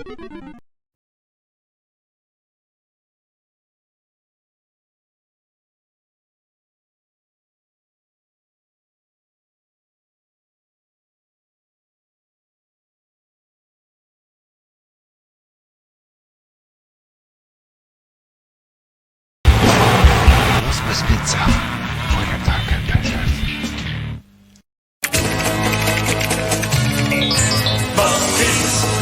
Christmas pizza for your darker pleasures.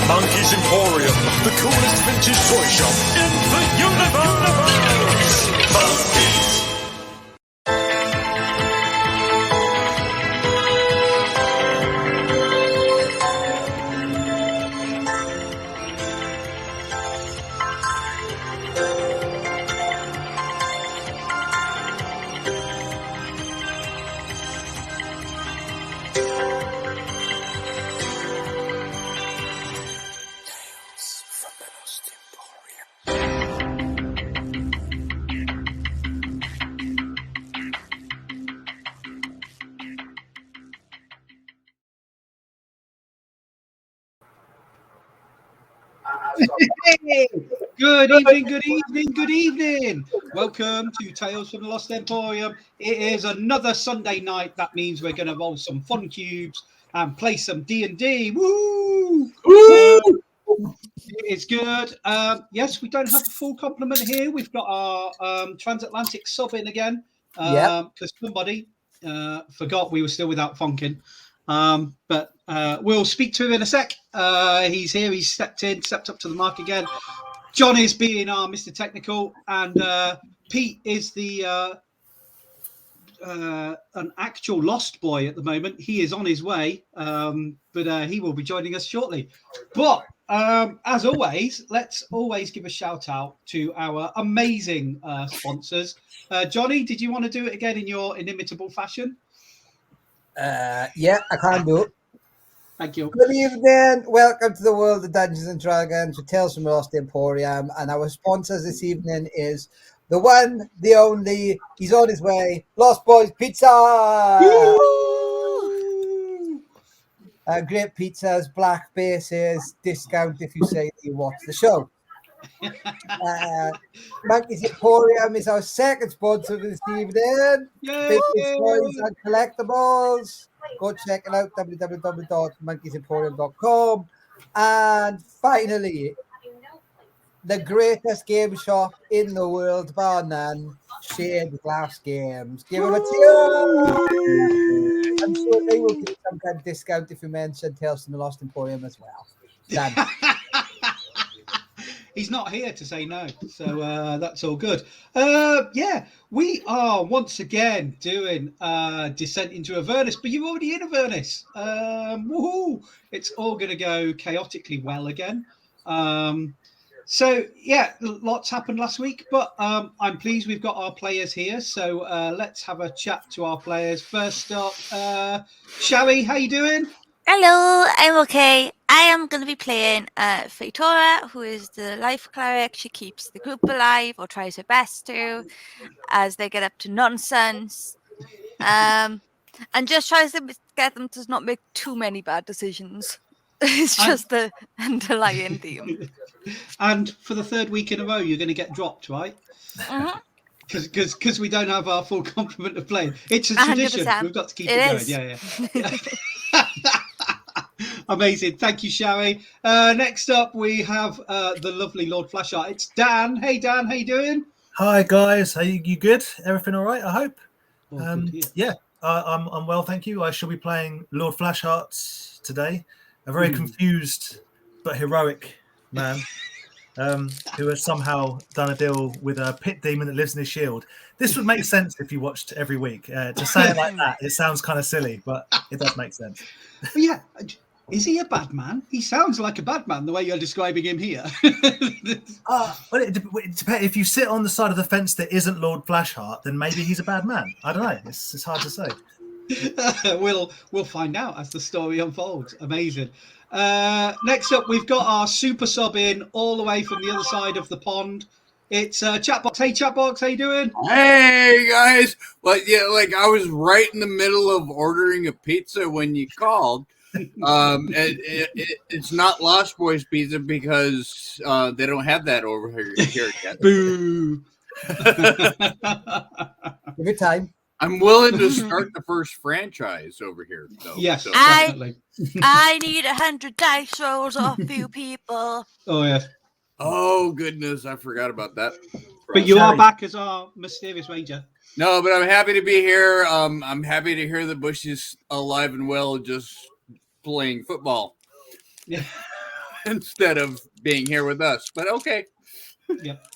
Monkey's Emporium, the coolest vintage toy shop in the universe. Monkeys. Hey, good evening, good evening, good evening. Welcome to Tales from the Lost Emporium. It is another Sunday night. That means we're going to roll some fun cubes and play some D&D. Woo! It's good. Yes, we don't have the full complement here. We've got our transatlantic sub in again because somebody forgot we were still without Funkin. But we'll speak to him in a sec. He's here. He's stepped up to the mark again. John is being our Mr. Technical, and Pete is the an actual lost boy at the moment. He is on his way, but he will be joining us shortly. But as always, let's always give a shout out to our amazing sponsors. Johnny, did you want to do it again in your inimitable fashion? Yeah, I can do it. Thank you. Good evening. Welcome to the world of Dungeons and Dragons with Tales from the Lost Emporium. And our sponsors this evening is the one, the only, he's on his way, Lost Boys Pizza. Great pizzas, black bases, discount if you say that you watch the show. Monkey's Emporium is our second sponsor this evening. Vintage toys and collectibles. Go check it out, www.monkeysemporium.com. And finally, the greatest game shop in the world, bar none, Shade Glass Games. Give them a cheer. I'm sure they will get some kind of discount if you mention Tales from the Lost Emporium as well. Done. He's not here to say no, so that's all good. Yeah, we are once again doing Descent into Avernus, but you're already in Avernus. Woohoo! It's all going to go chaotically well again. So, yeah, lots happened last week, but I'm pleased we've got our players here. So let's have a chat to our players. First up, Sherry, how you doing? Hello, I'm okay. I am going to be playing Feitora, who is the life cleric. She keeps the group alive, or tries her best to, as they get up to nonsense. And just tries to get them to not make too many bad decisions. It's just the underlying theme. And for the third week in a row, you're going to get dropped, right? Because we don't have our full complement of playing. It's a tradition. 100%. We've got to keep it going. Yeah. Amazing. Thank you, Sherry. Next up, we have the lovely Lord Flashheart. It's Dan. Hey, Dan. How you doing? Hi, guys. Are you good? Everything all right, I hope? Yeah. I'm well, thank you. I shall be playing Lord Flashheart today, a very confused but heroic man who has somehow done a deal with a pit demon that lives in his shield. This would make sense if you watched every week. To say it like that, it sounds kind of silly, but it does make sense. But yeah. Is he a bad man? He sounds like a bad man the way you're describing him here. Well, it depends. If you sit on the side of the fence that isn't Lord Flashheart, then maybe he's a bad man. I don't know. It's hard to say. We'll find out as the story unfolds. Amazing. Next up, we've got our super sub in all the way from the other side of the pond. It's Chatbox. Hey, Chatbox, how you doing? Hey, guys. Well, yeah, like I was right in the middle of ordering a pizza when you called. It's not Lost Boys pizza because they don't have that over here yet. Boo. Give it time. I'm willing to start the first franchise over here, though. Yes, So- definitely. I need 100 dice rolls off you people. Oh, yes. Oh goodness, I forgot about that. But you are Sorry. back as our mysterious ranger. No, but I'm happy to be here. I'm happy to hear the Bush is alive and well, just playing football Yeah. instead of being here with us. But okay. Yep.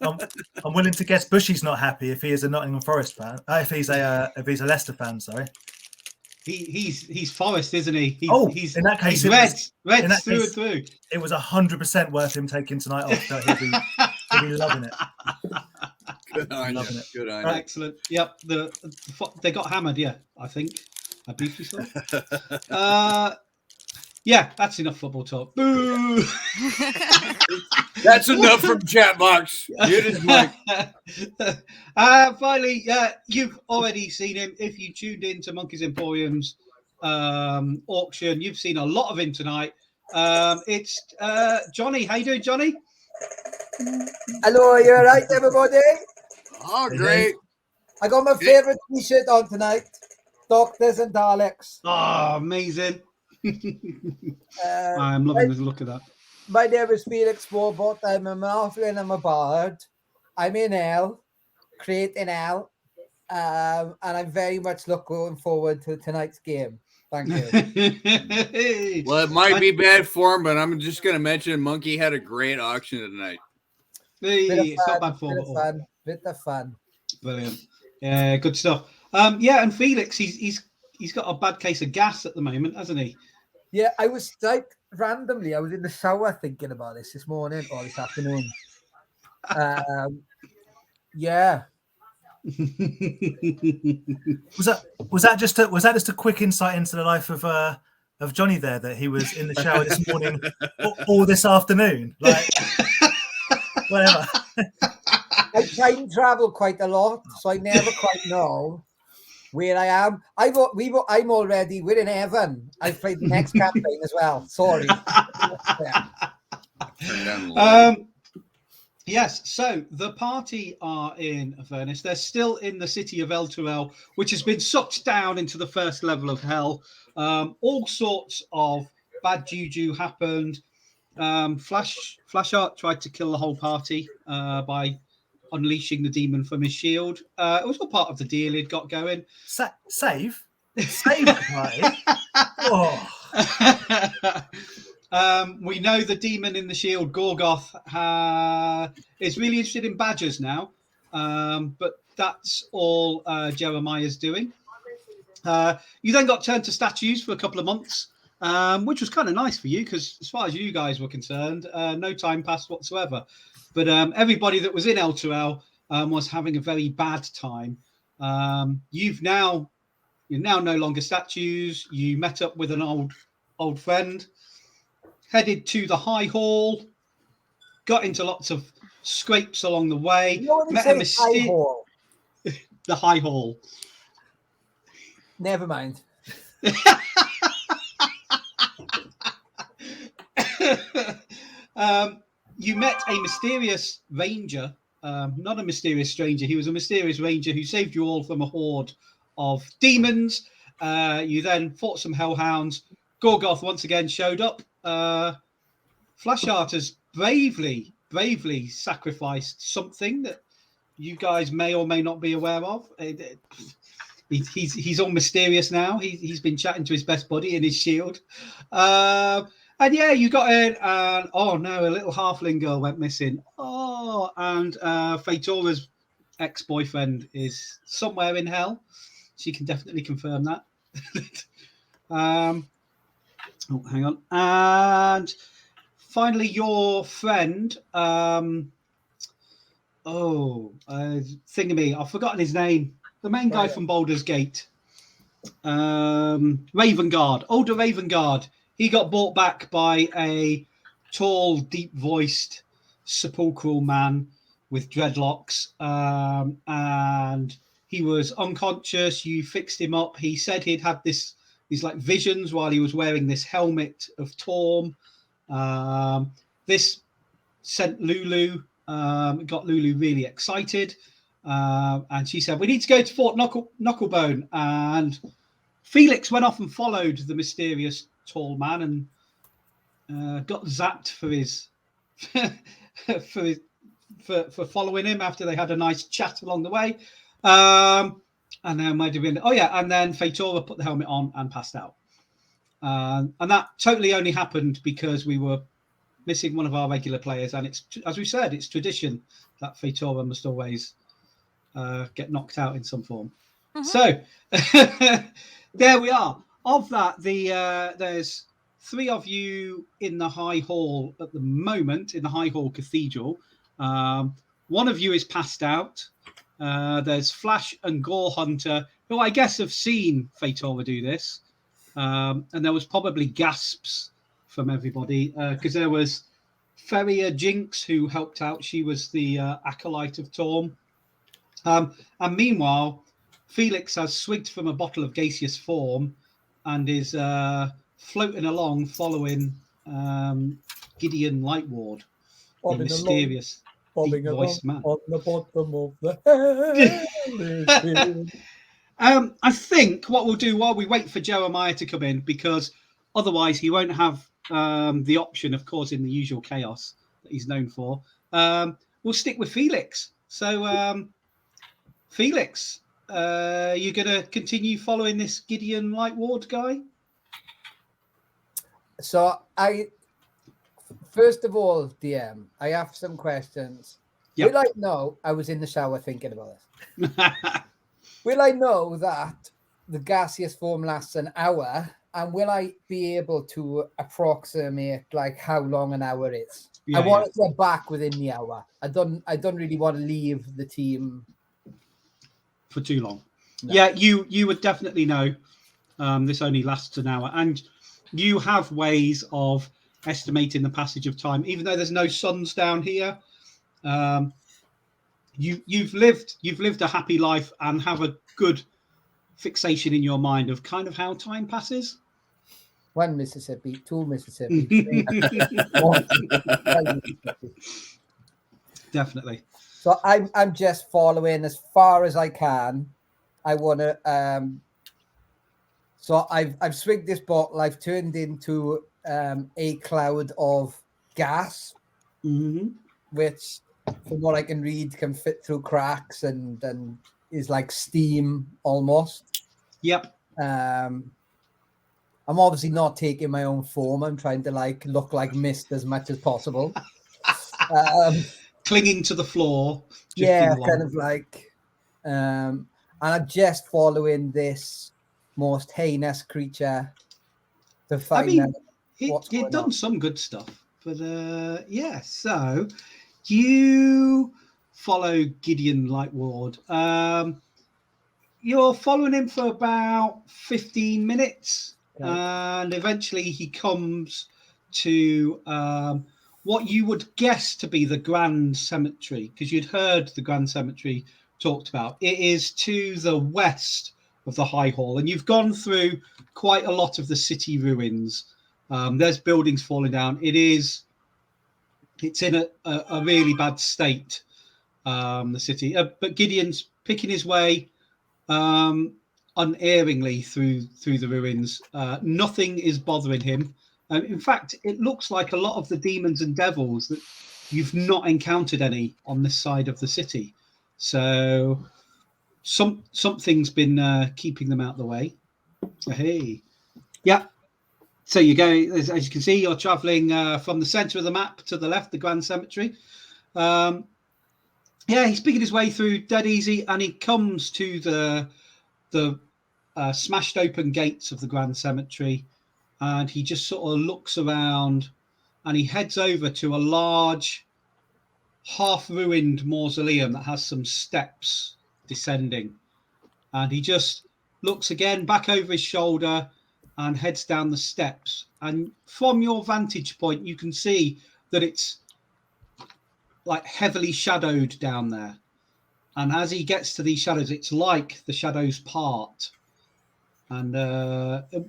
I'm willing to guess Bushy's not happy if he is a Nottingham Forest fan. If he's a Leicester fan, sorry. He's Forest, isn't he? He's in that case, he's red in that through case- and through. It was 100% worth him taking tonight off. So he'll be loving it. Good on you. Loving it. Good on you. Excellent. Yep. They got hammered. Yeah, I think. I briefly saw. Yeah, that's enough football talk. Boo. That's enough from chat box. It is Mike. Finally, you've already seen him. If you tuned in to Monkeys Emporium's auction, you've seen a lot of him tonight. It's Johnny. How you doing, Johnny? Hello, you all right, everybody? Oh, great. I got my favorite T-shirt on tonight. Doctors and Daleks. Oh, amazing. I'm loving the look of that. My name is Felix Warbot. I'm a Malflin. I'm a bard. I'm in L, creating L, and I'm very much looking forward to tonight's game. Thank you. Well, it might be bad form, but I'm just going to mention Monkey had a great auction tonight. It's not bad form bit at of all. fun. Bit of fun. Brilliant. Yeah, good stuff. Yeah, and Felix, he's got a bad case of gas at the moment, hasn't he? Yeah, I was like randomly. I was in the shower thinking about this morning or this afternoon. Yeah. Was that just a quick insight into the life of Johnny there, that he was in the shower this morning or this afternoon? Like whatever. I time travel quite a lot, so I never quite know where I am. We're in heaven. I played the next campaign as well. Sorry. Yeah. Turn down the light. Yes, so the party are in Avernus. They're still in the city of Elturel, which has been sucked down into the first level of hell. All sorts of bad juju happened. Flashheart tried to kill the whole party by unleashing the demon from his shield. It was all part of the deal he'd got going. Save the party. Oh. We know the demon in the shield, Gorgoth, is really interested in badgers now, but that's all Jeremiah's doing. You then got turned to statues for a couple of months, which was kind of nice for you because as far as you guys were concerned, no time passed whatsoever. But everybody that was in Elturel was having a very bad time. You're now no longer statues. You met up with an old friend, headed to the High Hall, got into lots of scrapes along the way. You know when you say high hall? The High Hall. Never mind. You met a mysterious ranger, not a mysterious stranger. He was a mysterious ranger who saved you all from a horde of demons. You then fought some hellhounds. Gorgoth once again showed up. Flashheart has bravely sacrificed something that you guys may or may not be aware of. He's all mysterious now. He's been chatting to his best buddy in his shield. And yeah, you got in, and oh no, a little halfling girl went missing. Oh, and Feitora's ex-boyfriend is somewhere in hell. She can definitely confirm that. Oh, hang on. And finally, your friend, Thingamy, I've forgotten his name. The main guy from Baldur's Gate. Ravengard, older Ravengard. He got brought back by a tall, deep-voiced, sepulchral man with dreadlocks, and he was unconscious. You fixed him up. He said he'd had this these like visions while he was wearing this helmet of Torm. This sent Lulu, got Lulu really excited. And she said, we need to go to Fort Knucklebone. And Felix went off and followed the mysterious tall man and got zapped for his for following him after they had a nice chat along the way. And then might have been, and then Fatora put the helmet on and passed out. And that totally only happened because we were missing one of our regular players. And it's, as we said, it's tradition that Fatora must always get knocked out in some form. So there we are. Of that, there's 3 of you in the High Hall at the moment, in the High Hall Cathedral. One of you is passed out. There's Flash and Gore Hunter, who I guess have seen Fatora do this. And there was probably gasps from everybody because there was Feria Jinx who helped out. She was the acolyte of Torm. And meanwhile, Felix has swigged from a bottle of gaseous form and is floating along following Gideon Lightward, the mysterious deep-voiced man. On the bottom of the I think what we'll do while we wait for Jeremiah to come in, because otherwise he won't have the option of causing the usual chaos that he's known for, we'll stick with Felix. So, Felix, you're going to continue following this Gideon Lightward guy? So first of all, DM, I have some questions. Yep. Will I know, I was in the shower thinking about this. Will I know that the gaseous form lasts an hour? And will I be able to approximate like how long an hour is? I want to get back within the hour. I don't really want to leave the team for too long. No. Yeah, you would definitely know. This only lasts an hour, and you have ways of estimating the passage of time, even though there's no suns down here. You've lived a happy life and have a good fixation in your mind of kind of how time passes. 1 Mississippi, 2 Mississippi, 3 Definitely. So I'm just following as far as I can. I want to. So I've swigged this bottle. I've turned into a cloud of gas, which, from what I can read, can fit through cracks and is like steam almost. Yep. I'm obviously not taking my own form. I'm trying to like look like mist as much as possible. Clinging to the floor. Yeah, kind of like, and I'm just following this most heinous creature to find out what's going on. He'd done some good stuff, but yeah. So you follow Gideon Lightward. You're following him for about 15 minutes, and eventually he comes to what you would guess to be the Grand Cemetery, because you'd heard the Grand Cemetery talked about. It is to the west of the High Hall, and you've gone through quite a lot of the city ruins. There's buildings falling down. It's in a really bad state, the city. But Gideon's picking his way unerringly through the ruins. Nothing is bothering him. In fact, it looks like a lot of the demons and devils that you've not encountered any on this side of the city. So something's been keeping them out of the way. Hey, yeah. So you go, as you can see, you're traveling from the center of the map to the left, the Grand Cemetery. Yeah, he's picking his way through dead easy, and he comes to the smashed open gates of the Grand Cemetery, and he just sort of looks around, and he heads over to a large, half-ruined mausoleum that has some steps descending, and he just looks again back over his shoulder and heads down the steps. And from your vantage point, you can see that it's like heavily shadowed down there. And as he gets to these shadows, it's like the shadows part. And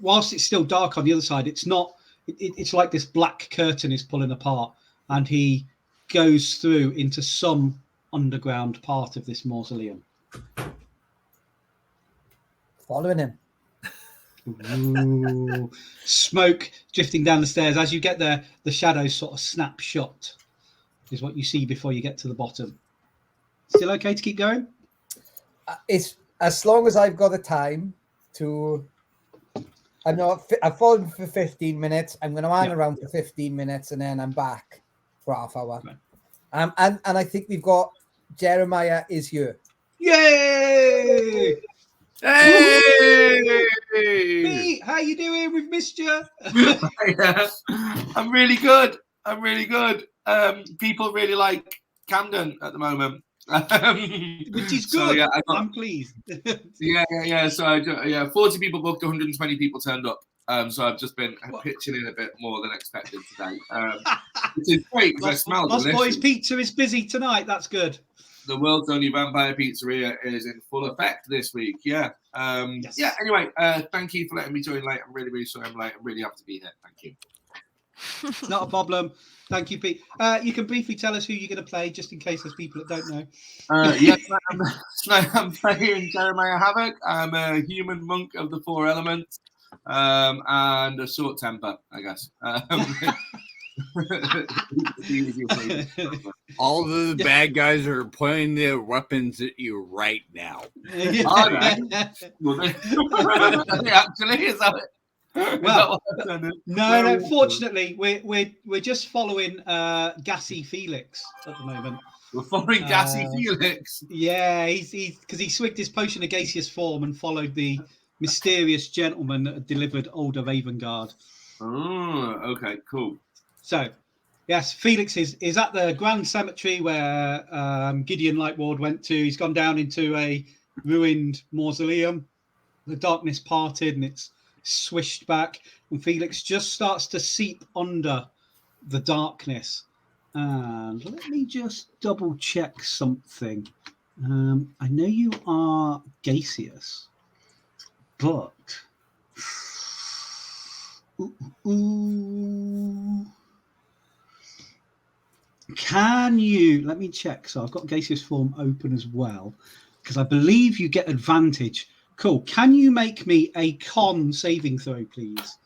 whilst it's still dark on the other side, it's not. It's like this black curtain is pulling apart, and he goes through into some underground part of this mausoleum. Following him. Ooh. Smoke drifting down the stairs. As you get there, the shadows sort of snap shut, is what you see before you get to the bottom. Still okay to keep going? It's as long as I've got the time to. I've fallen for 15 minutes. I'm going to hang around for 15 minutes, and then I'm back for half hour. Right. And I think we've got Jeremiah is here. Yay! Hey! Pete, how you doing? We've missed you. Yeah, I'm really good. People really like Camden at the moment. Which is So, good. yeah, I'm pleased. yeah. So 40 people booked, 120 people turned up. So I've just been pitching in a bit more than expected today, which is great because I smell Lost delicious. Boys Pizza is busy tonight. That's good. The world's only vampire pizzeria is in full effect this week. Yeah. Yes. Yeah. Anyway, thank you for letting me join late. I'm really, really sorry I'm late. I'm really happy to be here. Thank you. It's not a problem. Thank you, Pete. You can briefly tell us who you're going to play, just in case there's people that don't know. Yes, I'm playing Jeremiah Havoc. I'm a human monk of the four elements, and a short temper, I guess. All the bad guys are pointing their weapons at you right now. Are they? Well, they actually, is that it? Well, no. Fortunately, we're just following Gassy Felix at the moment. We're following Gassy Felix. Yeah, he's because he swigged his potion of gaseous form and followed the mysterious gentleman that had delivered Older Ravengard. Oh, okay, cool. So, yes, Felix is at the Grand Cemetery where Gideon Lightward went to. He's gone down into a ruined mausoleum. The darkness parted and it's swished back, and Felix just starts to seep under the darkness. And let me just double check something. I know you are gaseous, but can you let me check? So I've got gaseous form open as well, because I believe you get advantage. Cool. Can you make me a con saving throw, please,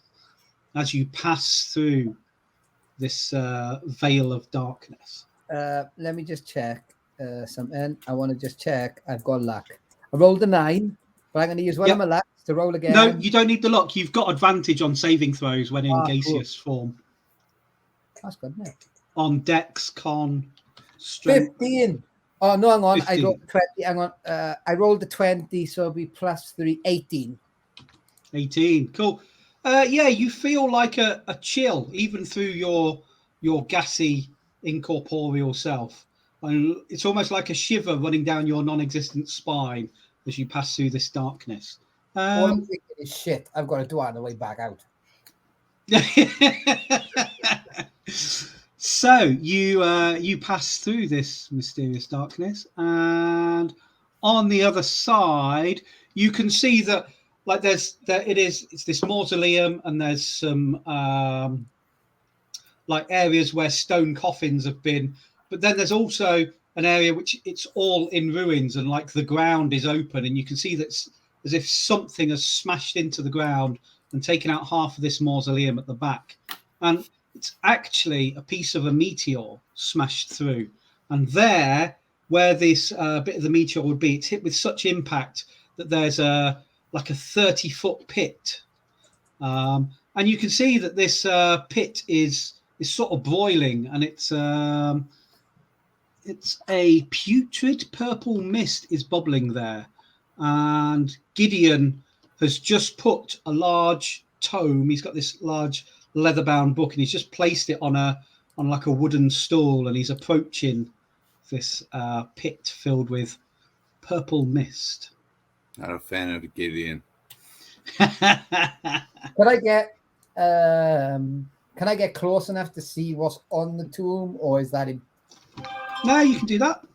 as you pass through this veil of darkness? Let me just check something. I want to just check. I've got luck. I rolled a 9, but I'm going to use one of my lucks to roll again. No, you don't need the luck. You've got advantage on saving throws when in gaseous form. That's good, isn't it? On Dex, Con, Strength. 15. Oh, no, hang on. 15. I got 20. Hang on. I rolled a 20, so it'll be plus 3, 18. 18. Cool. Yeah, you feel like a chill even through your gassy incorporeal self. And it's almost like a shiver running down your non-existent spine as you pass through this darkness. All I'm thinking is shit. I've got to do it on the way back out. So you pass through this mysterious darkness, and on the other side you can see that like it's this mausoleum, and there's some like areas where stone coffins have been, but then there's also an area which it's all in ruins, and like the ground is open, and you can see that's as if something has smashed into the ground and taken out half of this mausoleum at the back, and it's actually a piece of a meteor smashed through. And there, where this bit of the meteor would be, it's hit with such impact that there's like a 30-foot pit. And you can see that this pit is sort of boiling, and it's a putrid purple mist is bubbling there. And Gideon has just put a large tome. He's got this large leather-bound book, and he's just placed it on like a wooden stool, and he's approaching this pit filled with purple mist. Not a fan of Gideon. Can I get close enough to see what's on the tomb, or is that No, you can do that.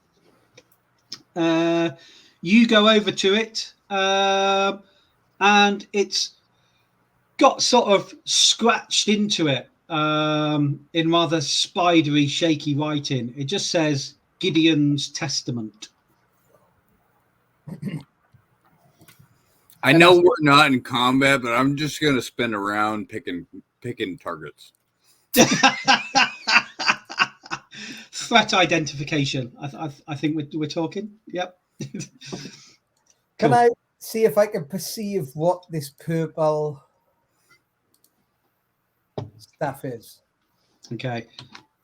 You go over to it. and it's got sort of scratched into it in rather spidery, shaky writing. It just says Gideon's Testament. I know we're not in combat, but I'm just gonna spin around picking targets. Threat identification. I think we're talking. Yep. Can I see if I can perceive what this purple stuff is? Okay.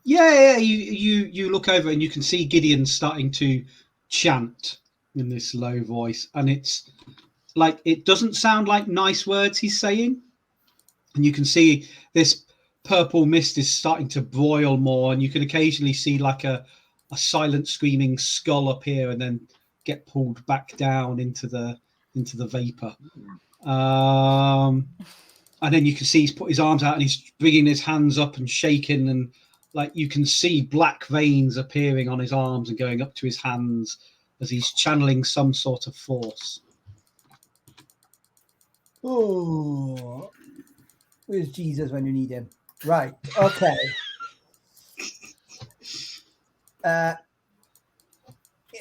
Yeah. You look over and you can see Gideon starting to chant in this low voice, and it's like it doesn't sound like nice words he's saying, and you can see this purple mist is starting to broil more, and you can occasionally see like a silent screaming skull appear and then get pulled back down into the vapor. And then you can see he's put his arms out and he's bringing his hands up and shaking, and like you can see black veins appearing on his arms and going up to his hands as he's channeling some sort of force. Oh, where's Jesus when you need him? Right. Okay.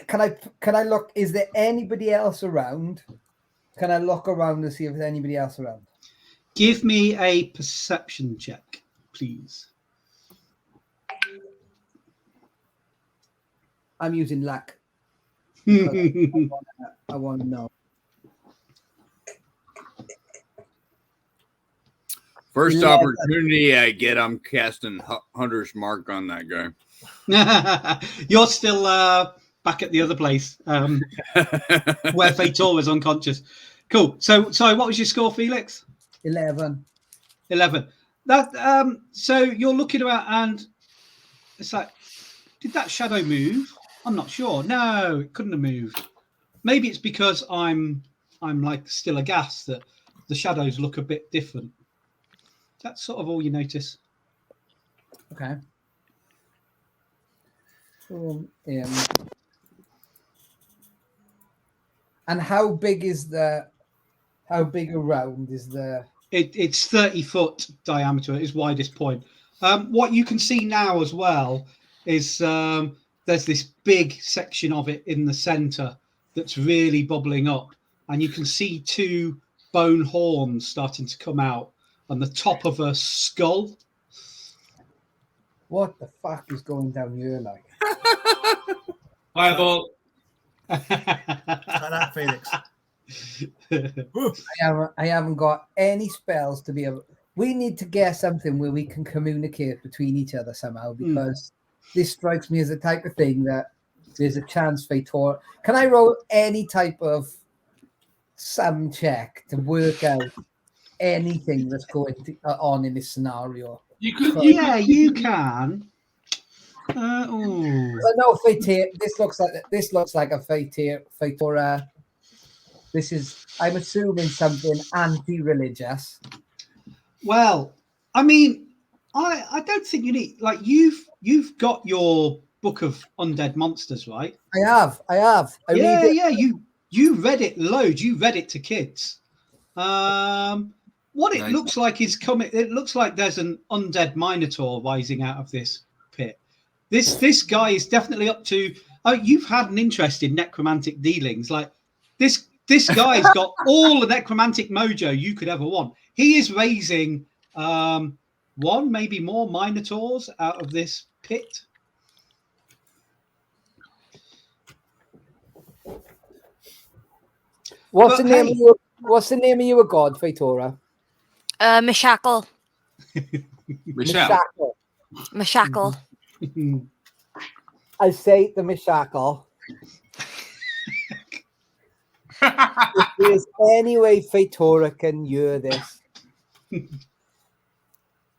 Can I look? Is there anybody else around? Can I look around to see if there's anybody else around? Give me a perception check, please. I'm using luck. I want to know. First 11. opportunity I get, I'm casting Hunter's Mark on that guy. You're still back at the other place where Fator was unconscious. Cool. So, sorry, what was your score, Felix? 11. 11. That so you're looking around and it's like, did that shadow move? I'm not sure. No, it couldn't have moved. Maybe it's because I'm like still aghast that the shadows look a bit different. That's sort of all you notice. Okay. And how big around is the? It's 30-foot diameter at its widest point. What you can see now as well is there's this big section of it in the center that's really bubbling up, and you can see two bone horns starting to come out on the top of a skull. What the fuck is going down here like? Fireball. Like that, Felix. I haven't got any spells to be able. We need to get something where we can communicate between each other somehow, because this strikes me as the type of thing that there's a chance Fator. Can I roll any type of sum check to work out anything that's going on in this scenario? You could. Yeah, you can. No, Fator. This looks like a Fator. This is, I'm assuming, something anti-religious. Well, I mean, I don't think you need, like, you've got your book of undead monsters, right? I have. Yeah. You read it loads. You read it to kids. What it looks like is coming. It looks like there's an undead minotaur rising out of this pit. This guy is definitely up to. Oh, you've had an interest in necromantic dealings. Like this guy's got all the necromantic mojo you could ever want. He is raising one, maybe more minotaurs out of this pit. What's the name of your god, Fatora? Mashakal. Michelle. Mashakal. I say the Mashakal. If there's any way Fatora can hear this,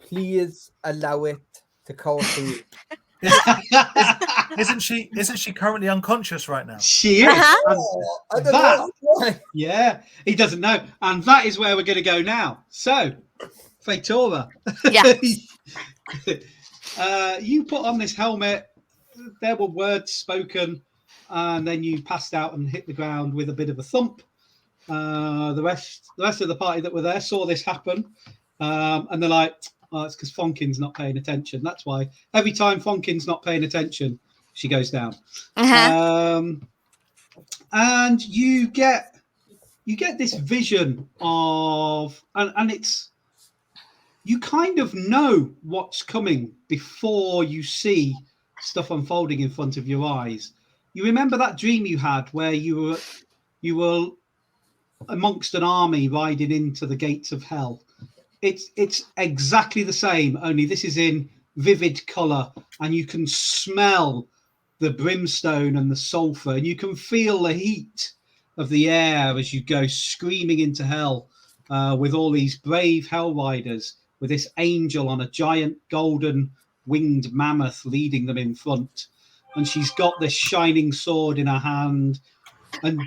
please allow it to call through. Isn't she currently unconscious right now? She is. I don't know. Yeah, he doesn't know. And that is where we're going to go now. So, Fatora. Yeah. You put on this helmet. There were words spoken. And then you passed out and hit the ground with a bit of a thump. The rest of the party that were there saw this happen, and they're like, "Oh, it's because Fonkin's not paying attention. That's why every time Fonkin's not paying attention, she goes down." And you get this vision of, and it's, you kind of know what's coming before you see stuff unfolding in front of your eyes. You remember that dream you had where you were amongst an army riding into the gates of hell. It's exactly the same, only this is in vivid color, and you can smell the brimstone and the sulfur, and you can feel the heat of the air as you go screaming into hell, with all these brave hell riders, with this angel on a giant golden winged mammoth leading them in front, and she's got this shining sword in her hand, and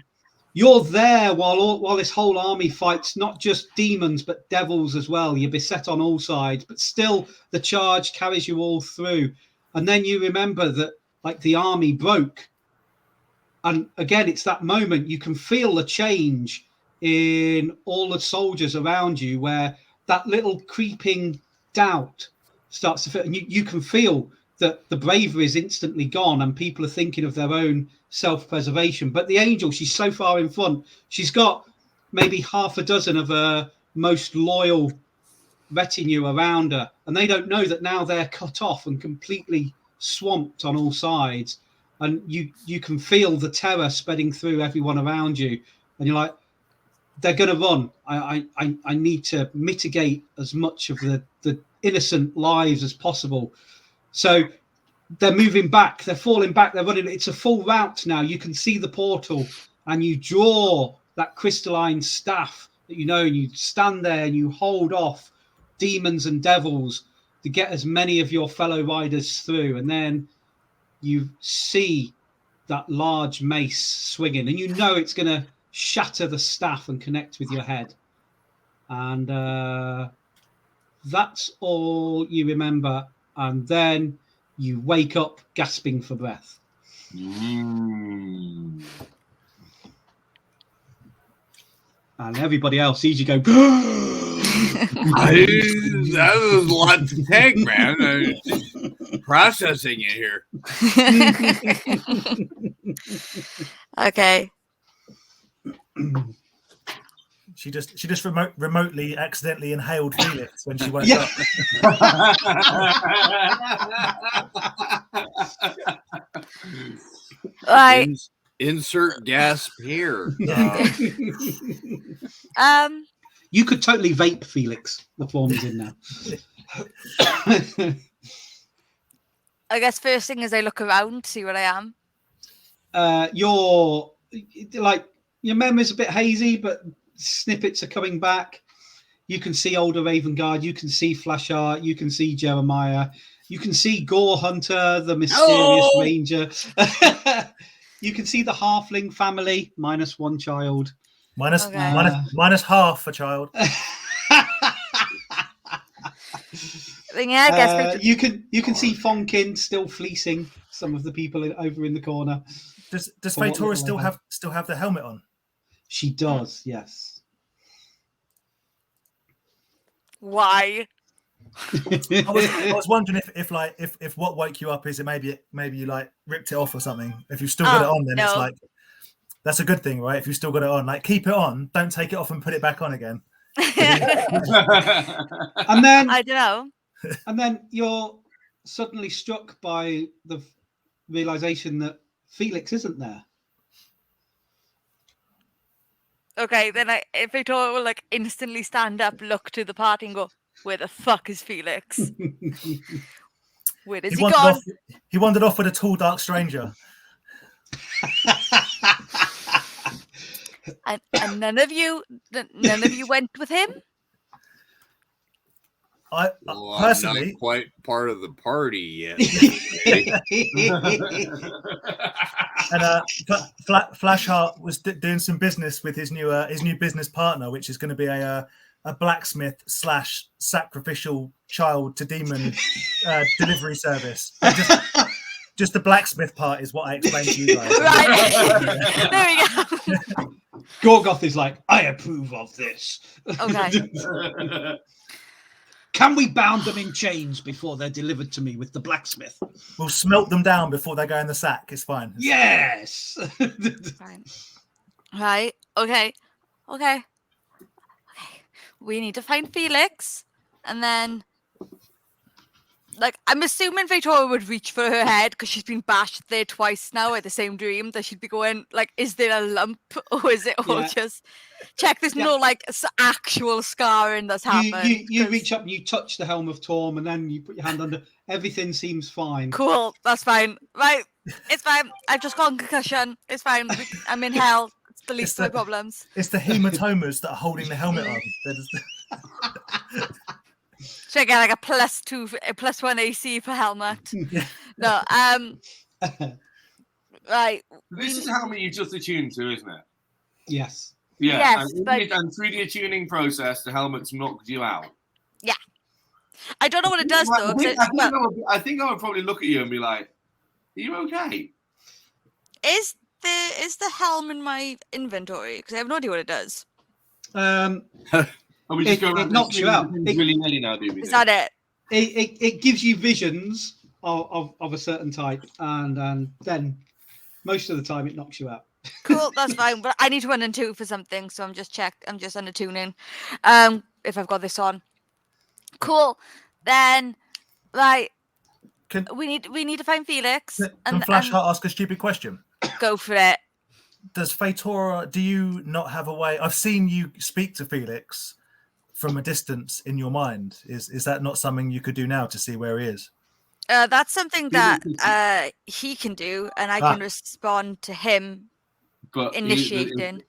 you're there while this whole army fights not just demons but devils as well. You're beset on all sides, but still the charge carries you all through. And then you remember that, like, the army broke, and again it's that moment you can feel the change in all the soldiers around you, where that little creeping doubt starts to feel, and you can feel that the bravery is instantly gone and people are thinking of their own self-preservation. But the angel, she's so far in front, she's got maybe half a dozen of her most loyal retinue around her, and they don't know that now they're cut off and completely swamped on all sides, and you can feel the terror spreading through everyone around you, and you're like, they're going to run. I need to mitigate as much of the innocent lives as possible. So they're moving back, they're falling back, they're running. It's a full rout now. You can see the portal, and you draw that crystalline staff that you know, and you stand there and you hold off demons and devils to get as many of your fellow riders through. And then you see that large mace swinging, and you know it's going to shatter the staff and connect with your head. And that's all you remember. And then you wake up gasping for breath. And everybody else sees you go. That was a lot to take, man. I was processing it here. Okay. She just remotely accidentally inhaled Felix when she woke Yeah. Right. Insert gasp here. You could totally vape Felix. The form is in now. I guess first thing is I look around, see where I am. Your memory's a bit hazy, but snippets are coming back. You can see older Ravengard, you can see Flashheart, you can see Jeremiah, you can see Gore Hunter, the mysterious ranger. You can see the halfling family minus one child. Minus half a child. Yeah, I guess you can see Fonkin still fleecing some of the people over in the corner. Does Faetora still have the helmet on? She does, yes. Why? I was wondering if what woke you up is it maybe you like ripped it off or something. If you've still got it on, then it's like, that's a good thing, right? If you still got it on, like, keep it on, don't take it off and put it back on again. And then I don't know. And then you're suddenly struck by the realization that Felix isn't there. Okay, then if Victoria will like instantly stand up, look to the party, and go, "Where the fuck is Felix? Where is he gone?" He wandered off with a tall, dark stranger. And none of you went with him. I personally, I'm not quite part of the party yet. And Flashheart was doing some business with his new business partner, which is going to be a blacksmith / sacrificial child to demon delivery service. Just the blacksmith part is what I explained to you guys. Right. There we go. Gorgoth is like, I approve of this. Okay. Can we bound them in chains before they're delivered to me with the blacksmith? We'll smelt them down before they go in the sack. It's fine. Yes. Fine. Right. Okay. Okay. We need to find Felix, and then, like, I'm assuming Victoria would reach for her head because she's been bashed there twice now at the same dream. That she'd be going, like, is there a lump or is it all Yeah. just check? There's Yeah. no like actual scarring that's happened. You 'cause- reach up and you touch the helm of Torm, and then you put your hand under. Everything seems fine. Cool. That's fine. Right. It's fine. I've just got a concussion. It's fine. I'm in hell. It's the least of my problems. It's the hematomas that are holding the helmet on. Should I get like a +1 AC per helmet? No. Right. This is the helmet you just attuned to, isn't it? Yes. Yeah. Yes, and, but- and through the attuning process, the helmet's knocked you out. I don't know what it does though. 'cause I think I would probably look at you and be like, "Are you okay?" Is the helm in my inventory? Because I have no idea what it does. And we just It- go it around knocks you out. really nearly now, do we? Is that it? It gives you visions of a certain type, and then most of the time it knocks you out. Cool, that's fine. But I need to run into for something, so I'm just under tuning. If I've got this on. Cool. Then, right. Can- We need to find Felix Can and Flashheart ask a stupid question? go for it. Does Fatora, do you not have a way? I've seen you speak to Felix from a distance in your mind. Is that not something you could do now to see where he is? That's something that he can do, and I can respond to him But initiating.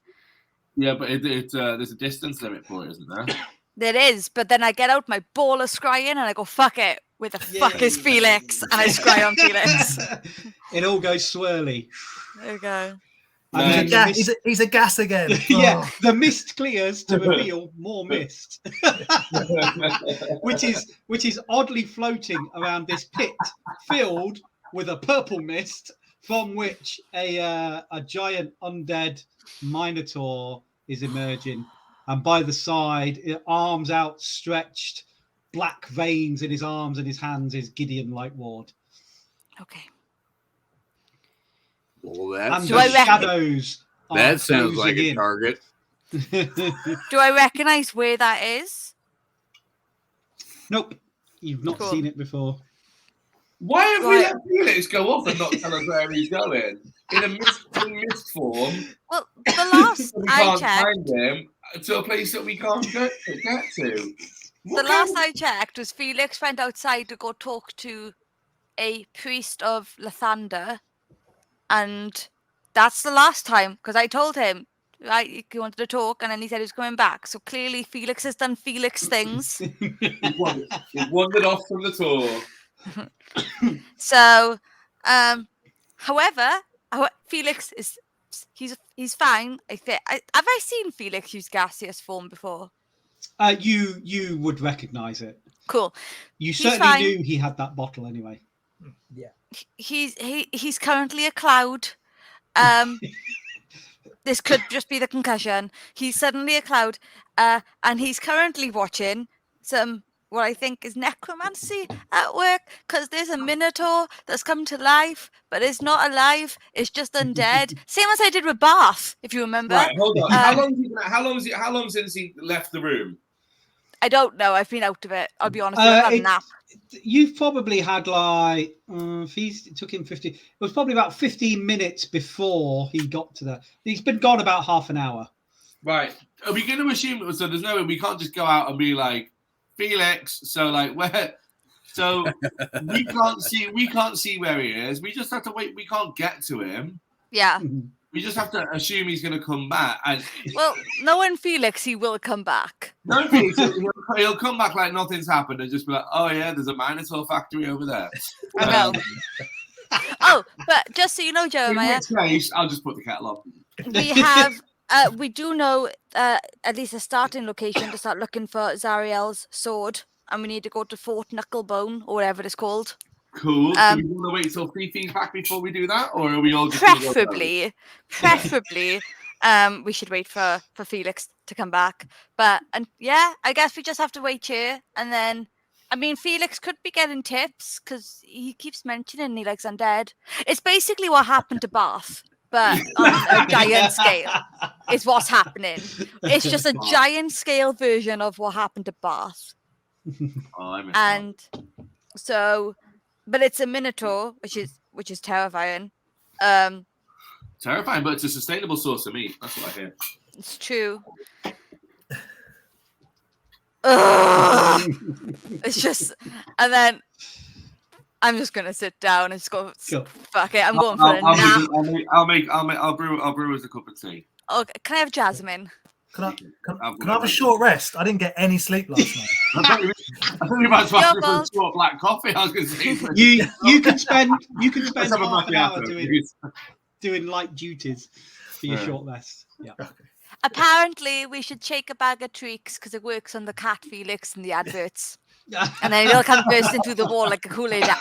but there's a distance limit for it, isn't there? There is, but then I get out my ball of scrying and I go, fuck it. Where the fuck is Felix? And I scry on Felix. It all goes swirly. There we go. And then the mist- He's a gas again. yeah, Oh. the mist clears to reveal more mist, which is oddly floating around this pit filled with a purple mist from which a giant undead minotaur is emerging, and by the side, arms outstretched, black veins in his arms and his hands, is Gideon Lightward. Okay. Well, And Do I the reckon- shadows. are that sounds like closing a in. target. Do I recognize where that is? Nope, you've not Cool. seen it before. Why have we Right. let Felix go off and not tell us where he's going in a mist form? Well, the last We I can't checked, find him to a place that we can't get to. the last I checked was Felix went outside to go talk to a priest of Lathander, and that's the last time because I told him right he wanted to talk, and then he said he was coming back. So clearly, Felix has done Felix things. He wandered off from the tour. So, however, Felix is he's fine. I think. Have I seen Felix use gaseous form before? You would recognise it. Cool. You He's certainly fine. knew he had that bottle anyway. He's currently a cloud. This could just be the concussion. He's suddenly a cloud, and he's currently watching some what I think is necromancy at work because there's a minotaur that's come to life, but it's not alive. It's just undead. Same as I did with Bath, if you remember. Right, hold on. How long since he left the room? I don't know. I've been out of it. I'll be honest. I've had a nap. You've probably had like it took him 50. It was probably about 15 minutes before he got to that. He's been gone about half an hour. Right. Are we going to assume so? There's no way we can't just go out and be like Felix. So like where? So we can't see where he is. We just have to wait. We can't get to him. Yeah. We just have to assume he's going to come back. And Well, knowing Felix, he will come back. no, he'll come back like nothing's happened and just be like, "Oh yeah, there's a Minotaur factory over there." I know. Oh, but just so you know, In Jeremiah, which case, I'll just put the kettle on. we have we do know at least a starting location to start looking for Zariel's sword, and we need to go to Fort Knucklebone or whatever it's called. Cool. Do we want to wait till Fifi's back before we do that, or are we all just gonna go Preferably, We should wait for Felix to come back. But and yeah, I guess we just have to wait here, and then. I mean, Felix could be getting tips because he keeps mentioning he likes undead. It's basically what happened to Bath, but on a giant scale is what's happening. It's just a giant scale version of what happened to Bath. And so, but it's a Minotaur, which is terrifying. Terrifying, but it's a sustainable source of meat. That's what I hear. It's true. It's just, and then I'm just gonna sit down and just go. Fuck it, I'm going for a nap. I'll brew us a cup of tea. Okay, can I have jasmine? Can I have a short rest? I didn't get any sleep last night. I thought you were about to ask me for a short black coffee. I was going to say you can spend Let's have a half an macchiato, hour please. doing light duties for your short rest. Yeah. Apparently, we should shake a bag of treats because it works on the cat Felix in the adverts. And then he'll come bursting through the wall like a Kool-Aid man.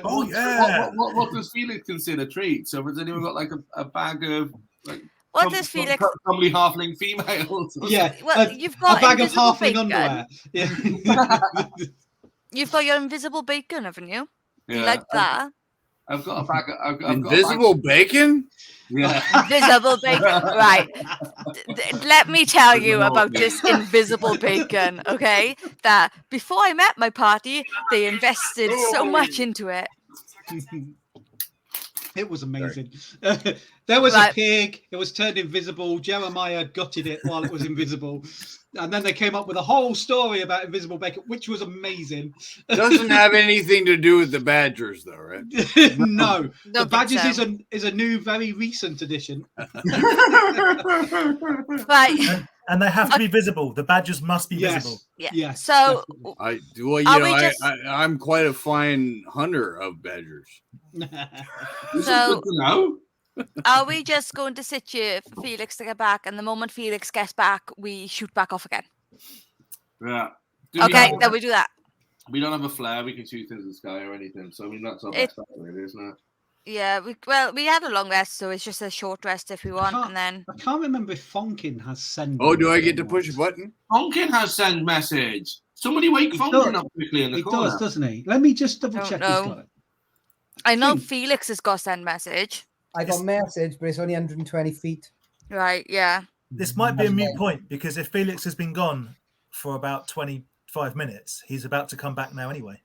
Oh, yeah. What does Felix consider treats? So has anyone got like a bag of like what does Felix? Probably halfling females. Yeah. Well, you've got a bag of invisible halfling bacon. underwear. Yeah. You've got your invisible bacon, haven't you? Yeah, You like that? I've got a bag of I've got Invisible bacon? Yeah. Invisible bacon. Right. Let me tell you about this invisible bacon, okay? That before I met my party, they invested so much into it. It was amazing. There was a pig. It was turned invisible. Jeremiah gutted it while it was invisible. And then they came up with a whole story about invisible bacon, which was amazing. Doesn't have anything to do with the Badgers, though, right? No. The Don't Badgers think so. is a new, very recent addition. Right. And they have to be visible. The badgers must be visible. Yeah. Yes, So I'm quite a fine hunter of badgers. So No. are we just going to sit here for Felix to get back, and the moment Felix gets back, we shoot back off again? Yeah. Okay, then we do that. We don't have a flare. We can shoot into the sky or anything. So I mean, that's our best bet, really, isn't it? Yeah, we had a long rest, so it's just a short rest if we want, and then I can't remember if Fonkin has send. Oh, do I get to push a button? Fonkin has send message. Somebody wake Fonkin up quickly in the corner. He does, doesn't he? Let me just double check. He's know. got it. I know Felix has got send message. I got message, but it's only 120 feet. Right, yeah. This might be a moot point because if Felix has been gone for about 25 minutes, he's about to come back now anyway.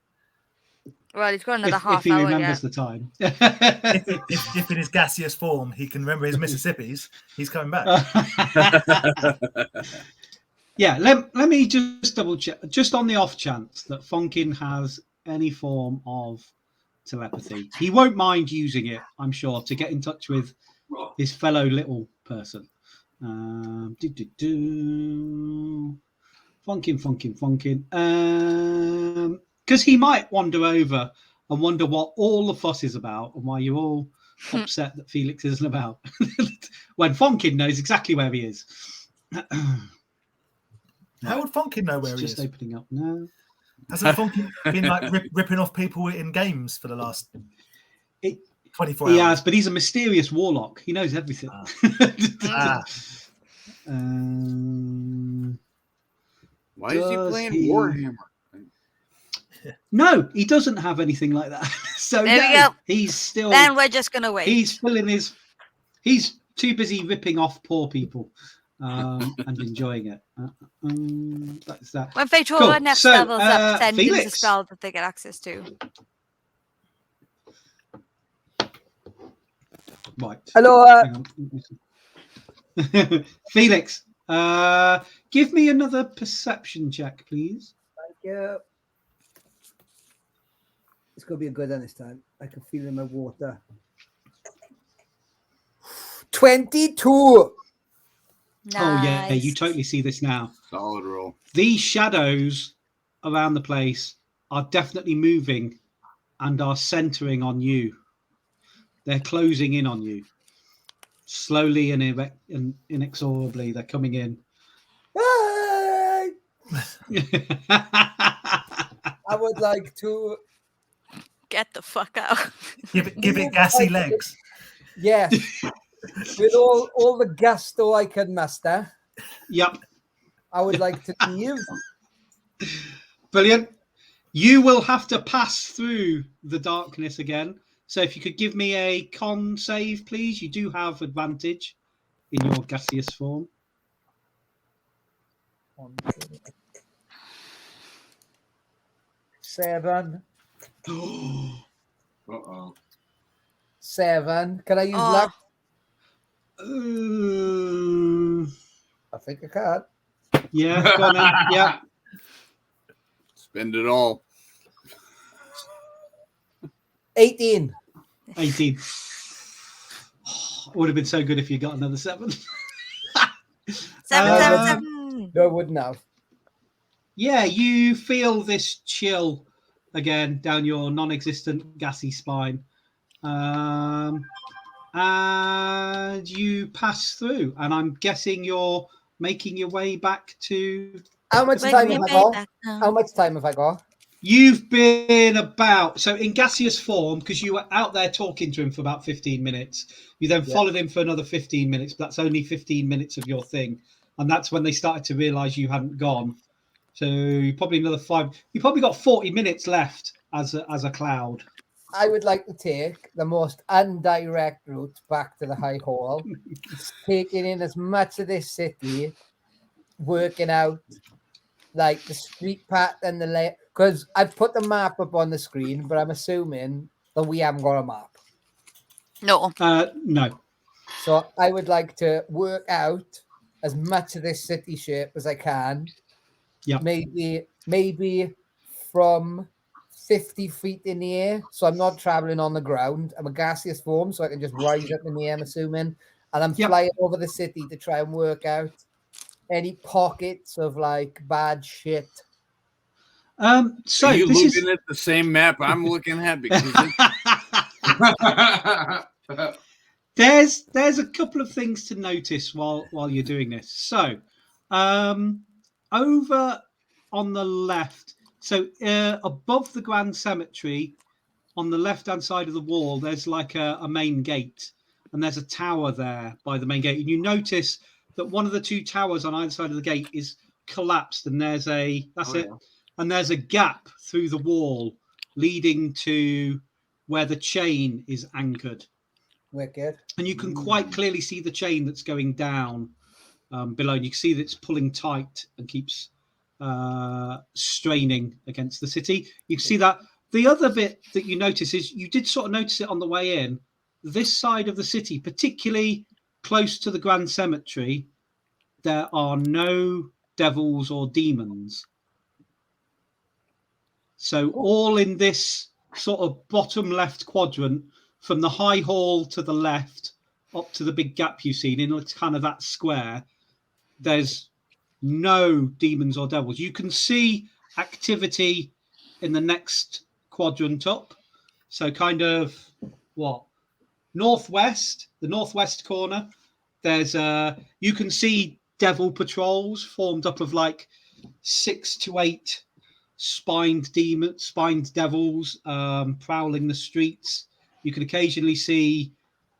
Well, he's got another If half he hour. remembers Yeah. the time. If in his gaseous form he can remember his Mississippis, he's coming back. Yeah, let me just double check, just on the off chance that Fonkin has any form of telepathy. He won't mind using it, I'm sure, to get in touch with his fellow little person. Fonkin. Because he might wander over and wonder what all the fuss is about and why you're all upset that Felix isn't about. When Fonkin knows exactly where he is. How would Fonkin know where It's he just is? opening up now. Hasn't Fonkin been like ripping off people in games for the last 24 He hours? has, but he's a mysterious warlock. He knows everything. Why is he Does playing he- Warhammer? No, he doesn't have anything like that. So There we no, go. he's still. Then we're just gonna wait. He's filling his. He's too busy ripping off poor people, and enjoying it. That's that. When Fatora Cool. next So, levels up, send them the Felix. spell that they get access to. Right. Hello. Hang on. Felix, give me another perception check, please. Thank you. It's going to be a good one this time. I can feel it in my water. 22. Oh yeah, you totally see this now. Solid roll. These shadows around the place are definitely moving and are centering on you. They're closing in on you. Slowly and inexorably, they're coming in. Hey! I would like to. Get the fuck out. Give it gassy legs. Yes. with all the gusto I can muster, Yep. I would like to leave. Brilliant. You will have to pass through the darkness again. So if you could give me a con save, please. You do have advantage in your gaseous form. 7. Uh-oh. 7. Can I use Oh. luck? I think I can. Yeah, go on then. Yeah. Spend it all. 18. 18. Oh, it would have been so good if you got another 7. 7. No, I wouldn't have. Yeah, you feel this chill again down your non-existent gassy spine. And you pass through. And I'm guessing you're making your way back to... How much Wait, time me have I back got? back now. How much time have I got? You've been about... So in gaseous form, because you were out there talking to him for about 15 minutes, you then followed him for another 15 minutes, but that's only 15 minutes of your thing. And that's when they started to realise you hadn't gone. So you probably another 5... You probably got 40 minutes left as a cloud. I would like to take the most indirect route back to the High Hall, taking in as much of this city, working out like the street pattern, because I've put the map up on the screen, but I'm assuming that we haven't got a map. No. No. So I would like to work out as much of this city shape as I can. Yeah. Maybe from 50 feet in the air, so I'm not traveling on the ground. I'm a gaseous form, so I can just rise up in the air, I'm assuming, and I'm flying over the city to try and work out any pockets of like bad shit. So Are you this looking at the same map I'm looking at? Because there's a couple of things to notice while you're doing this. So over on the left, so above the Grand Cemetery, on the left-hand side of the wall, there's like a main gate, and there's a tower there by the main gate. And you notice that one of the two towers on either side of the gate is collapsed, and there's and there's a gap through the wall leading to where the chain is anchored. Wicked. And you can quite clearly see the chain that's going down below. And you can see that it's pulling tight and keeps straining against the city. You can see that. The other bit that you notice is you did sort of notice it on the way in. This side of the city, particularly close to the Grand Cemetery, there are no devils or demons. So all in this sort of bottom left quadrant, from the High Hall to the left, up to the big gap you've seen, in it's kind of that square, there's no demons or devils. You can see activity in the next quadrant up. So kind of northwest, the northwest corner, there's you can see devil patrols formed up of like 6 to 8 spined devils prowling the streets. You can occasionally see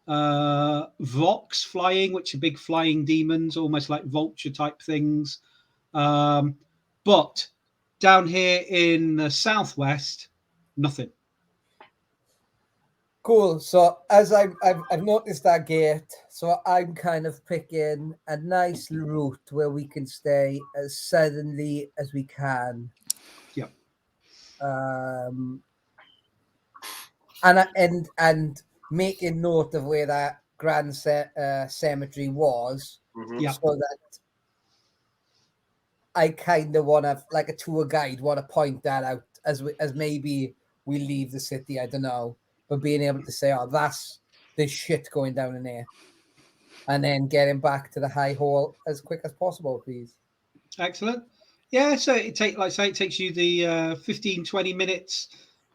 Vox flying, which are big flying demons, almost like vulture type things. But down here in the southwest, nothing. Cool. So as I've noticed that gate, so I'm kind of picking a nice route where we can stay as suddenly as we can. Yep. And making note of where that Grand Cemetery was, so that I kind of want to, like a tour guide, want to point that out as maybe we leave the city. I don't know, but being able to say, "Oh, there's shit going down in there," and then getting back to the High Hall as quick as possible, please. Excellent. Yeah, so it takes you the 15, 20 minutes.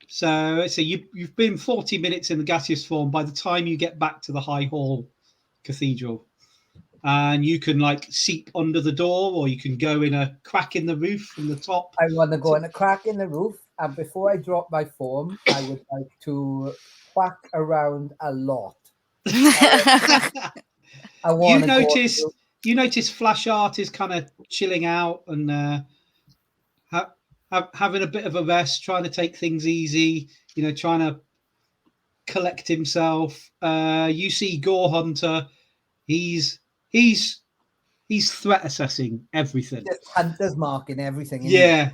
So you've been 40 minutes in the gaseous form by the time you get back to the High Hall Cathedral. And you can like seep under the door, or you can go in a crack in the roof from the top. I want to go in a crack in the roof, and before I drop my form, I would like to quack around a lot. I you want notice Flash Art is kind of chilling out and having a bit of a rest, trying to take things easy, trying to collect himself. You see Gore Hunter, he's threat assessing everything. just hunter's marking everything. Yeah.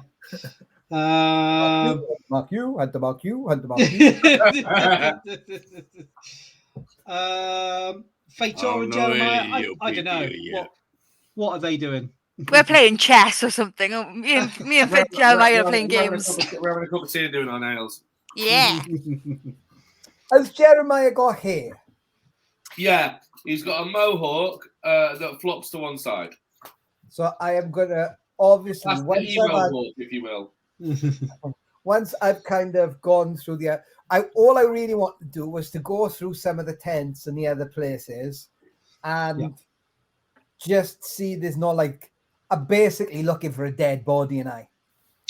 Mark you, hunter mark you, hunter mark you. Fator and Jeremiah, I don't know. What are they doing? We're playing chess or something. Oh, me and Jeremiah are playing games. We're having a cup of tea and doing our nails. Yeah. Has Jeremiah got hair? Yeah, he's got a mohawk that flops to one side. So I am gonna obviously That's the emo hawk, if you will. once I've kind of gone through all I really want to do was to go through some of the tents and the other places and just see there's not like I'm basically looking for a dead body and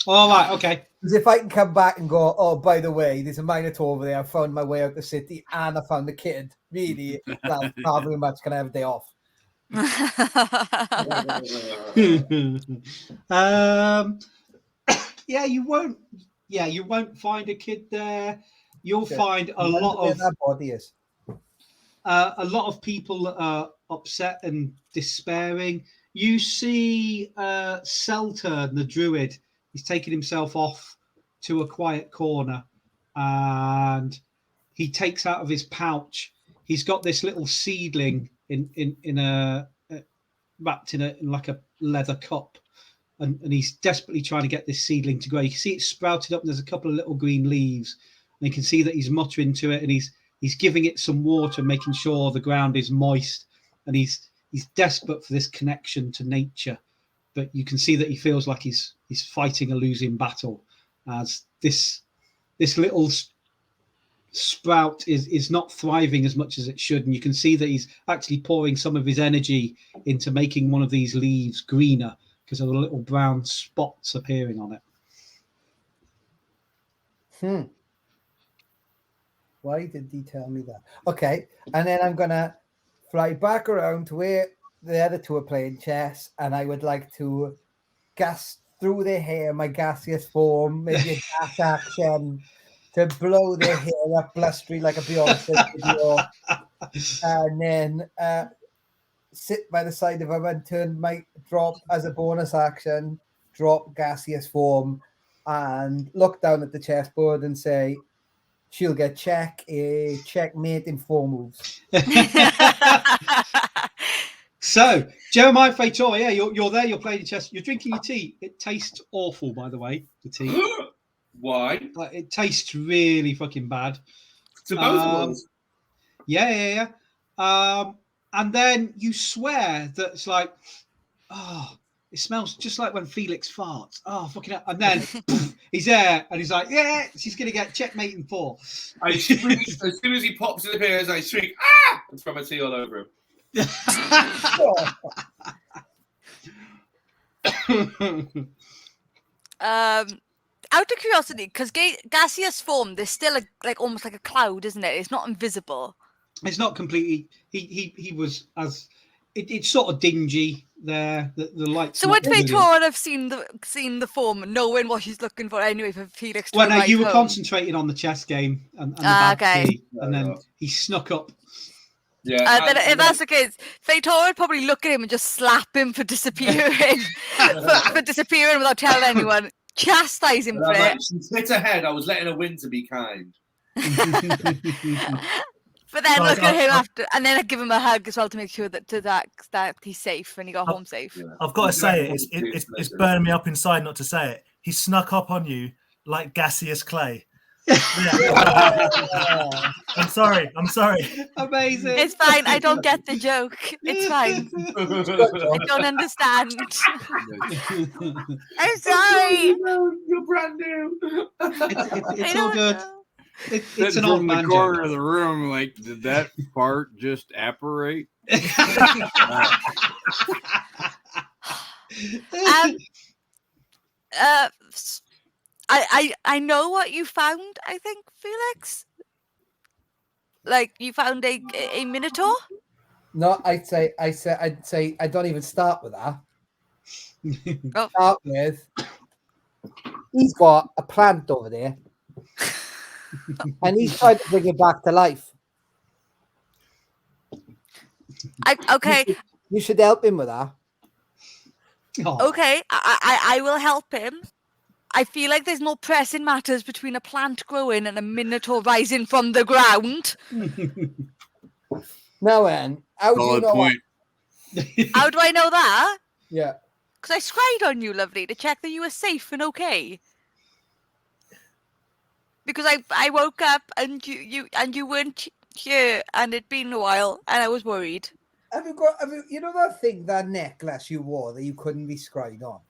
All right, okay. Because if I can come back and go, oh, by the way, there's a Minotaur over there, I found my way out the city and I found the kid. Really, well, not very much can I have a day off. You won't find a kid there. You'll find a Wonder lot where of that body is. a lot of people that are upset and despairing. You see Seltern, the druid, he's taken himself off to a quiet corner and he takes out of his pouch, he's got this little seedling in a wrapped in like a leather cup, and he's desperately trying to get this seedling to grow. You can see it sprouted up and there's a couple of little green leaves, and you can see that he's muttering to it and he's giving it some water, making sure the ground is moist, and he's desperate for this connection to nature. But you can see that he feels like he's fighting a losing battle, as this little sprout is not thriving as much as it should, and you can see that he's actually pouring some of his energy into making one of these leaves greener because of the little brown spots appearing on it. Why did he tell me that? Okay, and then I'm gonna fly back around to where the other two are playing chess, and I would like to gas through their hair, my gaseous form, maybe a gas action to blow their hair up blustery like a Beyonce video, and then sit by the side of him and turn my drop as a bonus action, drop gaseous form, and look down at the chessboard and say, she'll get checkmate in 4 moves. So, Jeremiah Fator, yeah, you're there, you're playing chess, you're drinking your tea. It tastes awful, by the way, the tea. Why? Like, it tastes really fucking bad. To both of us. Yeah. And then you swear that it's like, oh, it smells just like when Felix farts. Oh, fucking hell. And then he's there and he's like, yeah, she's going to get checkmate in 4. I shriek, as soon as he pops in the appears, I shriek, ah! And throw my tea all over him. Out of curiosity, because gaseous form, there's still almost like a cloud, isn't it? It's not invisible. It's not completely. He was as it's sort of dingy there. The lights. So would Fator have seen the form, knowing what he's looking for anyway for Felix? Well, no, you were concentrating on the chess game and the bad tea, and then he snuck up. Yeah. Then if that's the case, Fator would probably look at him and just slap him for disappearing, for disappearing without telling anyone. Chastise him for it. She hit her head. I was letting her win to be kind. But then look at him after, and then I'd give him a hug as well to make sure that he's safe and he got home safe. Yeah. I've got to say it's burning me up inside not to say it. He snuck up on you like gaseous clay. Yeah. I'm sorry. Amazing. It's fine. I don't get the joke. It's fine. I don't understand. I'm sorry. You're brand new. It's all good. It's an old man in the corner joke. of the room. Like, did that fart just apparate? I know what you found, I think, Felix. like you found a minotaur? No, I'd say I don't even start with that. Oh. Start with he's got a plant over there, and he's trying to bring it back to life. Okay, You should help him with that. Oh, okay, I will help him. I feel like there's more pressing matters between a plant growing and a minotaur rising from the ground. Now, then, how do you Solid know? point. How do I know that? Yeah, Because I scried on you, lovely, to check that you were safe and okay. Because I woke up and you weren't here, and it'd been a while, and I was worried. have you know that thing, that necklace you wore that you couldn't be scried on?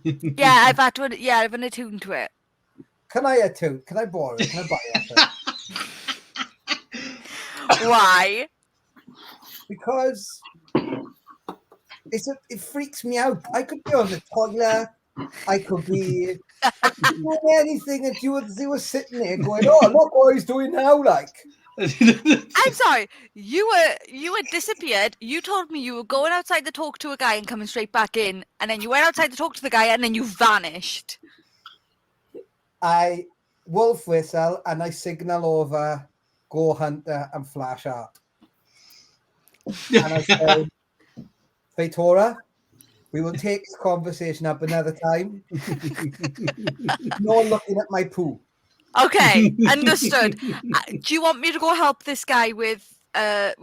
Yeah, I've had to. Yeah, I've been attuned to it. Can I attune? Can I borrow it? Can I buy it? Why? Because it freaks me out. I could be on the toilet. I could be doing anything, and you were sitting there going, "Oh, look what he's doing now!" Like, I'm sorry. You were disappeared. You told me you were going outside to talk to a guy and coming straight back in, and then you went outside to talk to the guy, and then you vanished. I wolf whistle and I signal over Go Hunter and Flash Art, and I say, "Feitora, we will take this conversation up another time. No looking at my poo." Okay, understood. Do you want me to go help this guy with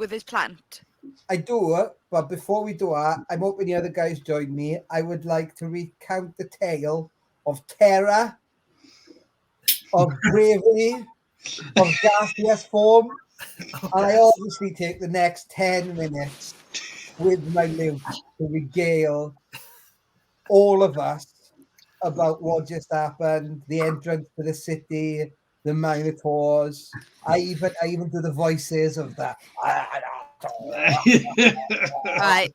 his plant? I do, but before we do that, I'm hoping the other guys join me. I would like to recount the tale of terror, of bravery, of gaseous form, and I obviously take the next 10 minutes with my loot to regale all of us about what just happened, the entrance to the city, the Minotaurs. I even do the voices of that. Right.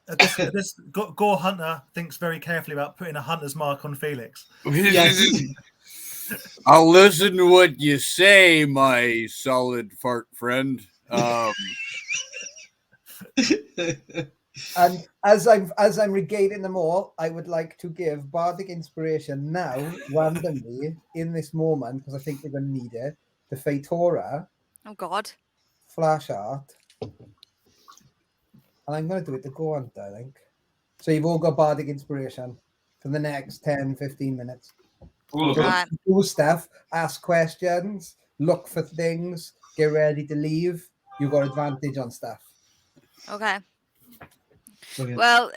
This Gore Hunter thinks very carefully about putting a hunter's mark on Felix. Yes. I'll listen to what you say, my solid fart friend. And as I'm regaling them all, I would like to give bardic inspiration now, randomly in this moment, because I think they're going to need it. To Feitora, Oh God. Flash Art, and I'm going to do it to Go Hunter, I think. So you've all got bardic inspiration for the next 10, 15 minutes. All of us. Right. Do stuff, ask questions, look for things, get ready to leave. You got advantage on stuff. Okay. Brilliant. Well,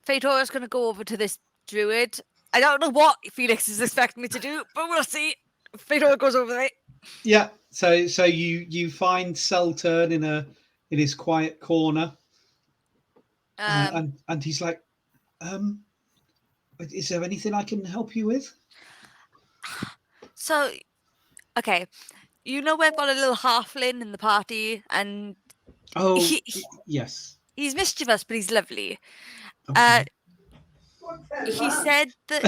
Feitora's going to go over to this druid. I don't know what Felix is expecting me to do, but we'll see. Feitora goes over there. Yeah. So you find Seltern in his quiet corner, and he's like, "Is there anything I can help you with?" So, okay, you know we've got a little halfling in the party, and Oh, He- yes. he's mischievous, but he's lovely. Okay. He said that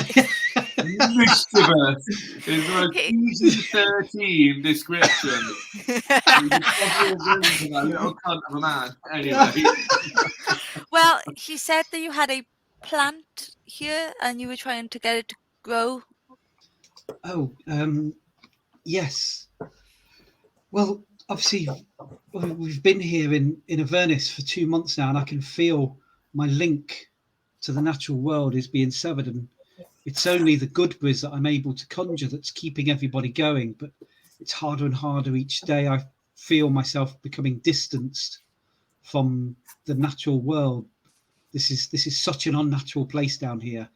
Mischievous is a PG-13 description. He's probably a little cunt of a man. Anyway. well, he said that you had a plant here, and you were trying to get it to grow. Oh, yes. Well, obviously, we've been here in Avernus for 2 months now, and I can feel my link to the natural world is being severed, and it's only the Goodberries that I'm able to conjure that's keeping everybody going. But it's harder and harder each day. I feel myself becoming distanced from the natural world. This is such an unnatural place down here.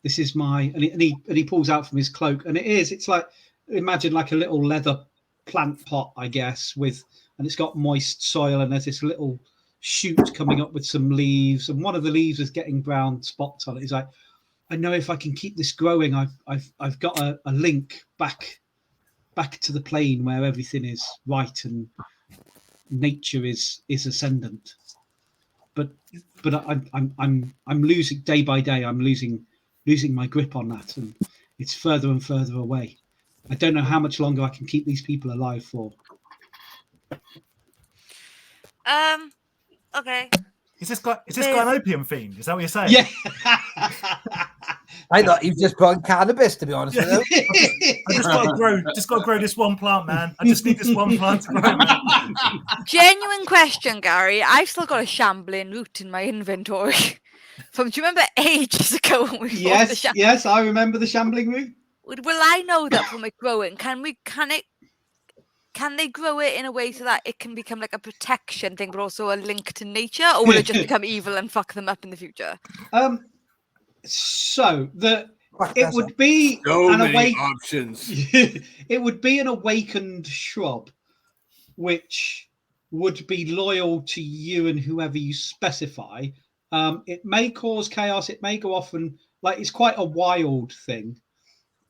This is my and he pulls out from his cloak, and it's like, imagine like a little leather plant pot, I guess, and it's got moist soil, and there's this little shoot coming up with some leaves, and one of the leaves is getting brown spots on it. He's like, I know if I can keep this growing, I've got a link back to the plane where everything is right and nature is ascendant. But I'm losing day by day. I'm losing my grip on that, and it's further and further away. I don't know how much longer I can keep these people alive for. Okay. Is this guy an opium fiend? Is that what you're saying? Yeah. I thought you've just grown cannabis, to be honest with you. I just got to grow this one plant, man. I just need this one plant to grow, man. Genuine question, Gary. I've still got a shambling root in my inventory. Do you remember ages ago when we bought the Yes, I remember the shambling root. Will I know that from it growing? Can they grow it in a way so that it can become like a protection thing, but also a link to nature, or will it just become evil and fuck them up in the future? So it would be So many options. It would be an awakened shrub, which would be loyal to you and whoever you specify. It may cause chaos. It may go off and it's quite a wild thing,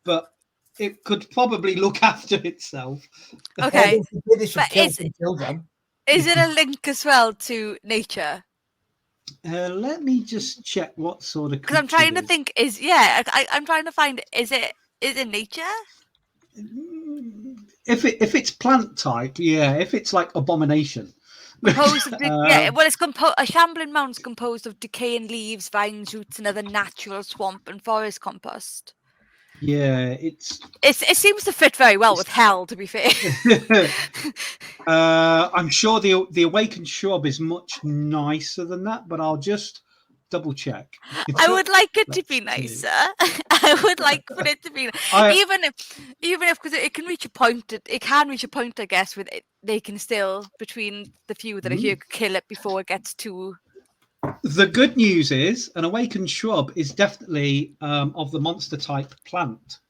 but it could probably look after itself. Okay, They should but kill some children. is it a link as well to nature? Let me just check what sort of. Because I'm trying to think. I'm trying to find. Is it nature? If it's plant type, yeah. If it's like abomination. Composed of well, it's a shambling mound's composed of decaying leaves, vines, roots, and other natural swamp and forest compost. Yeah, it seems to fit very well with hell, to be fair. I'm sure the awakened shrub is much nicer than that, but I'll just double check. I would like it to be nicer. I would like for it to be even if because it can reach a point. It can reach a point, I guess, with it. They can still, between the few that are here, kill it before it gets too. The good news is an awakened shrub is definitely of the monster type plant.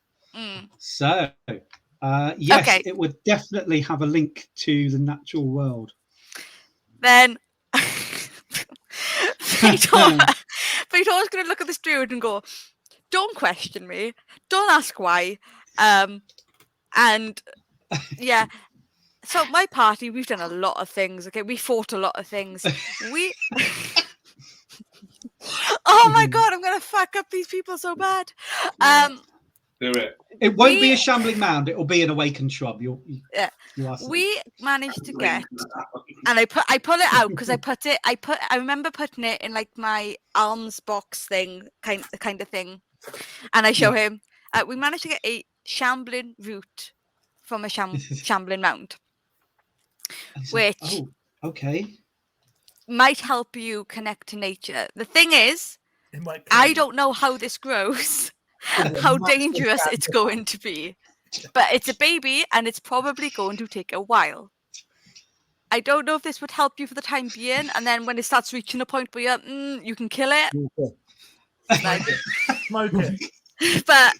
So, yes, okay. It would definitely have a link to the natural world. Then Victoria's going to look at this druid and go, "Don't question me. Don't ask why." And yeah. So my party, we've done a lot of things. Okay, we fought a lot of things. Oh my god, I'm gonna fuck up these people so bad. Do it. It won't be a shambling mound. It will be an awakened shrub. We managed to get, and I pull it out because I remember putting it in like my alms box thing, kind of thing, and I show him. We managed to get a shambling root from a shambling mound. Which might help you connect to nature. The thing is, I don't know how this grows, how dangerous it's going to be. But it's a baby and it's probably going to take a while. I don't know if this would help you for the time being, and then when it starts reaching a point where you can kill it. Smoke it. But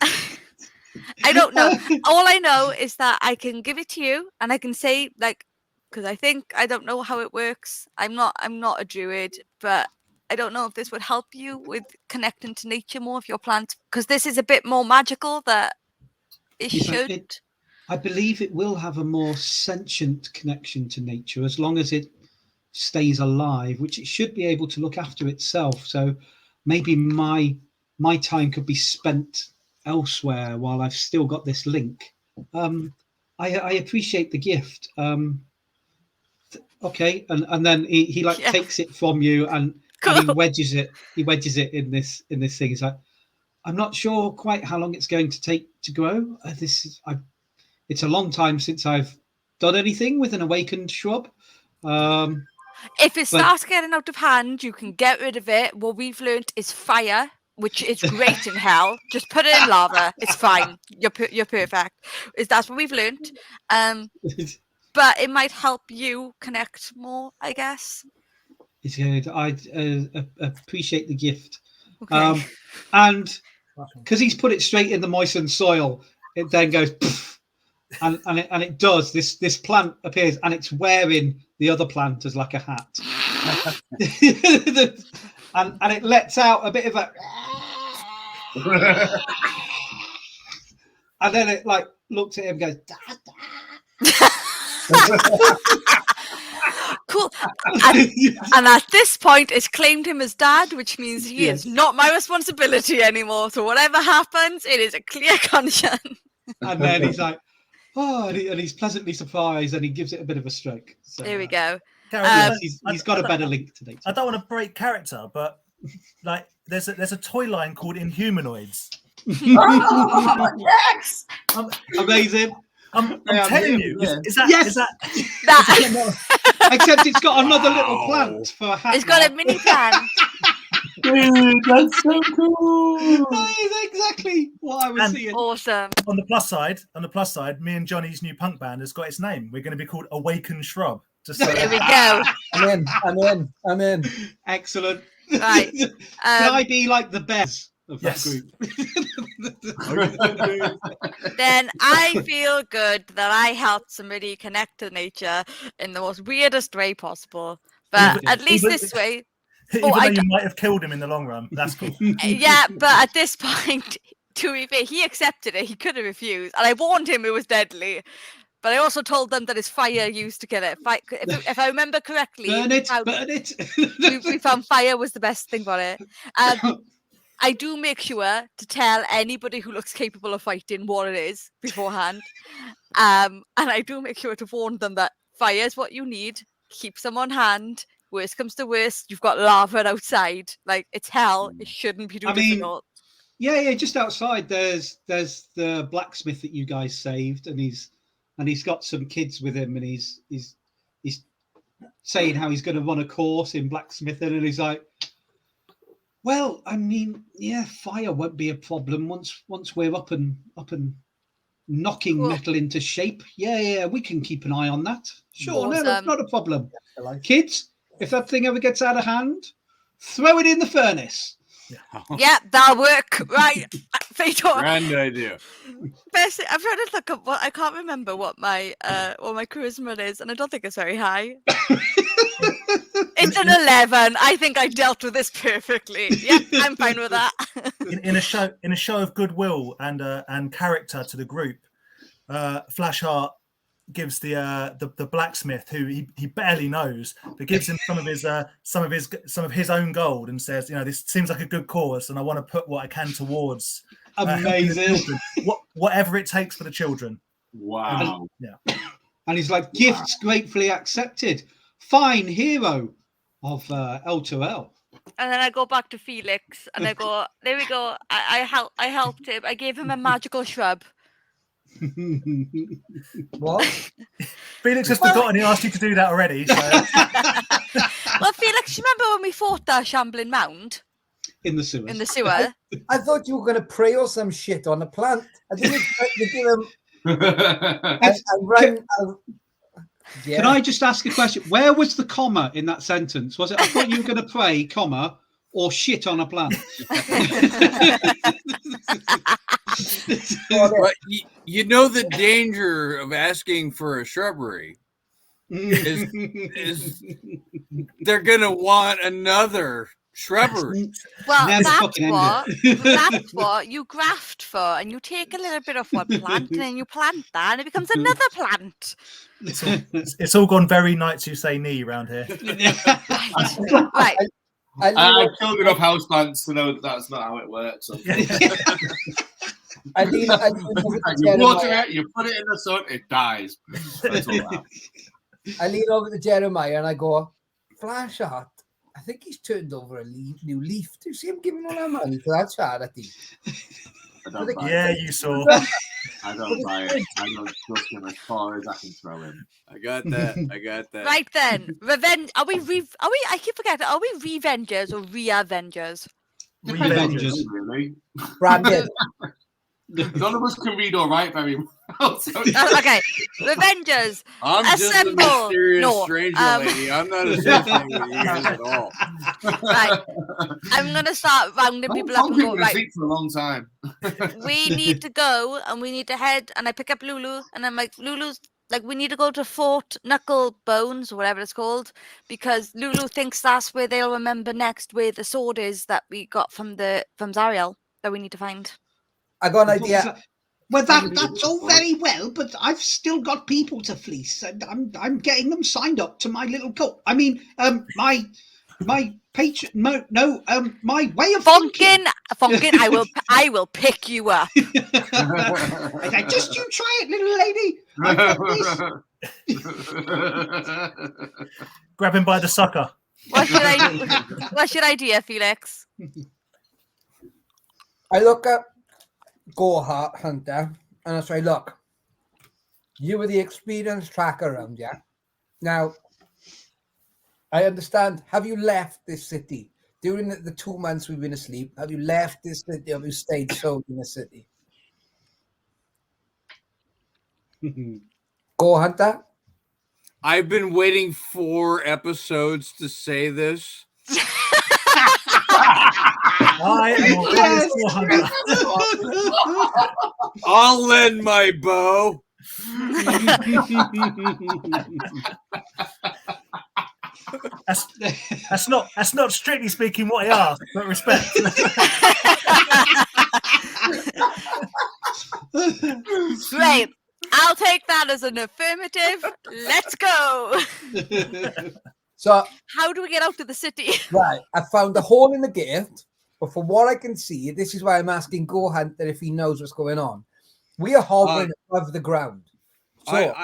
I don't know. All I know is that I can give it to you and I can say because I don't know how it works. I'm not a druid, but I don't know if this would help you with connecting to nature more of your plant, because this is a bit more magical that it should. I believe it will have a more sentient connection to nature as long as it stays alive, which it should be able to look after itself. So maybe my time could be spent elsewhere while I've still got this link. I appreciate the gift. Okay, and then he takes it from you and he wedges it in this thing. He's like, I'm not sure quite how long it's going to take to grow. It's a long time since I've done anything with an awakened shrub. If it starts getting out of hand, you can get rid of it. What we've learnt is fire, which is great in hell. Just put it in lava. It's fine. You're perfect. That's what we've learnt. But it might help you connect more, I guess. It's good. I appreciate the gift. Okay. And because he's put it straight in the moistened soil, it then goes poof, and it does. This plant appears and it's wearing the other plant as like a hat. and it lets out a bit of a and then it looks at him and goes, "Dad, Dad." Cool. And at this point, it's claimed him as dad, which means he is not my responsibility anymore. So whatever happens, it is a clear conscience. And then he's like, Oh, and he's pleasantly surprised, and he gives it a bit of a stroke. So, There we go. Gareth, he's got a better link today. I don't want to break character, but like there's a toy line called Inhumanoids. Yes. Amazing. I'm Yeah, telling yeah, you, yeah. is that Yes! is that That Except it's got another little Wow. plant for a hat. it's got a now. mini plant. Dude, that's so cool. That is exactly what I was And- seeing. Awesome. on the plus side, me and Johnny's new punk band has got its name. We're going to be called Awakened Shrub. Just so There we go. I'm in. Excellent. Right. Can Um, I be like the best of that Yes. group? then I feel good that I helped somebody connect to nature in the most weirdest way possible. But Even- at least even- this way, even I though you might have killed him in the long run, that's cool. yeah. But at this point, to be fair, he accepted it. He could have refused, and I warned him it was deadly. But I also told them that it's fire used to kill it. If I remember correctly, Burn it, how- burn it. we found fire was the best thing for it. I do make sure to tell anybody who looks capable of fighting what it is beforehand. And I do make sure to warn them that fire is what you need. Keep some on hand. Worst comes to worst, you've got lava outside. Like, it's hell. It shouldn't be too I mean, difficult. Yeah, just outside there's the blacksmith that you guys saved, and he's got some kids with him, and he's saying how he's going to run a course in blacksmithing, and he's like, well, I mean, yeah, fire won't be a problem once we're up and knocking Cool. metal into shape. Yeah, we can keep an eye on that. Sure, no, that's Awesome. not a problem. I like Kids, if that thing ever gets out of hand, throw it in the furnace. Yeah, that'll work. Right. Fatal. Grand idea. Best, I'm trying to look up what I can't remember what my charisma is, and I don't think it's very high. It's an 11. I think I dealt with this perfectly. Yeah, I'm fine with that. in a show of goodwill and character to the group, Flashheart gives the blacksmith, who he barely knows, but gives him some of his own gold and says, this seems like a good cause, and I want to put what I can towards helping the Amazing. children. Whatever it takes for the children. Wow. And he's like, gifts gratefully accepted. Fine hero of L2L. And then I go back to Felix, and I go, there we go. I helped him. I gave him a magical shrub. What? Felix has forgotten he asked you to do that already. So. Well, Felix, you remember when we fought that shambling mound In the sewers. in the sewer? I thought you were going to pray or some shit on a plant. I didn't expect to give him a run. Yeah. Can I just ask a question? Where was the comma in that sentence? Was it, I thought you were going to pray, comma, or shit on a plant? But you know the danger of asking for a shrubbery is they're gonna want another shrubbery. Well, Never that's fucking what end that's what you graft for, and you take a little bit of one plant, and then you plant that, and it becomes another plant. It's all gone very Knights Who Say Knee around here. Right. I've killed enough houseplants to know that's not how it works. I lean over to You water Jeremiah. it, you put it in the sun, it dies. That's all that. I lean over to Jeremiah and I go, Flashheart, I think he's turned over a new leaf. Do you see him giving all that money for that charity? I don't buy Yeah, it. you saw. I don't buy it. I don't trust him as far as I can throw him. I got that. Right then, revenge. Are we? I keep forgetting. Are we Revengers or Re-Avengers? Revengers. Really? Brandon. None of us can read or write very well. So Okay, Revengers. I'm just a Assemble. mysterious No, stranger lady. I'm not associating with you guys at all. Right, I'm gonna start rounding people up and Concrete go. was Right, sick for a long time. we need to go and we need to head. And I pick up Lulu, and I'm like, Lulu's like, we need to go to Fort Knuckle Bones or whatever it's called, because Lulu thinks that's where they'll remember next where the sword is that we got from Zariel that we need to find. I got an idea. Well, that's all very well, but I've still got people to fleece, and I'm getting them signed up to my little cult. I mean, my my patron. No. My way of thinking. Funkin, I will pick you up. I said, just you try it, little lady. I got this. Grab him by the sucker. What's your idea, Felix? I look at Go Hunter and I say, look, you were the experienced tracker around here. Now, I understand. Have you left this city? During the 2 months we've been asleep, have you left this city? Have you stayed so in the city? Go Hunter? I've been waiting 4 episodes to say this. I am always Go Hunter. I'll lend my bow. That's not strictly speaking what I asked, but respect. Right. I'll take that as an affirmative. Let's go. So, How do we get out of the city? right, I found a hole in the gate, but from what I can see, this is why I'm asking Go Hunter if he knows what's going on. We are hovering above the ground. So,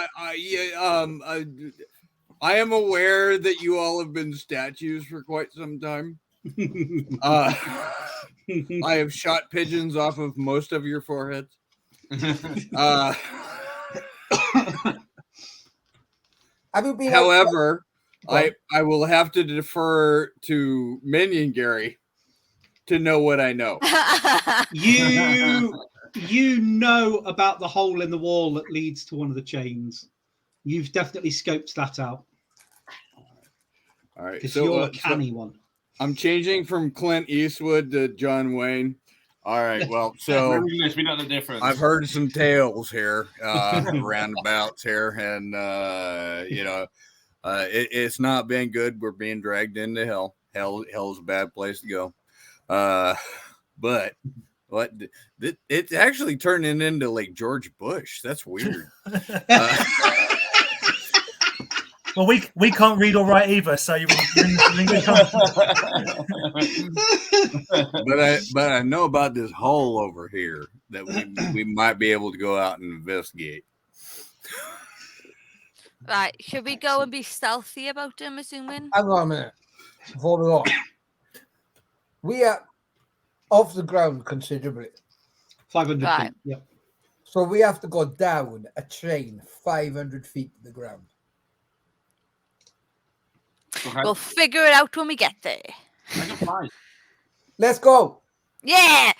I am aware that you all have been statues for quite some time. I have shot pigeons off of most of your foreheads. have you been? However, I will have to defer to Minion Gary to know what I know. You know about the hole in the wall that leads to one of the chains. You've definitely scoped that out. All right, Because so you're a canny one. I'm changing from Clint Eastwood to John Wayne. All right, well, so we know the difference. I've heard some tales here, roundabouts here, and it's not been good. We're being dragged into hell. Hell's a bad place to go. But what it's actually turning into like George Bush. That's weird. Well, we can't read or write either, so you but I know about this hole over here that we might be able to go out and investigate. Right. Should we go and be stealthy about him, assuming? Hang on a minute. Before we go, we are off the ground considerably. 500 Right. feet. Yep. So we have to go down a train 500 feet to the ground. Okay. We'll figure it out when we get there. I can fly. Let's go. Yeah.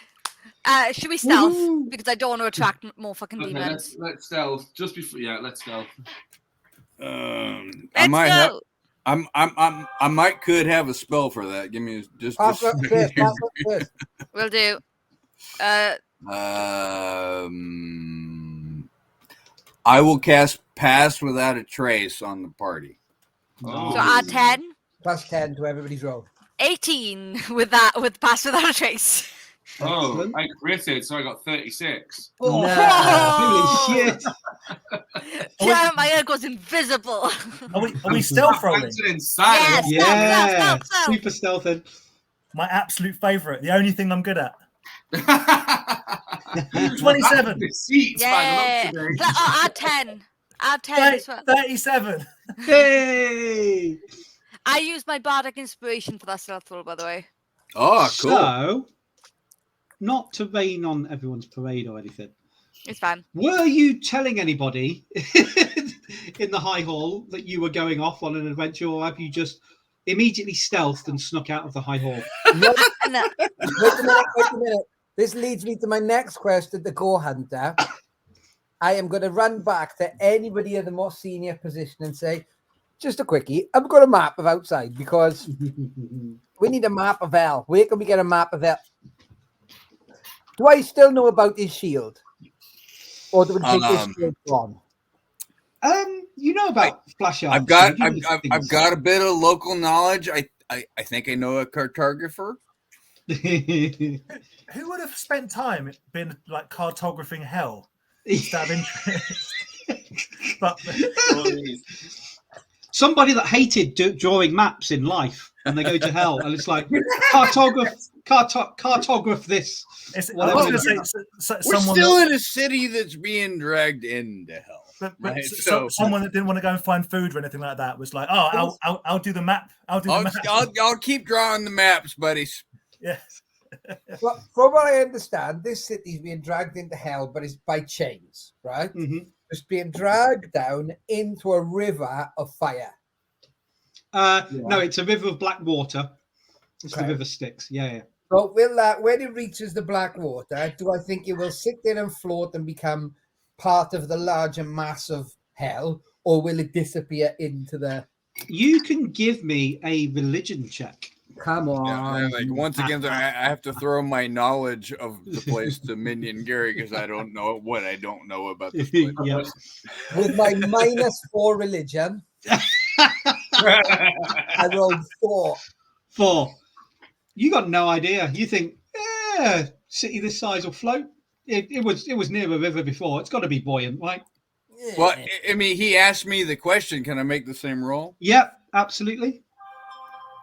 Should we stealth? Woohoo. Because I don't want to attract more fucking Okay, demons. let's stealth. Just before, let's stealth. I Let's might go. have. I might could have a spell for that. Give me just. Pass up this. Pass up this. We'll do. I will cast Pass Without a Trace on the party. Oh. So add 10. Plus 10 to everybody's roll. 18 with pass without a trace. Oh, Excellent. I critted, so I got 36. Oh, No. holy shit. Damn, my egg goes invisible. Are we stealth rolling? That's an inside. Yes. Yeah. Stealth. Super stealthy. My absolute favourite, the only thing I'm good at. 27. Deceits by Yeah. the looks of it. Add 10. Add 10 as well. 37. Hey. I used my bardic inspiration for that stealth roll, by the way. Oh, cool. So, not to rain on everyone's parade or anything, It's fine. were you telling anybody in the high hall that you were going off on an adventure, or have you just immediately stealthed and snuck out of the high hall? No. Wait a minute. This leads me to my next question, the Go Hunter. I am going to run back to anybody in the more senior position and say, just a quickie, I've got a map of outside because we need a map of hell. Where can we get a map of hell? Do I still know about his shield? Or do we take his shield gone? You know about flash arts. I've got so you know I've things. got a bit of local knowledge. I think I know a cartographer. Who would have spent time being like cartographing hell? Just out of interest. But somebody that hated drawing maps in life, and they go to hell, and it's like cartograph this. I was Whatever. going to say, We're someone still that, in a city that's being dragged into hell. but right, someone that didn't want to go and find food or anything like that was like, "Oh, I'll do the map. I'll do the map." I'll keep drawing the maps, buddies. Yeah. Well, from what I understand, this city's being dragged into hell, but it's by chains, right? Mhm. It's being dragged down into a river of fire. No, it's a river of black water. It's Okay. the river Styx. Yeah. So will that, when it reaches the black water, do I think it will sit there and float and become part of the larger mass of hell, or will it disappear into the... You can give me a religion check. Come on. Yeah, like once again, I have to throw my knowledge of the place to Minion Gary because I don't know what I don't know about this place. Yeah. With my -4 religion, I rolled 4. 4. You got no idea. You think, city this size will float. It was near a river before. It's got to be buoyant, right? Well, I mean, he asked me the question. Can I make the same roll? Yep, absolutely.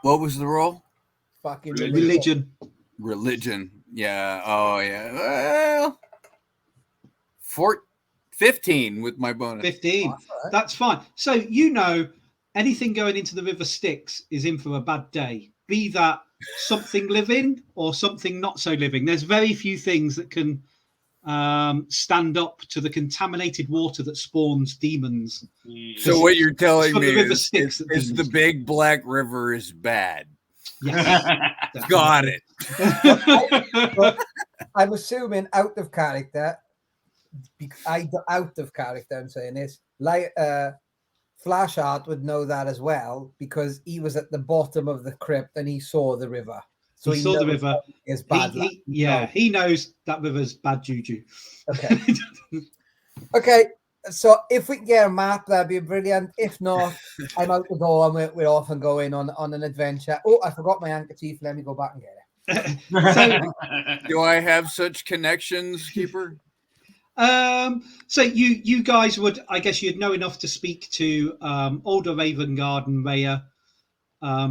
What was the roll? Fucking Religion. Religion. Yeah. Oh, yeah. Well, 15 with my bonus. 15. That's all right. That's fine. So you know anything going into the river Styx is in for a bad day. Be that something living or something not so living. There's very few things that can stand up to the contaminated water that spawns demons. So what you're telling From me the river is, Styx that is the demons- big black river is bad. Yeah. Got it. But I'm assuming out of character, I'm saying this, like Flashheart would know that as well because he was at the bottom of the crypt and he saw the river. So He saw the knows river. It's bad. luck. He knows that river's bad juju. Okay. Okay. So if we can get a map, that'd be brilliant. If not, I'm out the door and we're off and going on an adventure. Oh, I forgot my handkerchief. Let me go back and get it. Do I have such connections, Keeper? So you guys would, I guess, you'd know enough to speak to Alder Ravengard and Rhea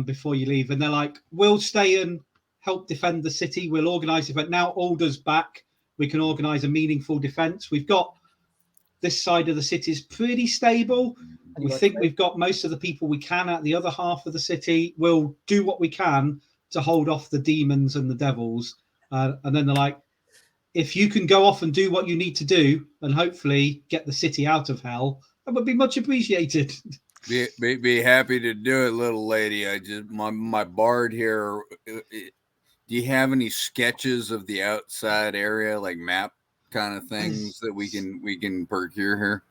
before you leave, and they're like, "We'll stay and help defend the city. We'll organise it." But now Alder's back, we can organise a meaningful defence. We've got this side of the city is pretty stable. We think we've got most of the people we can at the other half of the city. We'll do what we can to hold off the demons and the devils. And then they're like, if you can go off and do what you need to do and hopefully get the city out of hell, that would be much appreciated. Be happy to do it, little lady. I just my bard here. Do you have any sketches of the outside area, like map kind of things that we can procure here?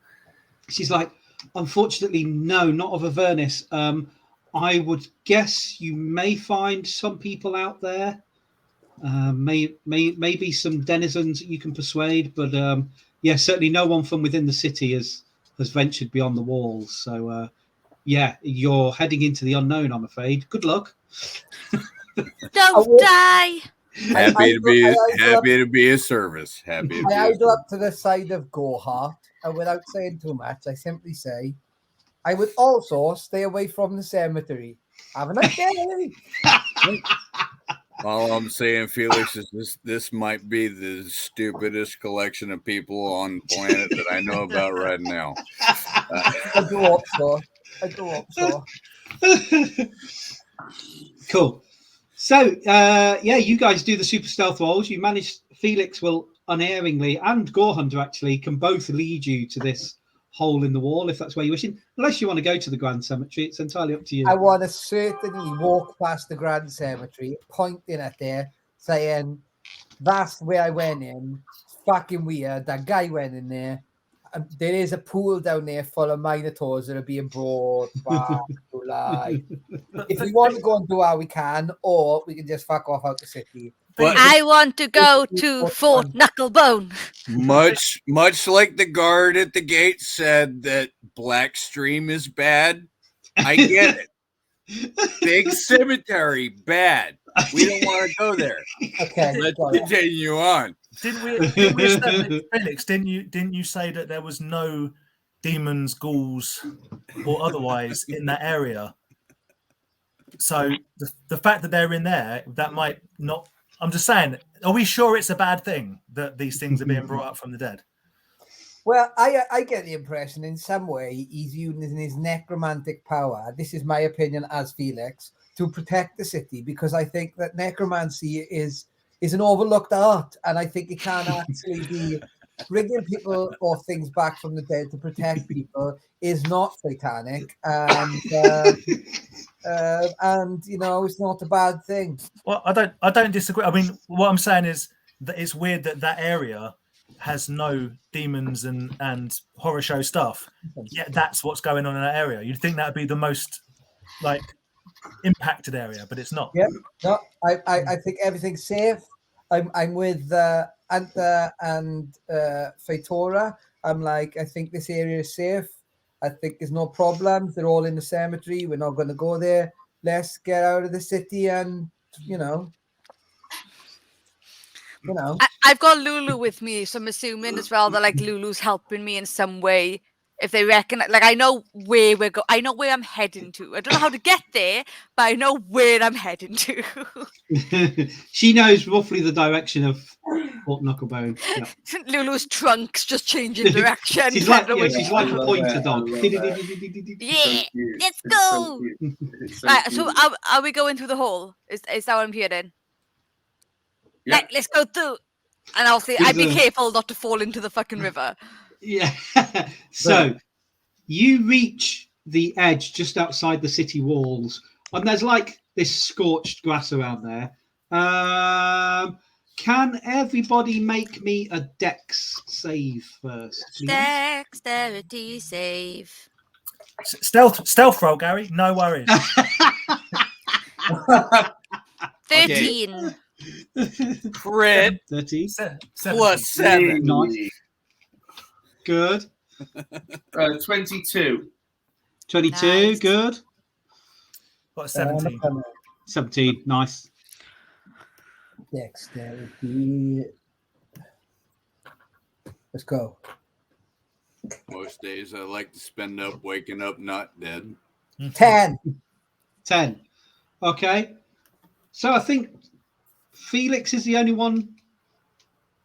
She's like, unfortunately, no, not of Avernus. I would guess you may find some people out there. Maybe some denizens that you can persuade, but yeah, certainly no one from within the city has ventured beyond the walls. So yeah, you're heading into the unknown, I'm afraid. Good luck. Don't die. Happy to be a service. Happy to be I a idle up to the side of Gohart, and without saying too much, I simply say, I would also stay away from the cemetery. Have a nice day. All I'm saying, Felix, is this might be the stupidest collection of people on the planet that I know about right now. I go up, so. Cool. So yeah, you guys do the super stealth rolls. You manage. Felix will unerringly, and Gore Hunter actually can both lead you to this hole in the wall if that's where you're wishing. Unless you want to go to the Grand Cemetery, it's entirely up to you. I want to certainly walk past the Grand Cemetery, pointing at there, saying, "That's where I went in. It's fucking weird. That guy went in there. There is a pool down there full of minotaurs that are being brought back to life. If we want to go and do how we can, or we can just fuck off out the city." I want to go to Fort Knucklebone. Much like the guard at the gate said that Blackstream is bad. I get it. Big cemetery, bad. We don't want to go there. Okay, Let's continue on. Didn't we establish, Felix? Didn't you say that there was no demons, ghouls, or otherwise in that area. So the fact that they're in there, that might not. I'm just saying, are we sure it's a bad thing that these things are being brought up from the dead? Well, I get the impression in some way he's using his necromantic power. This is my opinion as Felix, to protect the city, because I think that necromancy is an overlooked art, and I think it can actually be bringing people or things back from the dead to protect people is not satanic, and you know, it's not a bad thing. Well, I don't disagree. I mean, what I'm saying is that it's weird that that area has no demons and horror show stuff. Yet that's what's going on in that area. You'd think that would be the most like impacted area, but it's not. Yeah, no, I think everything's safe. I'm with Anta and Feitora. I'm like, I think this area is safe. I think there's no problems. They're all in the cemetery. We're not going to go there. Let's get out of the city and, you know. I've got Lulu with me, so I'm assuming as well that like Lulu's helping me in some way. If they reckon, like, I know where we're going. I know where I'm heading to. I don't know how to get there, but I know where I'm heading to. She knows roughly the direction of Fort Knucklebone. Yeah. Lulu's trunk's just changing direction. she's like a pointer dog. Yeah, let's go. Right, so are we going through the hole? Is that what I'm hearing? Yeah. Like, let's go through. And I'll say, I'd be careful not to fall into the fucking river. Yeah. So you reach the edge just outside the city walls, and there's like this scorched grass around there. Can everybody make me a dex save first, please? Dexterity save. Stealth roll, Gary. No worries. 13. Crit 13 plus 7. Nice. Good. 22. 22. Nice. Good. Got a 17. 17. Nice. Dexterity. Let's go. Most days I like to spend up waking up not dead. 10. 10. Okay. So I think Felix is the only one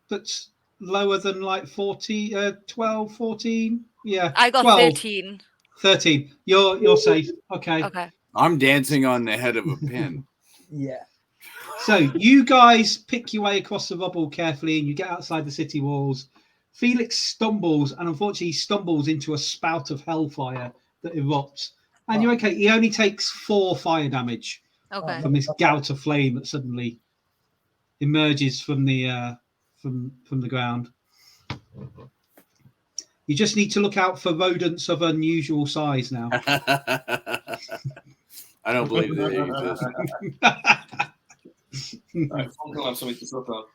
that's lower than like 12, 14. Yeah. I got 12. 13. 13. You're safe. Okay. Okay. I'm dancing on the head of a pin. Yeah. So you guys pick your way across the rubble carefully and you get outside the city walls. Felix stumbles and unfortunately stumbles into a spout of hellfire that erupts. And you're okay. He only takes 4 fire damage Okay. from this gout of flame that suddenly emerges from the from the ground. You just need to look out for rodents of unusual size now. I don't believe they exist. Right, I'll have something to sort out.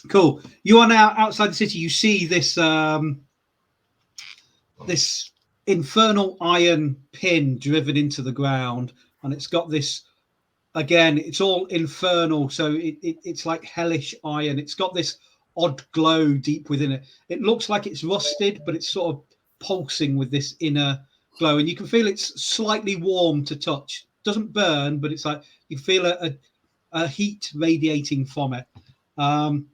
Cool. You are now outside the city. You see this this infernal iron pin driven into the ground, and it's got this. Again, it's all infernal, so it's like hellish iron. It's got this odd glow deep within it. It looks like it's rusted, but it's sort of pulsing with this inner glow, and you can feel it's slightly warm to touch. Doesn't burn, but it's like you feel a heat radiating from it. And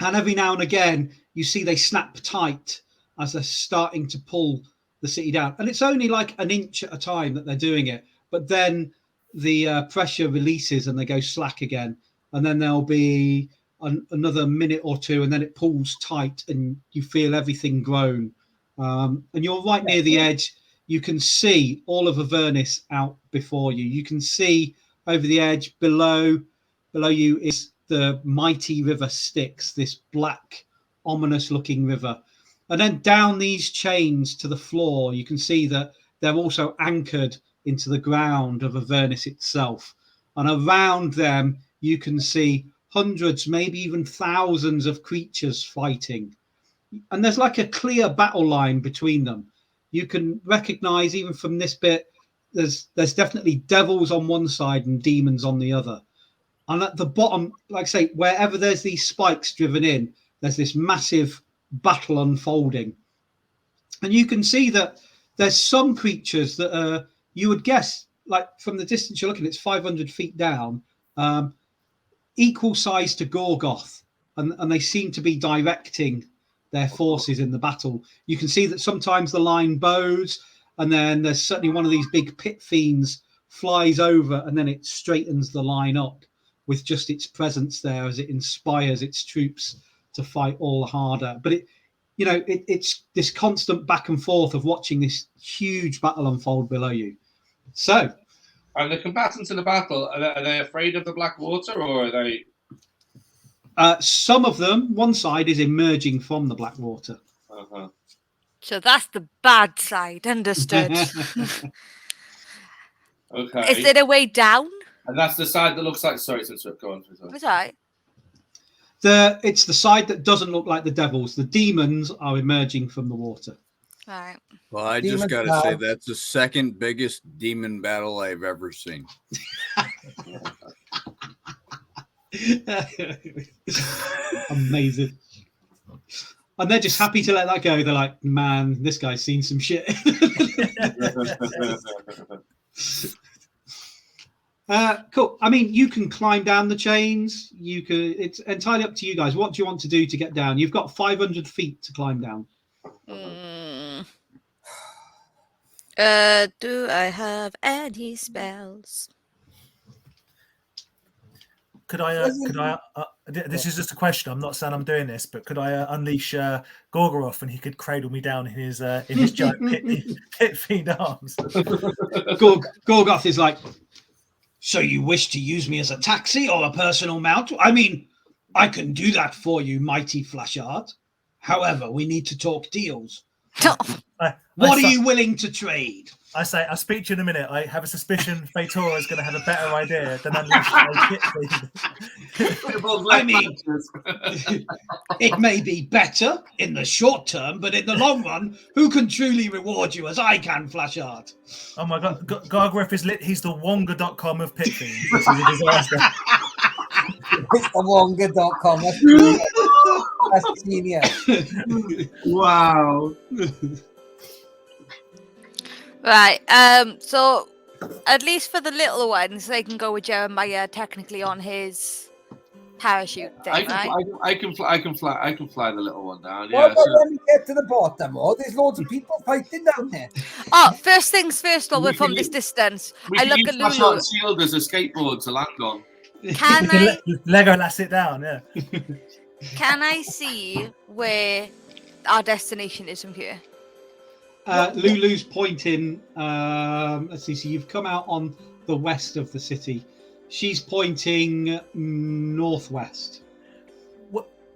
every now and again, you see they snap tight as they're starting to pull the city down. And it's only like an inch at a time that they're doing it, but then the pressure releases and they go slack again, and then there'll be another minute or two, and then it pulls tight and you feel everything groan, and you're right near the edge. You can see all of Avernus out before you. You can see over the edge below you is the mighty river Styx, this black ominous looking river, and then down these chains to the floor you can see that they're also anchored into the ground of Avernus itself. And around them, you can see hundreds, maybe even thousands of creatures fighting. And there's like a clear battle line between them. You can recognize even from this bit, there's definitely devils on one side and demons on the other. And at the bottom, like I say, wherever there's these spikes driven in, there's this massive battle unfolding. And you can see that there's some creatures that are, you would guess, like from the distance you're looking, it's 500 feet down, equal size to Gorgoth, and they seem to be directing their forces in the battle. You can see that sometimes the line bows, and then there's certainly one of these big pit fiends flies over, and then it straightens the line up with just its presence there as it inspires its troops to fight all the harder. But it's this constant back and forth of watching this huge battle unfold below you. So, and the combatants in the battle, are they afraid of the black water, or are they? Some of them, one side is emerging from the black water. Uh-huh. So that's the bad side. Understood. Okay. Is there a way down? And that's the side that looks like. Sorry, go on. That's right. It's the side that doesn't look like the devils. The demons are emerging from the water. Right. Well, I Demon just got to say Cloud. that's the second biggest demon battle I've ever seen. Amazing. And they're just happy to let that go. They're like, man, this guy's seen some shit. Cool. I mean, you can climb down the chains. It's entirely up to you guys. What do you want to do to get down? You've got 500 feet to climb down. Do I have any spells? Could I? This is just a question. I'm not saying I'm doing this, but could I unleash Gorgoroth and he could cradle me down in his giant pit fiend arms? Gorgoth is like, so you wish to use me as a taxi or a personal mount? I mean, I can do that for you, mighty Flashard. However, we need to talk deals. What are you willing to trade? I speak to you in a minute. I have a suspicion Fatora is going to have a better idea than unleash a pit fiend. I mean, it may be better in the short term, but in the long run, who can truly reward you as I can, Flashard? Oh my God, Gorgoroth is lit. He's the Wonga.com of pit fiends. This is a disaster. It's the Wonga.com. That's genius. Wow. Right. So at least for the little ones, they can go with Jeremiah technically on his parachute thing, I can fly the little one down. What Yeah. about when we get to the bottom? Oh, there's loads of people fighting down there. Oh, first things first, though, We we're can from use- this distance. We I can look use at Flashard's Lulu. shield as a skateboard to land on. Can I Legolas it down, yeah. can I see where our destination is from here? Lulu's pointing. Let's see. So you've come out on the west of the city. She's pointing northwest.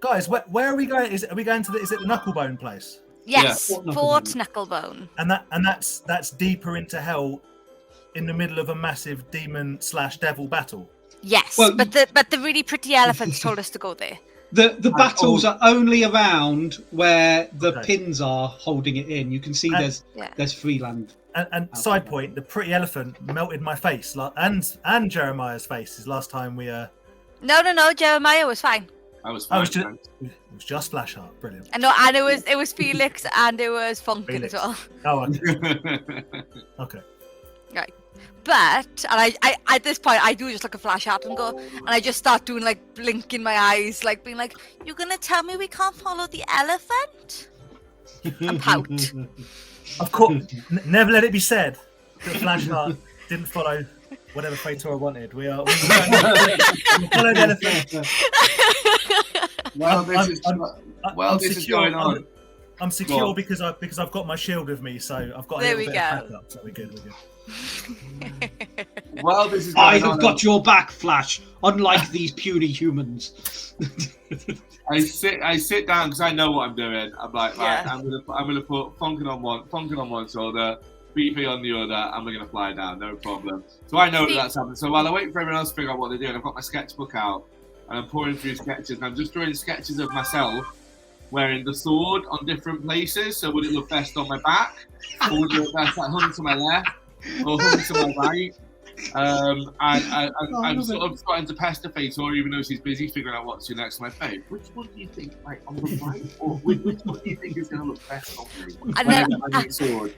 Guys, where are we going? Is it the Knucklebone place? Yes, Yeah. Fort Knucklebone. And that's deeper into hell, in the middle of a massive demon/devil battle. Yes, Well, but the really pretty elephants told us to go there. The battles are only around where the Okay. pins are holding it in. You can see And- there's free land. And side point, the pretty elephant melted my face, and Jeremiah's faces last time we. No, Jeremiah was fine. I was I fine. was just. It was just Flashheart, brilliant. And it was Felix and it was Funkin Felix. as well. Oh, okay. Okay. Right. But I at this point I do just look a flash out and go, and I just start doing like blinking my eyes, like being like, "You're gonna tell me we can't follow the elephant?" And pout. Of course, never let it be said that Flashheart didn't follow whatever Fatora wanted. We followed the elephant. Well, this is going on. I'm secure because I've got my shield with me, so I've got a There little we bit of go. backup. So we're good. Well, this is going I on. have got your back, Flash. Unlike these puny humans. I sit down because I know what I'm doing. I'm like, right, Yeah. I'm gonna put Funkin on one shoulder, Beefy on the other, and we're gonna fly down, no problem. So I know that's happening. So while I wait for everyone else to figure out what they're doing, I've got my sketchbook out and I'm pouring through sketches. And I'm just drawing sketches of myself wearing the sword on different places. So would it look best on my back, or would it look best like hung to my left, or hung to my right? I'm sort of starting to pester Fator, even though she's busy figuring out what to do next to my face. Which one do you think, like, on the right, or which one do you think is going to look best on me? And then, Sword.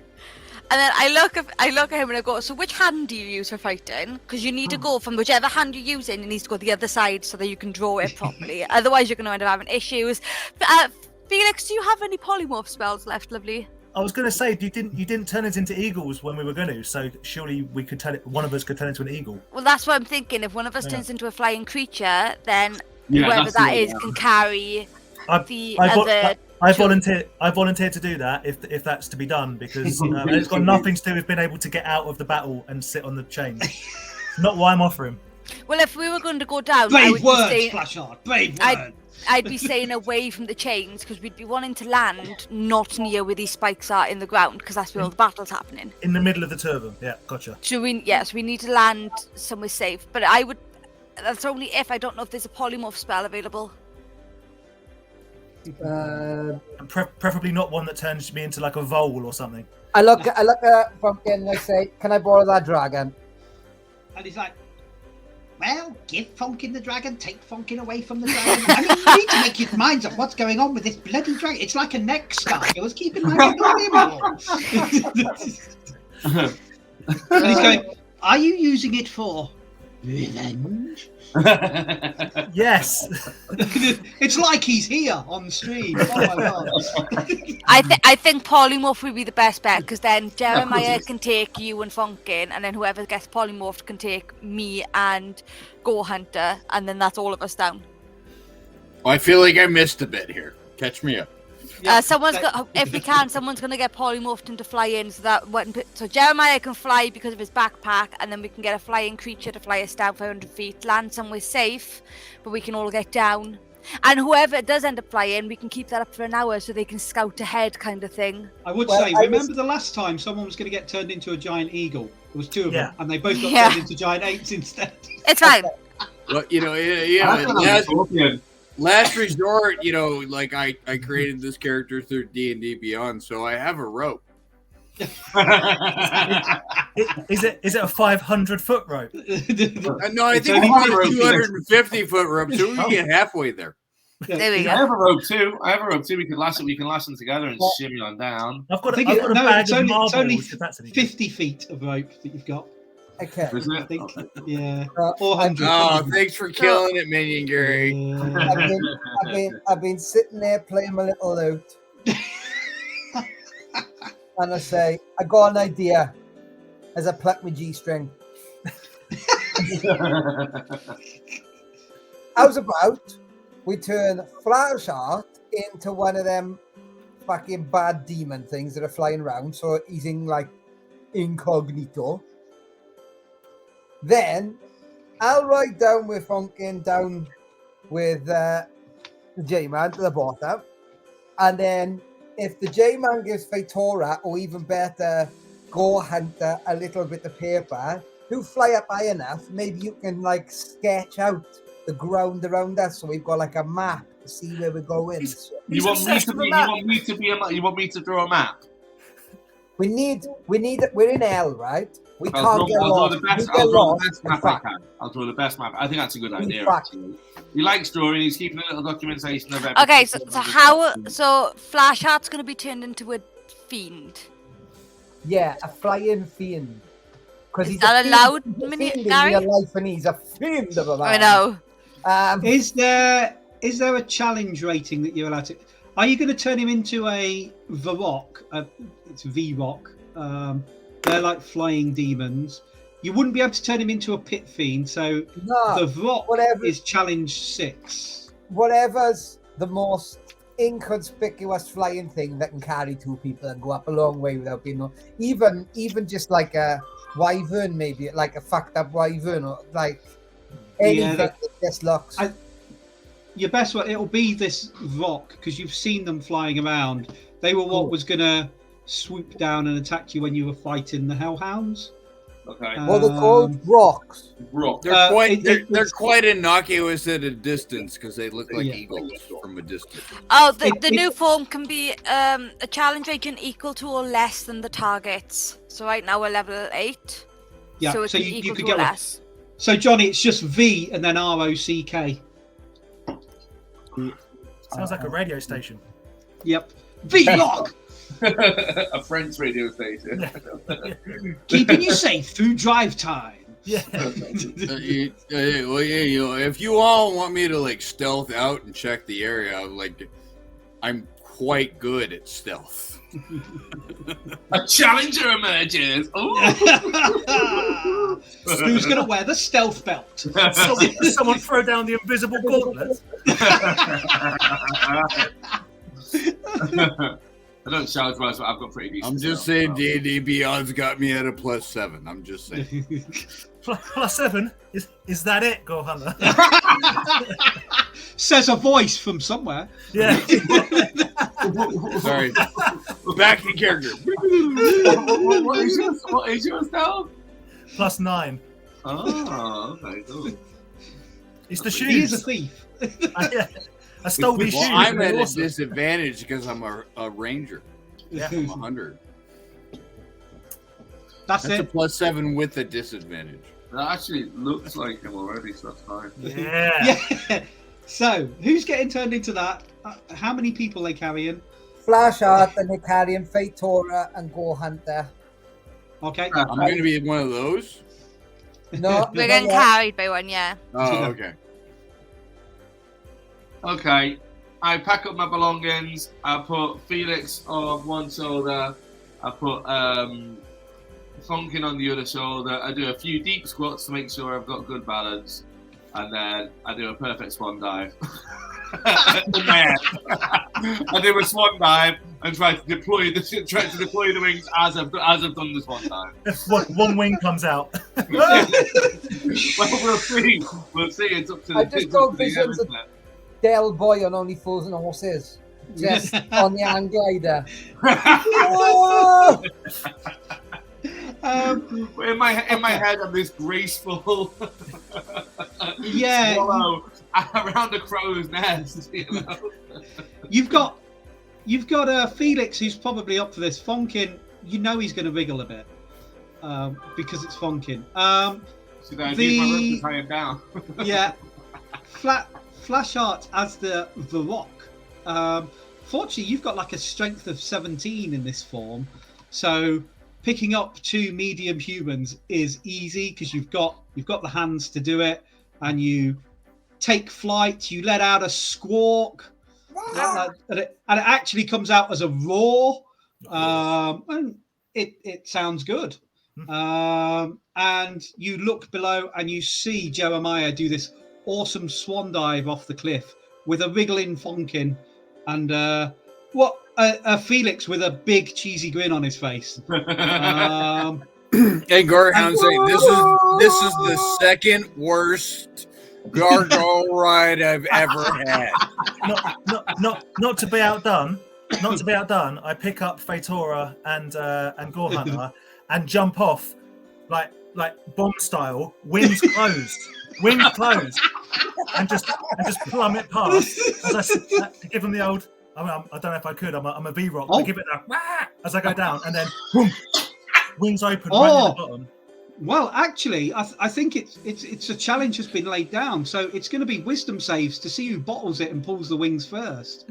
and then I look at him and I go, so which hand do you use for fighting? Because you need to go from whichever hand you're using, it needs to go the other side so that you can draw it properly. Otherwise, you're going to end up having issues. Felix, do you have any polymorph spells left, lovely? I was going to say you didn't turn it into eagles when we were going to, so surely we could turn it. One of us could turn into an eagle. Well, that's what I'm thinking. If one of us turns into a flying creature, then Yeah, whoever that's that it, is yeah. can carry the I other. volunteer to do that if that's to be done, because it's got nothing to do with being able to get out of the battle and sit on the chain. Not why I'm offering. Well, if we were going to go down, I Brave would words, be saying, Flashard. Brave words. I'd be staying away from the chains because we'd be wanting to land not near where these spikes are in the ground because that's where all the battle's happening. In the middle of the turban. Yeah, gotcha. So we need to land somewhere safe. But that's only if I don't know if there's a polymorph spell available. And preferably not one that turns me into like a vole or something. I look at Funkin and I say, "Can I borrow that dragon?" And he's like, well, give Funkin the dragon, take Funkin away from the dragon. I mean, you need to make your minds up what's going on with this bloody dragon. It's like a neck scarf. I was keeping my eye on him. And he's going, are you using it for revenge? Yes. It's like he's here on stream. Oh my god. I think polymorph would be the best bet because then Jeremiah can take you and Funkin, and then whoever gets polymorphed can take me and Go Hunter, and then that's all of us down. I feel like I missed a bit here. Catch me up. If we can, someone's gonna get polymorphed into fly in, so Jeremiah can fly because of his backpack, and then we can get a flying creature to fly us down 500 feet, land somewhere safe, but we can all get down. And whoever does end up flying, we can keep that up for an hour so they can scout ahead, kind of thing. I would say, remember the last time someone was going to get turned into a giant eagle? There was two of them, and they both got turned into giant apes instead. It's fine. Well, last resort, like I created this character through D&D Beyond, so I have a rope. Is it a 500-foot rope? No, I think it's a 250-foot rope, so we can get halfway there. There we go. I have a rope too. We can lasso them together and shimmy on down. I've got a bag of marbles. It's only if that's any good. 50 feet of rope that you've got. Okay. Is I it? think, Okay. yeah. 400. Oh, thanks for killing it, Minion Gary. I've been sitting there playing my little lute, and I say, I got an idea. As I pluck my G-string. How's about we turn Flashheart into one of them fucking bad demon things that are flying around, so he's in like incognito. Then I'll ride down with Funkin, down with the J-Man to the bottom, and then if the J-Man gives Fatora, or even better, Go Hunter, a little bit of paper, you fly up high enough, maybe you can like sketch out the ground around us, so we've got like a map to see where we're going. You want me to draw a map? We need it. We're in L, right? We I'll can't get draw lost. the best. We get I'll draw lost, the best in map I fact. can. I'll draw the best map. I think that's a good idea. fact. Actually, he likes drawing. He's keeping a little documentation of everything. Okay, so Flashheart's gonna be turned into a fiend. Yeah, a flying fiend. Because Is that allowed, Gary? Life, and he's a fiend of a man. I know. Is there a challenge rating that you're allowed to? Are you going to turn him into a Varrock? It's V-Rock. They're like flying demons. You wouldn't be able to turn him into a pit fiend. So No, the Varrock is challenge 6. whatever's the most inconspicuous flying thing that can carry two people and go up a long way without being even just like a wyvern, maybe like a fucked up wyvern, or like anything that just looks. Your best one, it'll be this rock, because you've seen them flying around. They were what was going to swoop down and attack you when you were fighting the Hellhounds. Okay. What they're called rocks. Rock. They're quite innocuous at a distance because they look like eagles from a distance. Oh, the new form can be a challenge rating equal to or less than the targets. So right now we're level 8. Yeah, So it so can you equal could to get or one. less. So Johnny, it's just V and then ROCK. Sounds like a radio station. Yep. V-Lock! A French radio station. Keeping you safe through drive time. Yeah. Well, yeah, you know, if you all want me to like stealth out and check the area, like I'm quite good at stealth. A challenger emerges. Ooh. Who's going to wear the stealth belt? Someone throw down the invisible gauntlet. I don't challenge myself, but I've got pretty decent. I'm just stealth, saying, so. D&D Beyond's got me at a +7. I'm just saying. +7? Is that it, Gore Hunter? Says a voice from somewhere. Yeah. Sorry. Back in character. What is your stealth? +9. Oh, okay, cool. It's the He is a shoes. thief. I stole these Well, shoes. I'm They're at a awesome. disadvantage because I'm a ranger. Yeah. I'm 100. That's That's a it. +7 with a disadvantage. That actually looks like him already, so that's fine. Yeah. Yeah. So, who's getting turned into that? How many people they carrying? Flashheart and they're carrying Fatora and Gore Hunter. Okay. I'm going to be one of those. No, We're not getting yet. carried by one, yeah. Oh, okay. Okay, I pack up my belongings. I put Felix on one shoulder. I put Funkin on the other shoulder. I do a few deep squats to make sure I've got good balance, and then I do a perfect swan dive. In my head. I do a swan dive and try to deploy the wings as I've done the swan dive. One wing comes out. Well, we'll see. We'll see. It's up to the. I just it's got up to the visions of editor. Del Boy on Only Fools and Horses. Just on the hang glider. Oh! In my head, I'm this graceful Yeah. swallow around a crow's nest. You know? You've got Felix, who's probably up for this. Fonkin, you know he's going to wriggle a bit because it's Fonkin. Should I use my rope to tie him down? Yeah, Flashheart as the Rock. Fortunately, you've got like a strength of 17 in this form, so picking up 2 medium humans is easy because you've got the hands to do it, and you take flight. You let out a squawk, and it actually comes out as a roar, and it sounds good. And you look below and you see Jeremiah do this awesome swan dive off the cliff with a wriggling Fonkin and a Felix with a big cheesy grin on his face. Hey, Gorehound saying this is the second worst gargoyle ride I've ever had. Not to be outdone. Not to be outdone. I pick up Fatora and Gore Hunter and jump off like bomb style, wings closed, and just plummet past as I give them the old. I don't know if I could. I'm a V-Rock. I give it that as I go down, and then boom, wings open right near the bottom. Well, actually, I think it's a challenge has been laid down, so it's going to be wisdom saves to see who bottles it and pulls the wings first.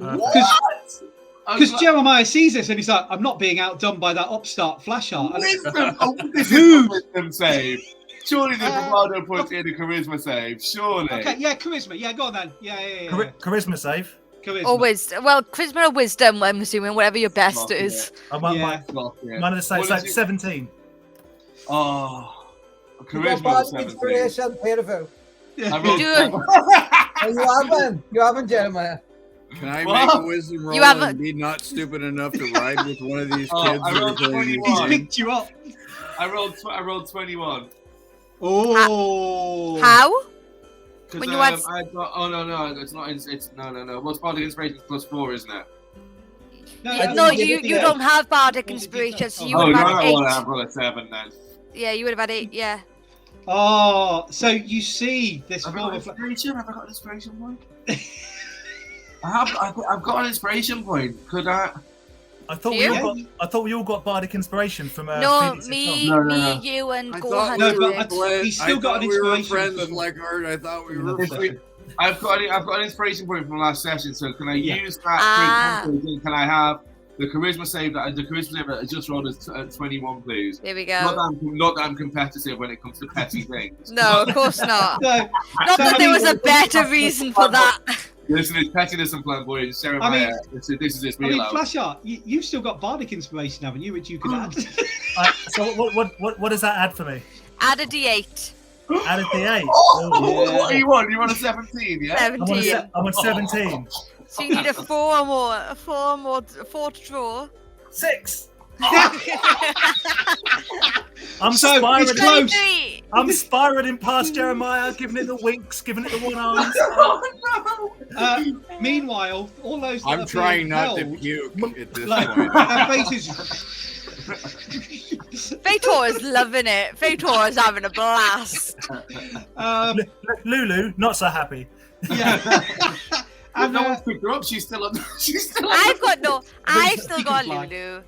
Because Jeremiah sees this and he's like, I'm not being outdone by that upstart Flashheart. Wisdom. Oh, this is a wisdom save. Surely the bravado puts in a charisma save. Surely. Okay, yeah, charisma. Yeah, go on then. Yeah. Charisma save. Charisma. Or wisdom. Well, charisma or wisdom, I'm assuming, whatever your best is. Mine to say it's like 17. Oh, You got charisma bad 17. inspiration, Peterville. You haven't, Jeremiah. Can I make a wisdom roll and be not stupid enough to ride with one of these kids? I rolled 21. He's picked you up. I rolled 21. Oh. How? When you had... no, it's not. It's no. What's Bardic Inspiration +4, isn't it? No, you don't have Bardic Inspiration, so you would have had 8. I've rolled a 7 then. Yeah, you would have had 8. Yeah. Oh, so you see this. Have I got an inspiration point? I've got an inspiration point. Could I? I thought we all got bardic inspiration from No, Phoenix me, No, no, no. you, and I Gohan. thought No, we but were he's still got an we were inspiration friends, from- Blackheart. I thought we were If friends. I've got an inspiration point from last session. So can I Yeah. use that? Ah. For example, can I have the charisma save that I just rolled as 21, please? There we Not go. that I'm competitive when it comes to petty things. No, of course not. No, Not so, that I there mean- was a better reason for that. Listen, it's pettiness and flamboyance. Jeremiah, this is I mean, real. Flashheart, you've still got bardic inspiration, haven't you? Which you could add. So what does that add for me? Add a D8. Add a D8. Yeah. What do you want? You want a 17? Yeah. 17. I'm on 17. So you need a 4 to draw. 6. I'm So, spiraling. it's close. 23. I'm spiraling past Jeremiah, giving it the winks, giving it the one arm. Meanwhile, all those that I'm are trying being not to held, puke at this like point. their faces. Fator is loving it. Fator is having a blast. Lulu, not so happy. Yeah. And, No one's picked her up. She's still on. She's still on. I've still You got can fly.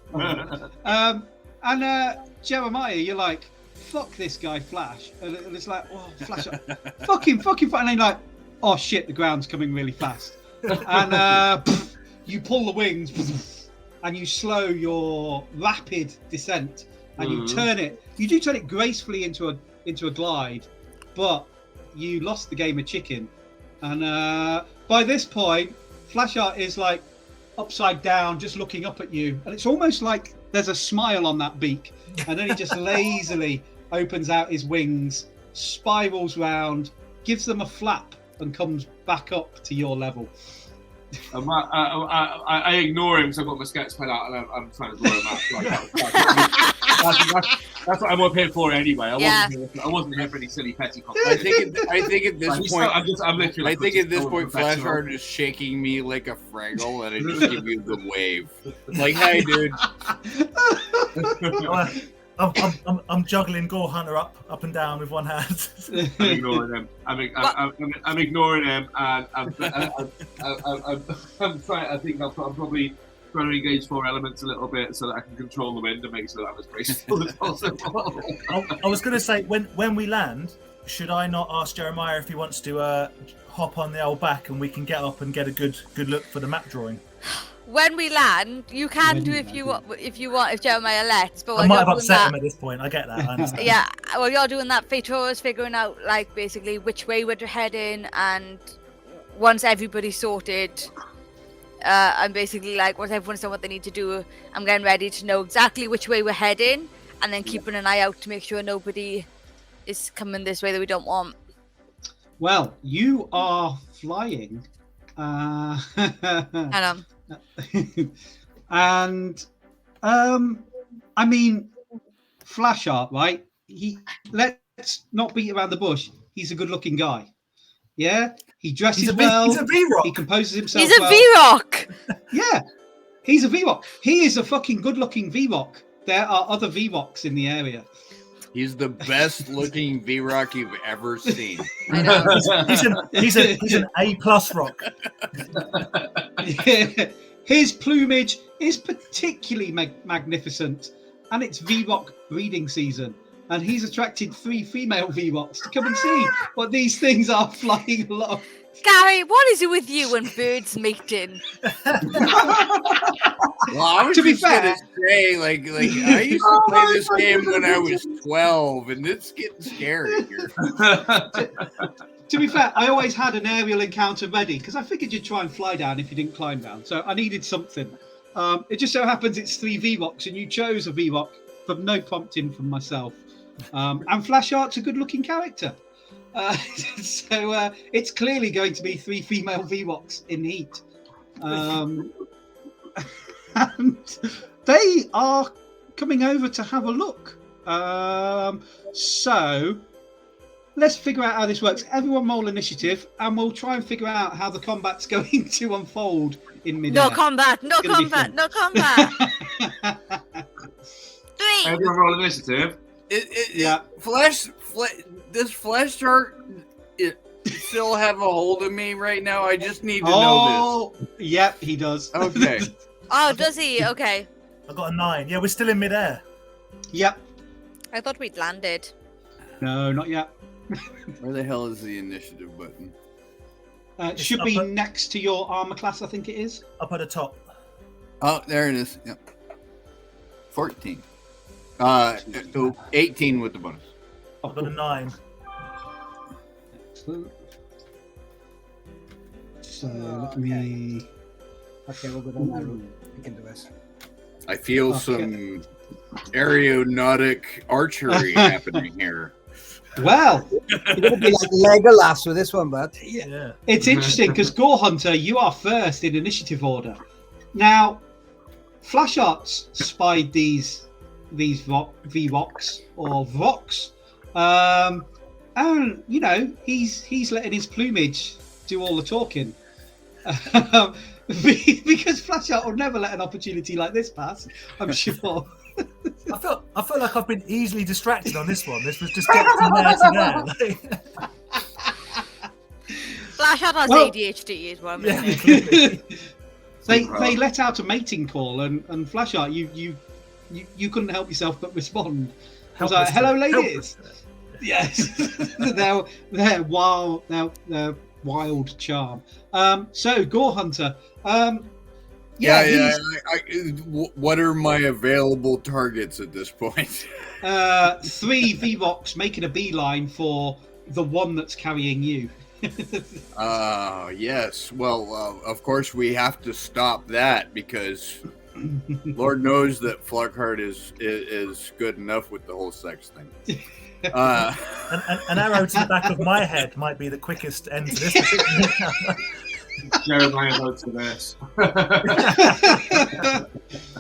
Lulu. Jeremiah, you're like, fuck this guy, Flash. And it's like, oh, Flash, fuck him. And then like, oh shit, the ground's coming really fast. And you pull the wings and you slow your rapid descent and you turn it. You do turn it gracefully into a glide, but you lost the game of chicken. And by this point, Flashheart is like upside down, just looking up at you, and it's almost like there's a smile on that beak. And then he just lazily opens out his wings, spirals round, gives them a flap, and comes back up to your level. I ignore him because I've got my sketch pen out and I'm trying to draw him out. That's what I'm up here for anyway. I wasn't here for any silly petty comments. I think at this point, I'm literally. I think at this point, Flashheart is shaking me like a Fraggle, and I just give you the wave, like, "Hey, dude." I'm juggling Gore Hunter up and down with one hand. I'm ignoring him. I'm ignoring him, and I'm trying. I think I'm probably trying to engage 4 elements a little bit so that I can control the wind and make sure that I'm as graceful as possible. I was going to say, when we land, should I not ask Jeremiah if he wants to hop on the old back and we can get up and get a good look for the map drawing? When we land, you can do if you want, if Jeremiah lets. But I while might you're have doing upset that, him at this point. I get that. I understand. yeah, well, you're doing that. Fator is figuring out like basically which way we're heading, and once everybody's sorted, I'm basically like, once everyone's done what they need to do, I'm getting ready to know exactly which way we're heading, and then keeping an eye out to make sure nobody is coming this way that we don't want. Well, you are flying. And and I mean, Flashheart, right? Let's not beat around the bush. He's a good-looking guy. Yeah, he dresses well. He's a V-Rock. He composes himself. he's a well. V-Rock. Yeah, he's a V-Rock. He is a fucking good-looking V-Rock. There are other V-Rocks in the area. He's the best looking V-Rock you've ever seen. I know. He's an A+ rock. His plumage is particularly magnificent, and it's V-Rock breeding season. And he's attracted 3 female V-Rocks to come and see what these things are flying along. Gary, what is it with you and birds mating? Well, I was To be just fair- gonna say, like I used to play this game when I was 12, and it's getting scary here. To be fair, I always had an aerial encounter ready because I figured you'd try and fly down if you didn't climb down. So I needed something. It just so happens it's 3 V-Rocks, and you chose a V-Rock from no prompting from myself. And Flashheart's a good-looking character. So it's clearly going to be 3 female V-Rocks in heat. And they are coming over to have a look. So let's figure out how this works. Everyone roll initiative, and we'll try and figure out how the combat's going to unfold in midair. No combat. No It's gonna be combat. fun. No combat. 3. Everyone roll initiative. Yeah. Does Flashheart still have a hold of me right now? I just need to know Oh, yep, he does. this. Okay. Oh, does he? Okay. I got a 9. Yeah, we're still in midair. Yep. I thought we'd landed. No, not yet. Where the hell is the initiative button? It should up be at- next to your armor class, I think it is. Up at the top. Oh, there it is. Yep. 14. 18 with the bonus. Oh, I've got a 9. Excellent. So let me. Okay, we'll go down that route. We can do this. I feel Okay. some aeronautic archery happening here. Well, You're gonna be like Legolas with this one, bud. Yeah. it's interesting because Gore Hunter, you are first in initiative order. Now, Flash Arts spied these VVox or Vox, and you know he's letting his plumage do all the talking. Because Flash Art will never let an opportunity like this pass, I'm sure. I felt like I've been easily distracted on this one. This was just get from there to there. Flashheart has Well- ADHD as well. Yeah. maybe. They let out a mating call, and Flash Art, you couldn't help yourself but respond. I was like, "Hello, ladies." Yes, they're wild, their wild charm. So Gore Hunter, he's, What are my available targets at this point? 3 VVox making a beeline for the one that's carrying you. Yes. Well, of course we have to stop that because Lord knows that Flockhart is good enough with the whole sex thing. An arrow to the back of my head might be the quickest end to this. Jeremiah votes for this.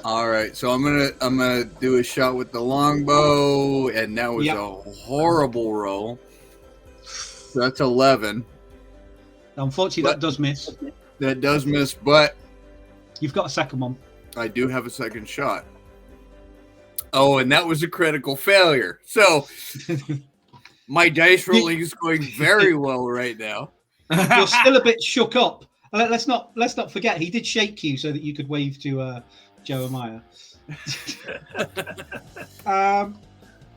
All right, so I'm gonna do a shot with the longbow, and that was Yep. a horrible roll. So that's 11. Unfortunately, that does miss. That does miss, but You've got a second one. I do have a second shot. Oh, and that was a critical failure. So my dice rolling is going very well right now. You're still a bit shook up. Let's not forget he did shake you so that you could wave to Jeremiah.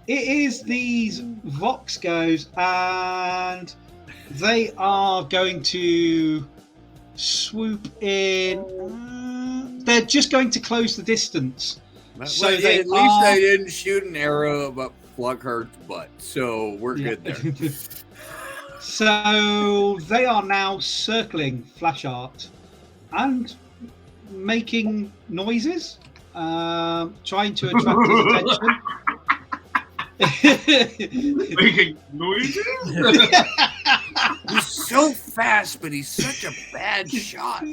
It is these Vox goes, and they are going to swoop in. They're just going to close the distance. So Well, they at least are- I didn't shoot an arrow up Flockhart's butt, so we're good there. So they are now circling Flash Art and making noises, trying to attract his attention. Making noises? He's so fast, but he's such a bad shot.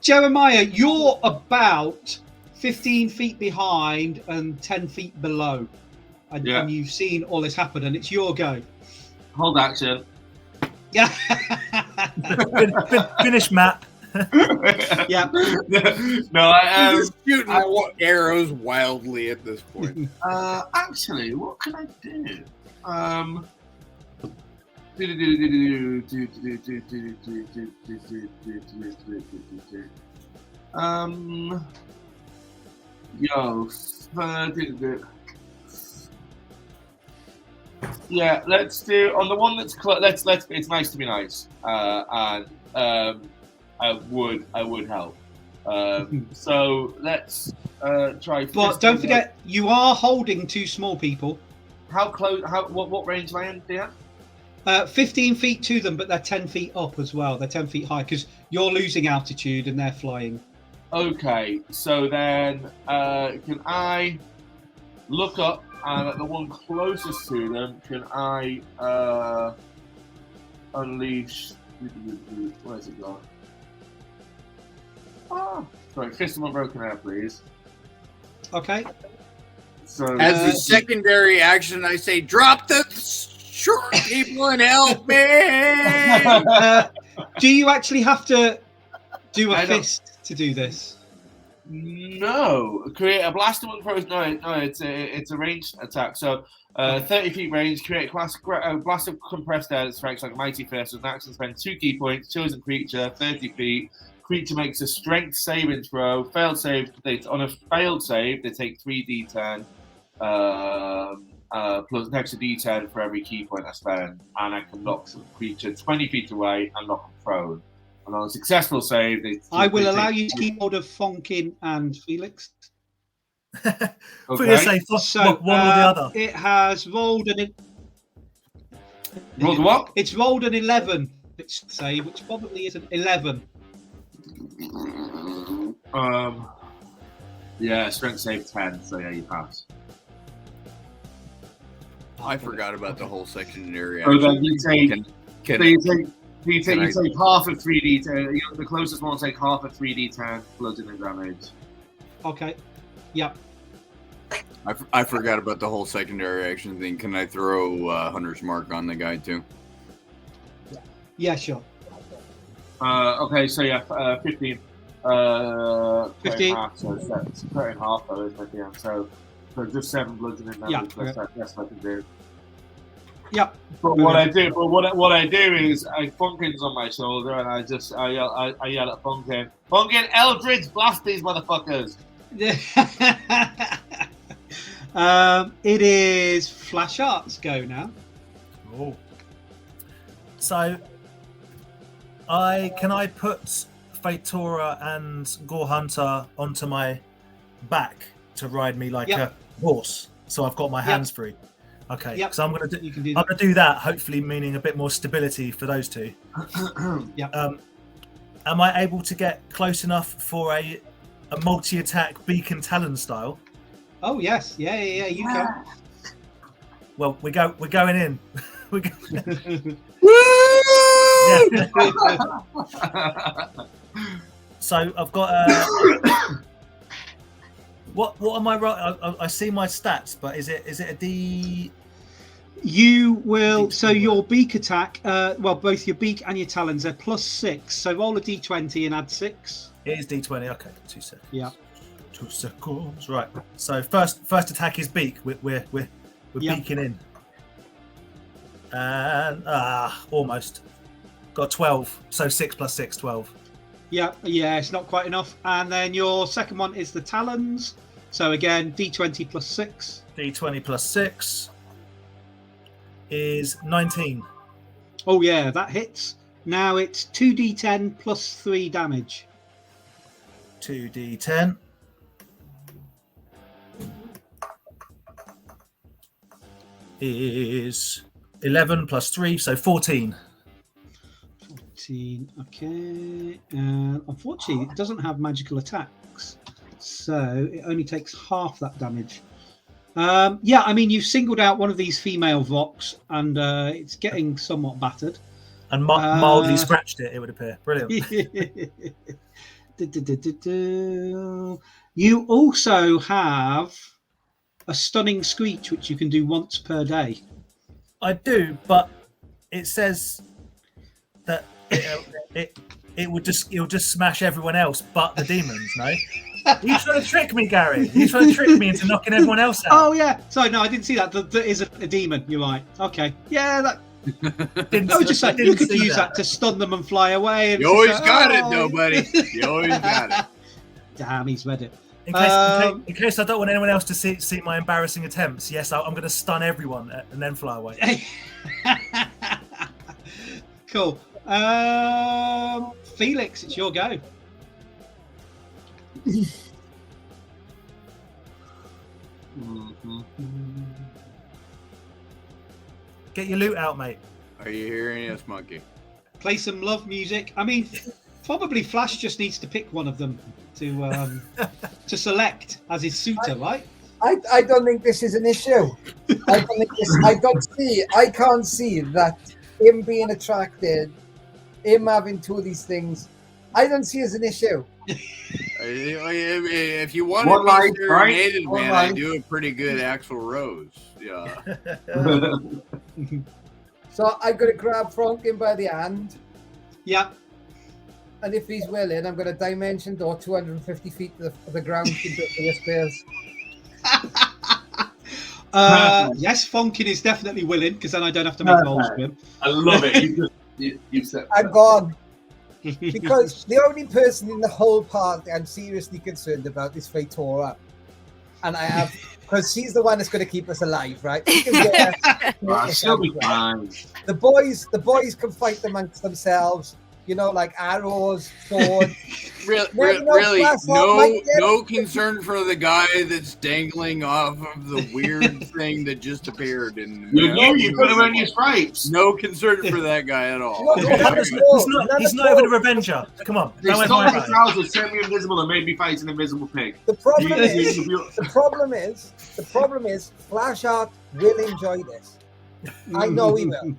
Jeremiah, you're about 15 feet behind and 10 feet below. And, Yeah. and you've seen all this happen, and it's your go. Hold action. Yeah. Finish map. Yeah. No, I am. He's shooting arrows wildly at this point. Actually, what can I do? Yeah, let's do on the one that's let's it's nice to be nice, and I would help. So let's try. But don't forget, you are holding 2 small people. How close? What range am I in, Dan? 15 feet to them, but they're 10 feet up as well. They're 10 feet high because you're losing altitude and they're flying. Okay, so then can I look up and at the one closest to them, can I unleash? Where's it gone? Oh, sorry, Fist of Unbroken Air, please. Okay. So As a secondary action, I say, drop the short people and help me. Do you actually have to do a I don't- fist to do this? No, create a blaster one throws. No, it's a ranged attack. So 30 feet range, create a blaster compressed air that strikes like a mighty fist with an action spend 2 key points, chosen creature, 30 feet. Creature makes a strength saving throw. Failed save. On a failed save, they take 3d10 plus an extra d10 for every key point I spend, and I can knock the creature 20 feet away and knock them prone. And on a successful save, I will allow you to keep hold of Fonkin and Felix. Okay. Say, So one or the other. it has rolled Rolled what? It's rolled an 11. It's save, which probably is an 11. Yeah, strength save 10. So yeah, you pass. I forgot about the whole secondary. So then you take. Can You take half of 3d10. The closest one will take half of 3d10 bludgeoning damage. Okay. Yep. I forgot about the whole secondary action thing. Can I throw Hunter's Mark on the guy too? Yeah, sure. Okay, so yeah, 15. 15. Half, so it's cut in half though, isn't it? Yeah. So just 7 bludgeoning damage. Yeah. That's what I can do. Yep. But what I do is Funkin's on my shoulder and I yell at Funkin. Funkin, Eldritch, blast these motherfuckers. It is Flash Art's go now. Oh. So, can I put Fatora and Gore Hunter onto my back to ride me like a horse? So I've got my hands free. Okay. Yep. So I'm gonna do. You can do I'm gonna do that. Hopefully, meaning a bit more stability for those two. Yep. Am I able to get close enough for a multi-attack beacon talon style? Oh yes, yeah. You can. Well, we're going in. We're go- So I've got what am I right? I see my stats, but is it a D? You will. So your beak attack. Well, both your beak and your talons are +6. So roll a d20 and add 6. It is D20. Okay, 2 seconds. Yeah. 2 seconds. Right. So first attack is beak. We're beaking in. And almost got 12. So 6 + 6, 12. Yeah. It's not quite enough. And then your second one is the talons. So again, d20 +6. D20 +6 is 19. Oh yeah, that hits. Now it's 2d10 +3 damage. 2d10. Is 11 + 3, so 14. 14. Okay. Unfortunately, it doesn't have magical attacks, so it only takes half that damage. Yeah, I mean, you've singled out one of these female Vox, and it's getting somewhat battered. And mildly scratched it, it would appear. Brilliant. You also have a stunning screech, which you can do once per day. I do, but it says that it'll just smash everyone else but the demons, no? You're trying to trick me, Gary. You're trying to trick me into knocking everyone else out. Oh, yeah. Sorry, no, I didn't see that. That is a demon. You're right. Okay. Yeah, that... I was just saying, you could use that to stun them and fly away. And you always got it, though, buddy. You always got it. Damn, he's read it. In case I don't want anyone else to see my embarrassing attempts, yes, I'm going to stun everyone and then fly away. Cool. Felix, it's your go. Get your loot out, mate. Are you hearing us, monkey? Play some love music. I mean, probably Flash just needs to pick one of them to select as his suitor, right? I don't think this is an issue. I can't see that him being attracted, him having two of these things, I don't see as an issue. If you want to be serenaded, man, I do a pretty good Axl Rose. Yeah. So I'm going to grab Franklin by the hand. Yeah. And if he's willing, I'm going to dimension door 250 feet to the ground into the space. Yes, Fonkin is definitely willing because then I don't have to make rolls for him. I love it. You said I'm gone. Because the only person in the whole party I'm seriously concerned about is Fatora. And I have, because she's the one that's going to keep us alive, right? She can get us, she'll be fine. the boys can fight amongst themselves, you know, like arrows, swords. Really, no concern for the guy that's dangling off of the weird thing that just appeared. And You've got to earn your stripes. no concern for that guy at all. He's not even a revenger. Come on. They Don't stole worry the about it. trousers, sent me invisible, and made me fight an invisible pig. The problem is, Flashheart will enjoy this. I know he will.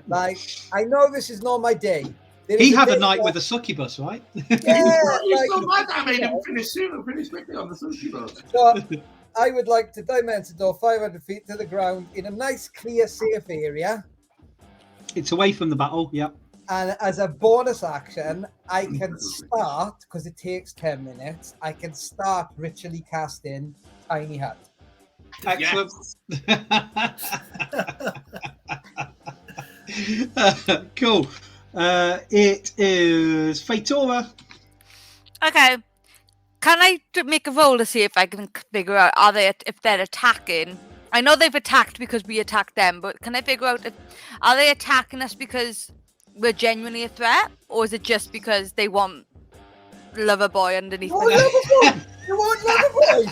Like, I know this is not my day. He had a night with a succubus, right? Yeah, It's not bad that I made him finish soon. Finish quickly on the sushi boat. so I would like to dimension door 500 feet to the ground in a nice, clear, safe area. It's away from the battle, yeah. And as a bonus action, I can start, because it takes 10 minutes, I can start ritually casting Tiny Hut. Excellent. Cool. It is Fatora. Okay. Can I make a roll to see if I can figure out if they're attacking? I know they've attacked because we attacked them, but can I figure out are they attacking us because we're genuinely a threat, or is it just because they want Loverboy underneath the gun? You want Loverboy?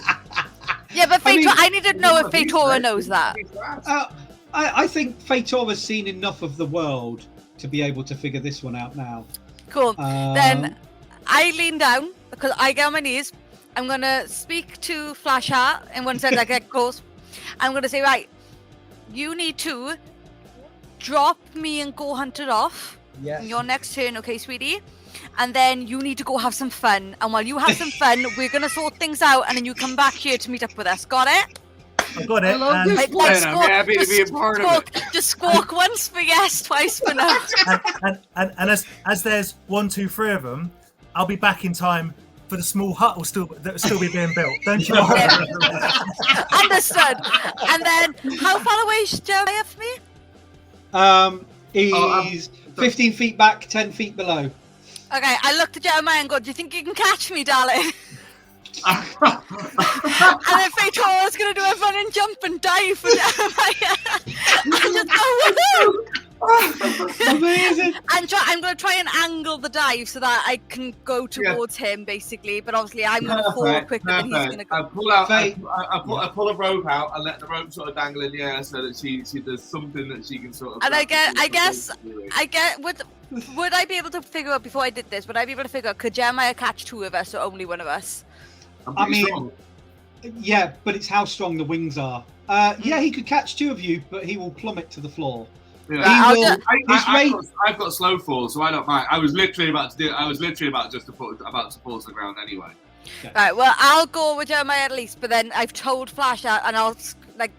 Yeah, but I need to know if Fatora knows that. I think Fatora's seen enough of the world to be able to figure this one out now. Cool. Then I lean down because I get on my knees. I'm gonna speak to Flashheart in one sense. I get close. I'm gonna say, right, you need to drop me and Go Hunter off. Yes. In your next turn, okay, sweetie? And then you need to go have some fun. And while you have some fun, we're gonna sort things out, and then you come back here to meet up with us. Got it? I got it. I love this plan. I'm happy to be a part of it. Just squawk once for yes, twice for no. And as there's 1, 2, 3 of them, I'll be back in time for the small hut that will still be being built. Don't you worry. Understood. And then, how far away is Jeremiah from me? He's 15 feet back, 10 feet below. Okay, I looked at Jeremiah and go, do you think you can catch me, darling? And then Fatora's going to do a run and jump and dive for Jeremiah. And just go, woohoo! Amazing. And I'm going to try and angle the dive so that I can go towards him, basically. But obviously, I'm going to fall quicker than he's going to go. I pull a rope out and let the rope sort of dangle in the air so that she does something that she can sort of. And would I be able to figure out before I did this? Would I be able to figure out could Jeremiah catch 2 of us or only 1 of us? I mean, yeah, but it's how strong the wings are. Yeah, he could catch 2 of you, but he will plummet to the floor. Yeah. I've got slow fall, so I don't mind. I was literally about to fall to the ground anyway. Okay. Right, well, I'll go with Jeremiah at least, but then I've told Flash out, and I'll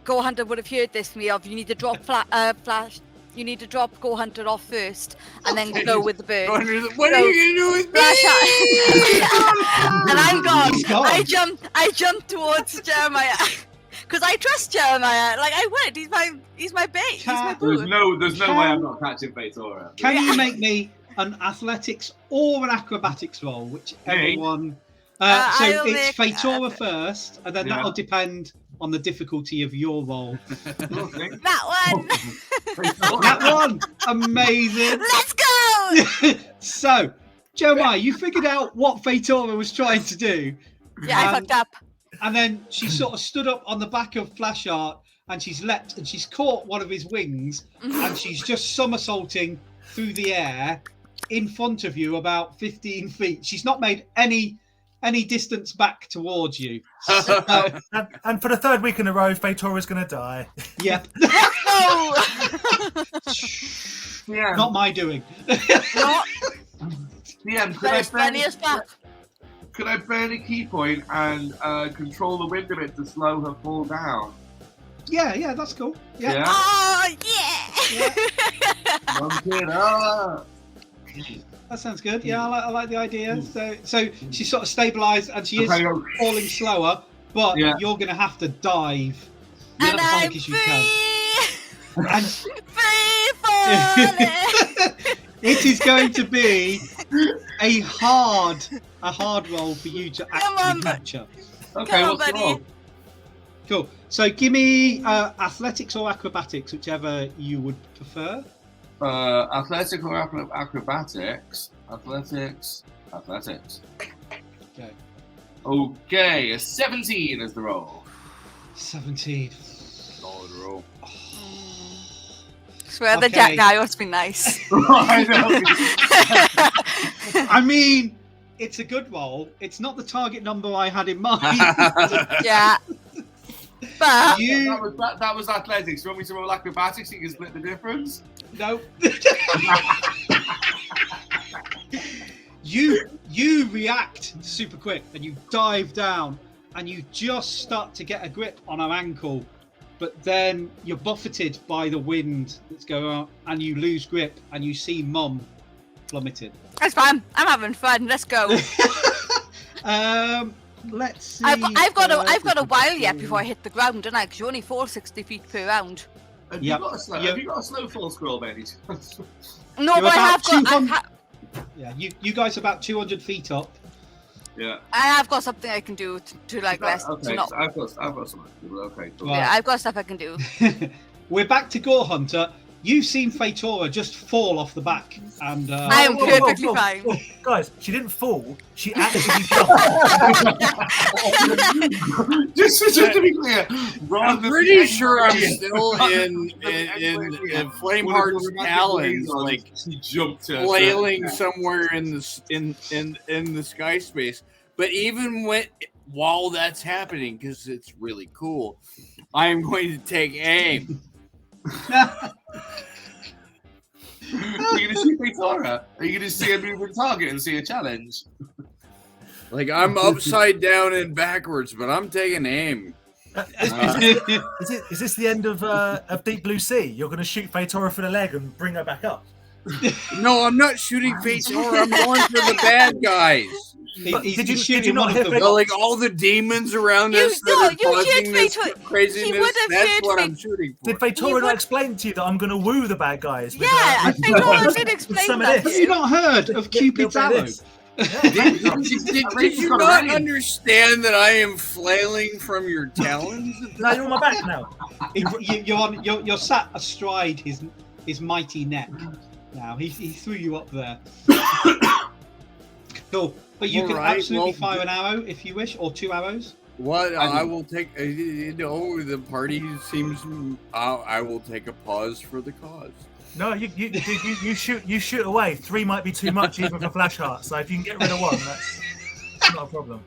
Go Hunter would have heard this from me of you need to drop Flash. You need to drop Go Hunter off first, and then go with the bird. What are you gonna do with me? And I'm gone. I jumped towards Jeremiah because I trust Jeremiah. Like I would. He's my bait. He's my boo. There's no way I'm not catching Fatora. Can you make me an athletics or an acrobatics roll, whichever one? So it's Fatora first, and then that'll depend on the difficulty of your roll. That one. That one. Amazing. Let's go. So, Jeremiah, you figured out what Fatora was trying to do. Yeah, I fucked up. And then she sort of stood up on the back of Flashheart, and she's leapt and she's caught one of his wings, and she's just somersaulting through the air in front of you about 15 feet. She's not made any distance back towards you. And for the 3rd week in a row, Fatora's going to die. Yep. Yeah. Not my doing. Yeah, could I burn a key point and control the wind a bit to slow her fall down? Yeah, that's cool. Yeah. Oh, yeah. Bump it up. That sounds good. Yeah, I like the idea. So she's sort of stabilised and she is falling slower, but Yeah. you're going to have to dive And as I'm high as you can. free. And Free falling. it is going to be a hard roll for you to Come actually on, capture. Okay, Come on, what's the buddy. roll? Cool. So give me athletics or acrobatics, whichever you would prefer. Athletics or acrobatics? Athletics. Okay. Okay, a 17 is the roll. 17. Solid roll. Swear the Okay. Jack guy must be nice. I know. I mean, it's a good roll. It's not the target number I had in mind. Yeah. But That was athletics. You want me to roll acrobatics so you can split the difference? No. You react super quick and you dive down and you just start to get a grip on her ankle, but then you're buffeted by the wind that's going on and you lose grip and you see Mum plummeted. that's fine. I'm having fun. Let's go. Let's see. I've got a while yet before I hit the ground, don't I? Because you only fall 60 feet per round. Have Yep. you got a snowfall scroll, baby? No, You're but I about have got. 200 Yeah, you guys are about 200 feet up. Yeah. I have got something I can do to like rest. Okay, To not, so I've got something to do. Okay, cool. Right. yeah, I've got stuff I can do. We're back to Gore Hunter. You've seen Fatora just fall off the back, and I am Whoa, whoa, whoa, perfectly whoa, fine. whoa. Guys, she didn't fall. She actually jumped. just to be clear, I'm pretty sure I'm still in Flameheart's talons, like she jumped to flailing somewhere in the sky space. But even while that's happening, because it's really cool, I am going to take aim. Are you gonna see Fatora? Are you gonna see a moving target and see a challenge? Like I'm upside down and backwards, but I'm taking aim. Is this the end of Deep Blue Sea? You're going to shoot Fatora for the leg and bring her back up? No, I'm not shooting Fatora. I'm going for the bad guys. But He's did you shooting not one hear of them. Fatora? Like all the demons around You- us no, that are you causing shoot this Fatora. He craziness. would have That's shoot what I'm Fat- shooting for. Did Fatora would- not explain to you that I'm going to woo the bad guys? Yeah, I think I did explain some of that. this. Have you not heard of Cupid's Little bit arrow? of this. Did you not understand that I am flailing from your talons? Now you're on my back now. You're sat astride his mighty neck. Now he threw you up there. Cool, but you All can right, absolutely well, fire an arrow if you wish, or 2 arrows. What I will take, the party seems. I will take a pause for the cause. No, you shoot away. 3 might be too much even for Flash Heart. So if you can get rid of 1, that's not a problem.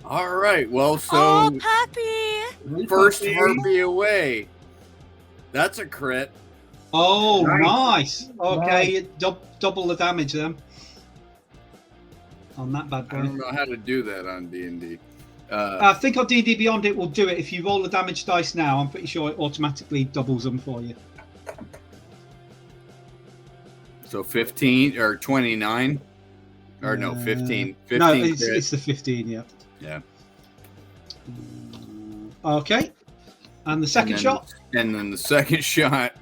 All right, well, so Oh, puppy! first harpy away. That's a crit. Oh, nice. Okay, double the damage then. On that bad I don't boy. know how to do that on D&D. I think on D&D Beyond it will do it. If you roll the damage dice now, I'm pretty sure it automatically doubles them for you. So 15 or 29, or no, 15. 15 No, crit. it's the 15. Yeah. Yeah. Okay. And the second And then- shot. And then the second shot.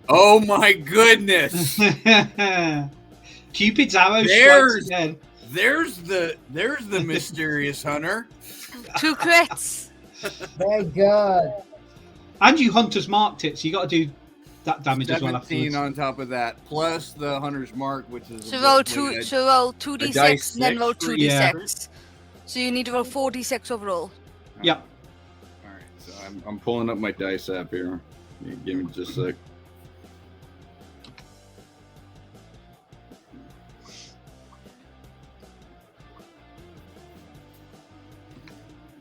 Oh my goodness! Cupid's arrow There's- strikes again. There's the mysterious hunter. 2 crits. Very good. And you Hunter's marked it, so you got to do that damage as well 17 afterwards. on top of that, plus the hunter's mark, which is So roll like 2. a- So roll dice 2d6 and then six roll for 2d6. So you need to roll 4d6 overall. Yep. All right, so I'm pulling up my dice app here. Give me just a sec.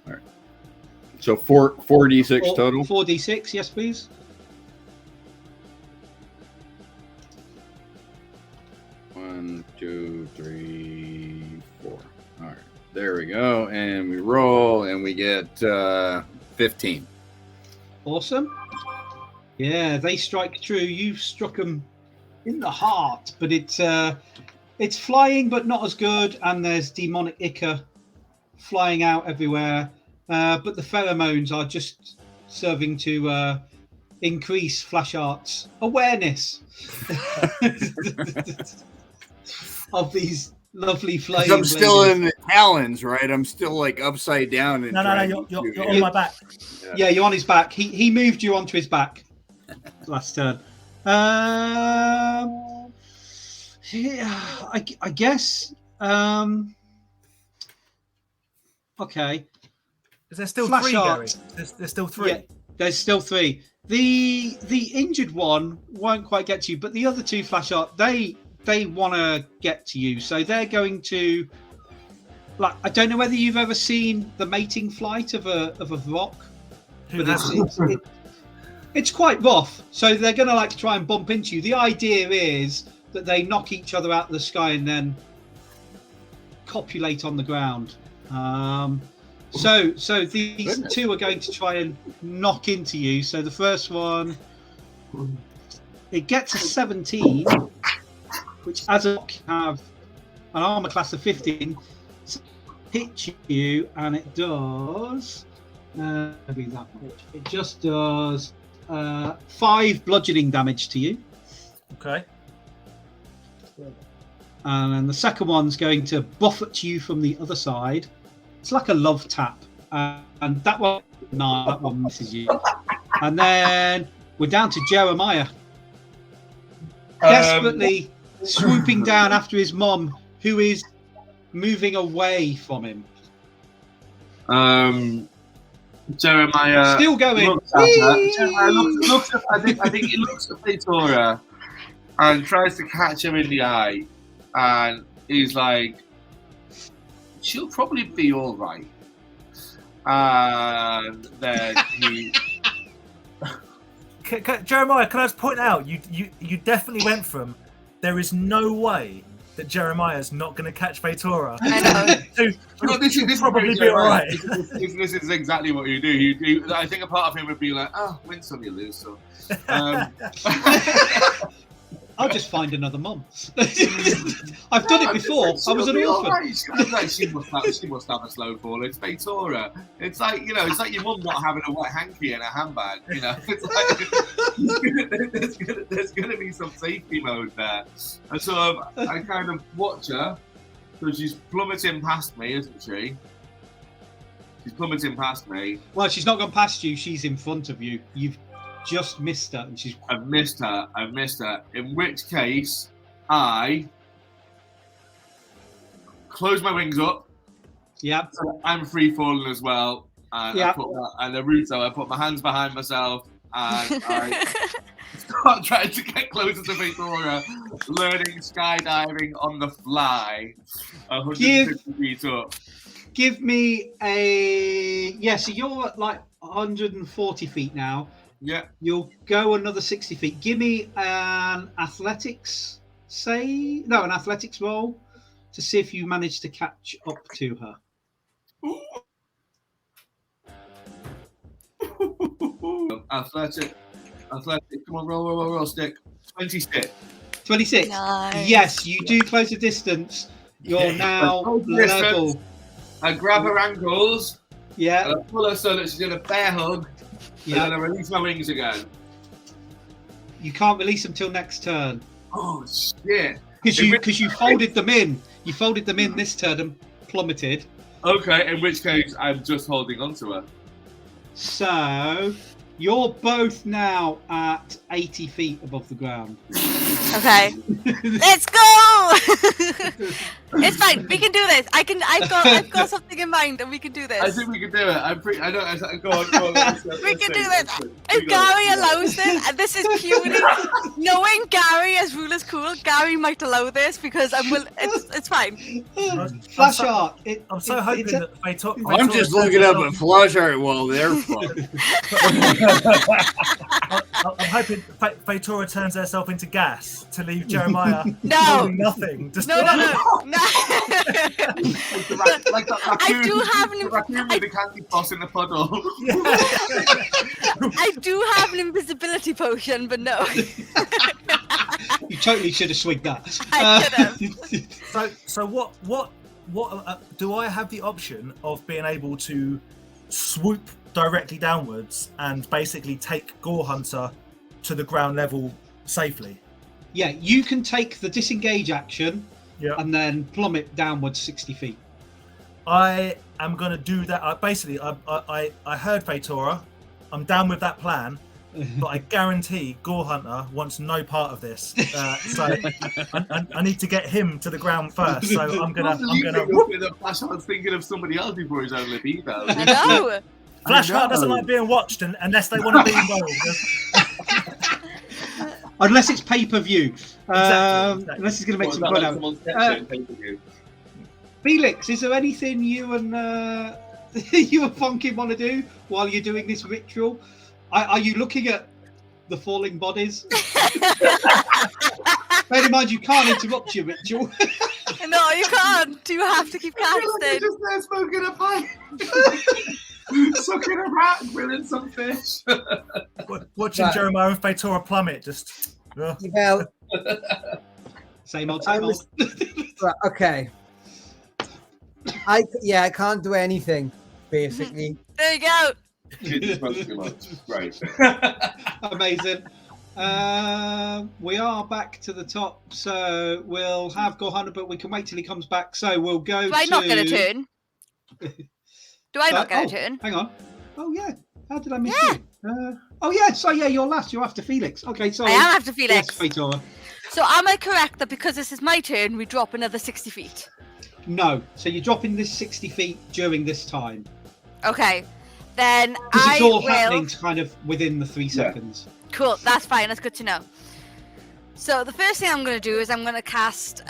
All right. So 4d6 total. 4d6, yes, please. One, two, three, 4. All right, there we go, and we roll, and we get 15. Awesome. Yeah, they strike true. You struck them in the heart, but it It's flying, but not as good, and there's demonic ichor flying out everywhere. But the pheromones are just serving to increase Flashheart's awareness of these lovely flying. I'm still ladies. in the talons, right? I'm still like upside down. And No, you're on my back. Yeah, you're on his back. He moved you onto his back last turn. Yeah, I guess. Okay. Is there still Flash 3, Gary? Heart. There's still 3. Yeah, there's still 3. The injured one won't quite get to you, but the other 2 Flashheart, they want to get to you, so they're going to. Like, I don't know whether you've ever seen the mating flight of a rock, Who but hasn't? it's quite rough. So they're going to like to try and bump into you. The idea is that they knock each other out of the sky and then copulate on the ground. So these 2 are going to try and knock into you. So the first one, it gets a 17, which as a rock, you have an armor class of 15. Hit you, and it does. Maybe that much. It just does 5 bludgeoning damage to you. Okay. And then the second one's going to buffet you from the other side. It's like a love tap. And that one, no, that one misses you. And then we're down to Jeremiah. Desperately swooping down after his mum, who is moving away from him. Jeremiah Still going. looks at her. Jeremiah looks at, I think he looks at Feitora and tries to catch him in the eye, and he's like, she'll probably be all right. And then he Jeremiah, can I just point out, you definitely went from there is no way that Jeremiah's not going to catch Feitora. I know. No, this is probably very be all right. This is exactly what you do. I think a part of him would be like, "Oh, win some, you lose some." I'll just find another mum. I've done it before. I was an orphan. Right. She must have a slow fall. It's Feitora. It's like, you know, it's like your mum not having a wet hanky in a handbag. You know, it's like there's gonna be some safety mode there. And so I kind of watch her. So she's plummeting past me, isn't she? She's plummeting past me. Well, she's not gone past you. She's in front of you. You've just missed her, and she's. I've missed her. In which case, I close my wings up. Yeah. So I'm free falling as well. And Yeah. and Naruto, I put my hands behind myself and I start trying to get closer to Feitora, learning skydiving on the fly, 150 feet up. Give me a. Yeah, so you're at like 140 feet now. Yeah. You'll go another 60 feet. Give me an athletics an athletics roll to see if you manage to catch up to her. Athletic. Come on, roll, stick. 26. 26. Nice. Yes, you do close the distance. You're now level. I grab her ankles. Yeah. And I pull her so that she's in a bear hug. Yeah. And then I release my wings again. You can't release them till next turn. Oh shit! Because you folded them in. You folded them in this turn and plummeted. Okay, in which case I'm just holding on to her. So you're both now at 80 feet above the ground. Okay. Let's go! It's fine. We can do this. I've got something in mind and we can do this. I think we can do it. Go on. We can do this. If Gary allows this, and this is purely knowing Gary as Ruler's Cool, Gary might allow this because it's fine. Flash art. I'm so hoping that Feitora. I'm just looking up at flash art while they're fun. I'm hoping Feitora turns herself into gas to leave Jeremiah No. doing nothing. Just No. Like that I do have an raccoon with the candy floss in the puddle. I do have an invisibility potion, but no. You totally should have swigged that. I should have. So what do I have the option of being able to swoop directly downwards and basically take Gore Hunter to the ground level safely? Yeah, you can take the disengage action Yeah. and then plummet downwards 60 feet. I am going to do that. I heard Fatora. I'm down with that plan, but I guarantee Gore Hunter wants no part of this. So I need to get him to the ground first. So I'm gonna. With a flash, I was thinking of somebody else before his own libido. I know. Flashheart doesn't like being watched unless they want to be involved. Unless it's pay-per-view. Exactly. Unless he's going to make some fun out of it. Felix, is there anything you and you and Funky want to do while you're doing this ritual? Are you looking at the falling bodies? Bear in mind, you can't interrupt your ritual. No, you can't. You have to keep casting. Just there smoking a pipe. Sucking a rat, grilling some fish. Watching Right. Jeremiah and Fatora plummet. Just. Well, Same old, I same was- old. right, okay. I can't do anything basically. There you go. Kids smoke too much. Right. Amazing. We are back to the top, so we'll have Gohana, but we can wait till he comes back. So we'll go Do I to... not get a turn? Do I not get a turn? Hang on. Oh, yeah. How did I miss you? Oh, yeah. So, yeah, you're last. You're after Felix. Okay, sorry. I am after Yes, Felix. Fatora. So am I correct that because this is my turn, we drop another 60 feet? No. So you're dropping this 60 feet during this time. Okay. Then Because I it's all will... happening kind of within the 3 seconds. Cool, that's fine. That's good to know. So the first thing I'm going to do is I'm going to cast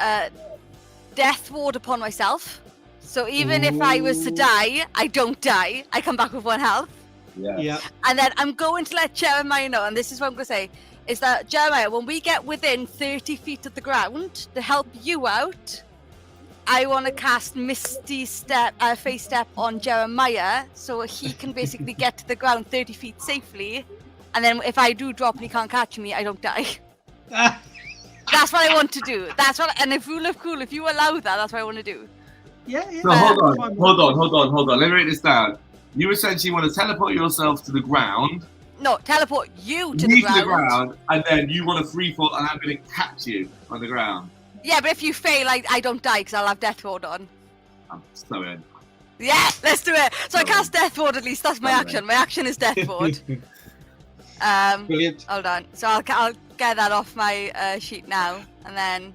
Death Ward upon myself. So even if I was to die, I don't die. I come back with 1 health. Yeah. And then I'm going to let Jeremiah know, and this is what I'm going to say, is that, Jeremiah, when we get within 30 feet of the ground, to help you out, I want to cast Misty Step, Face Step on Jeremiah, so he can basically get to the ground 30 feet safely. And then if I do drop and he can't catch me, I don't die. That's what I want to do. That's what, and if Rule of Cool, if you allow that, that's what I want to do. Yeah. So hold on. Let me write this down. You essentially want to teleport yourself to the ground. No, teleport you to me the ground. and then you want to free fall, and I'm going to catch you on the ground. Yeah, but if you fail, I don't die because I'll have Death Ward on. I'm so in. Yeah, let's do it. So I cast Death Ward at least. That's my action. My action is Death Ward. Brilliant. Hold on. So I'll get that off my sheet now, and then.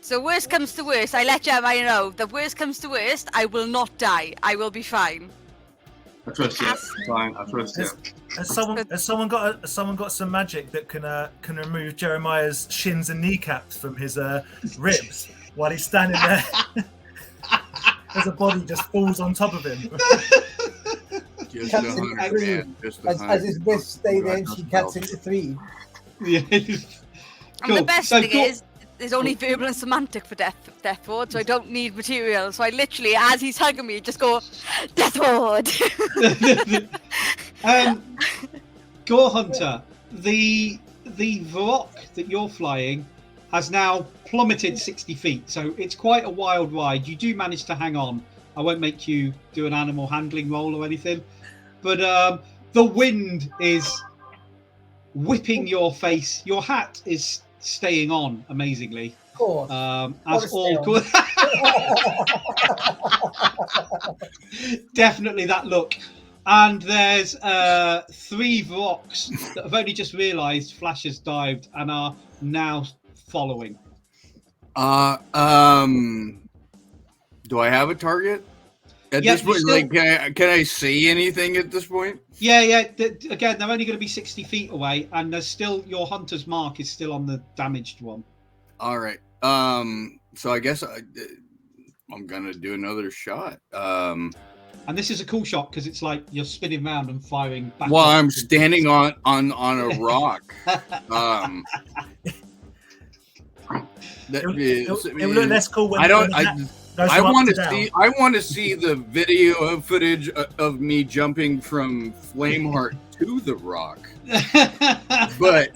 So worst comes to worst, I let Jeremiah know. The worst comes to worst, I will not die. I will be fine. I trust you. Fine, I trust you. Has someone got some magic that can remove Jeremiah's shins and kneecaps from his ribs while he's standing there? As a body just falls on top of him. Just Cuts 100, into three. man. Just As 100. his wrists stay there, and she cuts into 3. Yeah. And the best thing is, there's only verbal and semantic for Death Ward, so I don't need material. So I literally, as he's hugging me, just go, Death Ward! Gore Hunter, the Varrock that you're flying has now plummeted 60 feet, so it's quite a wild ride. You do manage to hang on. I won't make you do an animal handling roll or anything, but the wind is whipping your face. Your hat is staying on amazingly. Of course. As all definitely that look. And there's 3 Varrocks that have only just realised Flash has dived and are now following. Do I have a target? At Yeah, this point, still- like, can I see anything at this point? Yeah. Again, they're only going to be 60 feet away, and there's still your hunter's mark is still on the damaged one. All right. So I guess I'm gonna do another shot. And this is a cool shot because it's like you're spinning round and firing back. While I'm standing on a rock. It would look less cool when I don't. when the hat goes I from up want to to down. see. I want to see the video footage of me jumping from Flameheart to the rock. But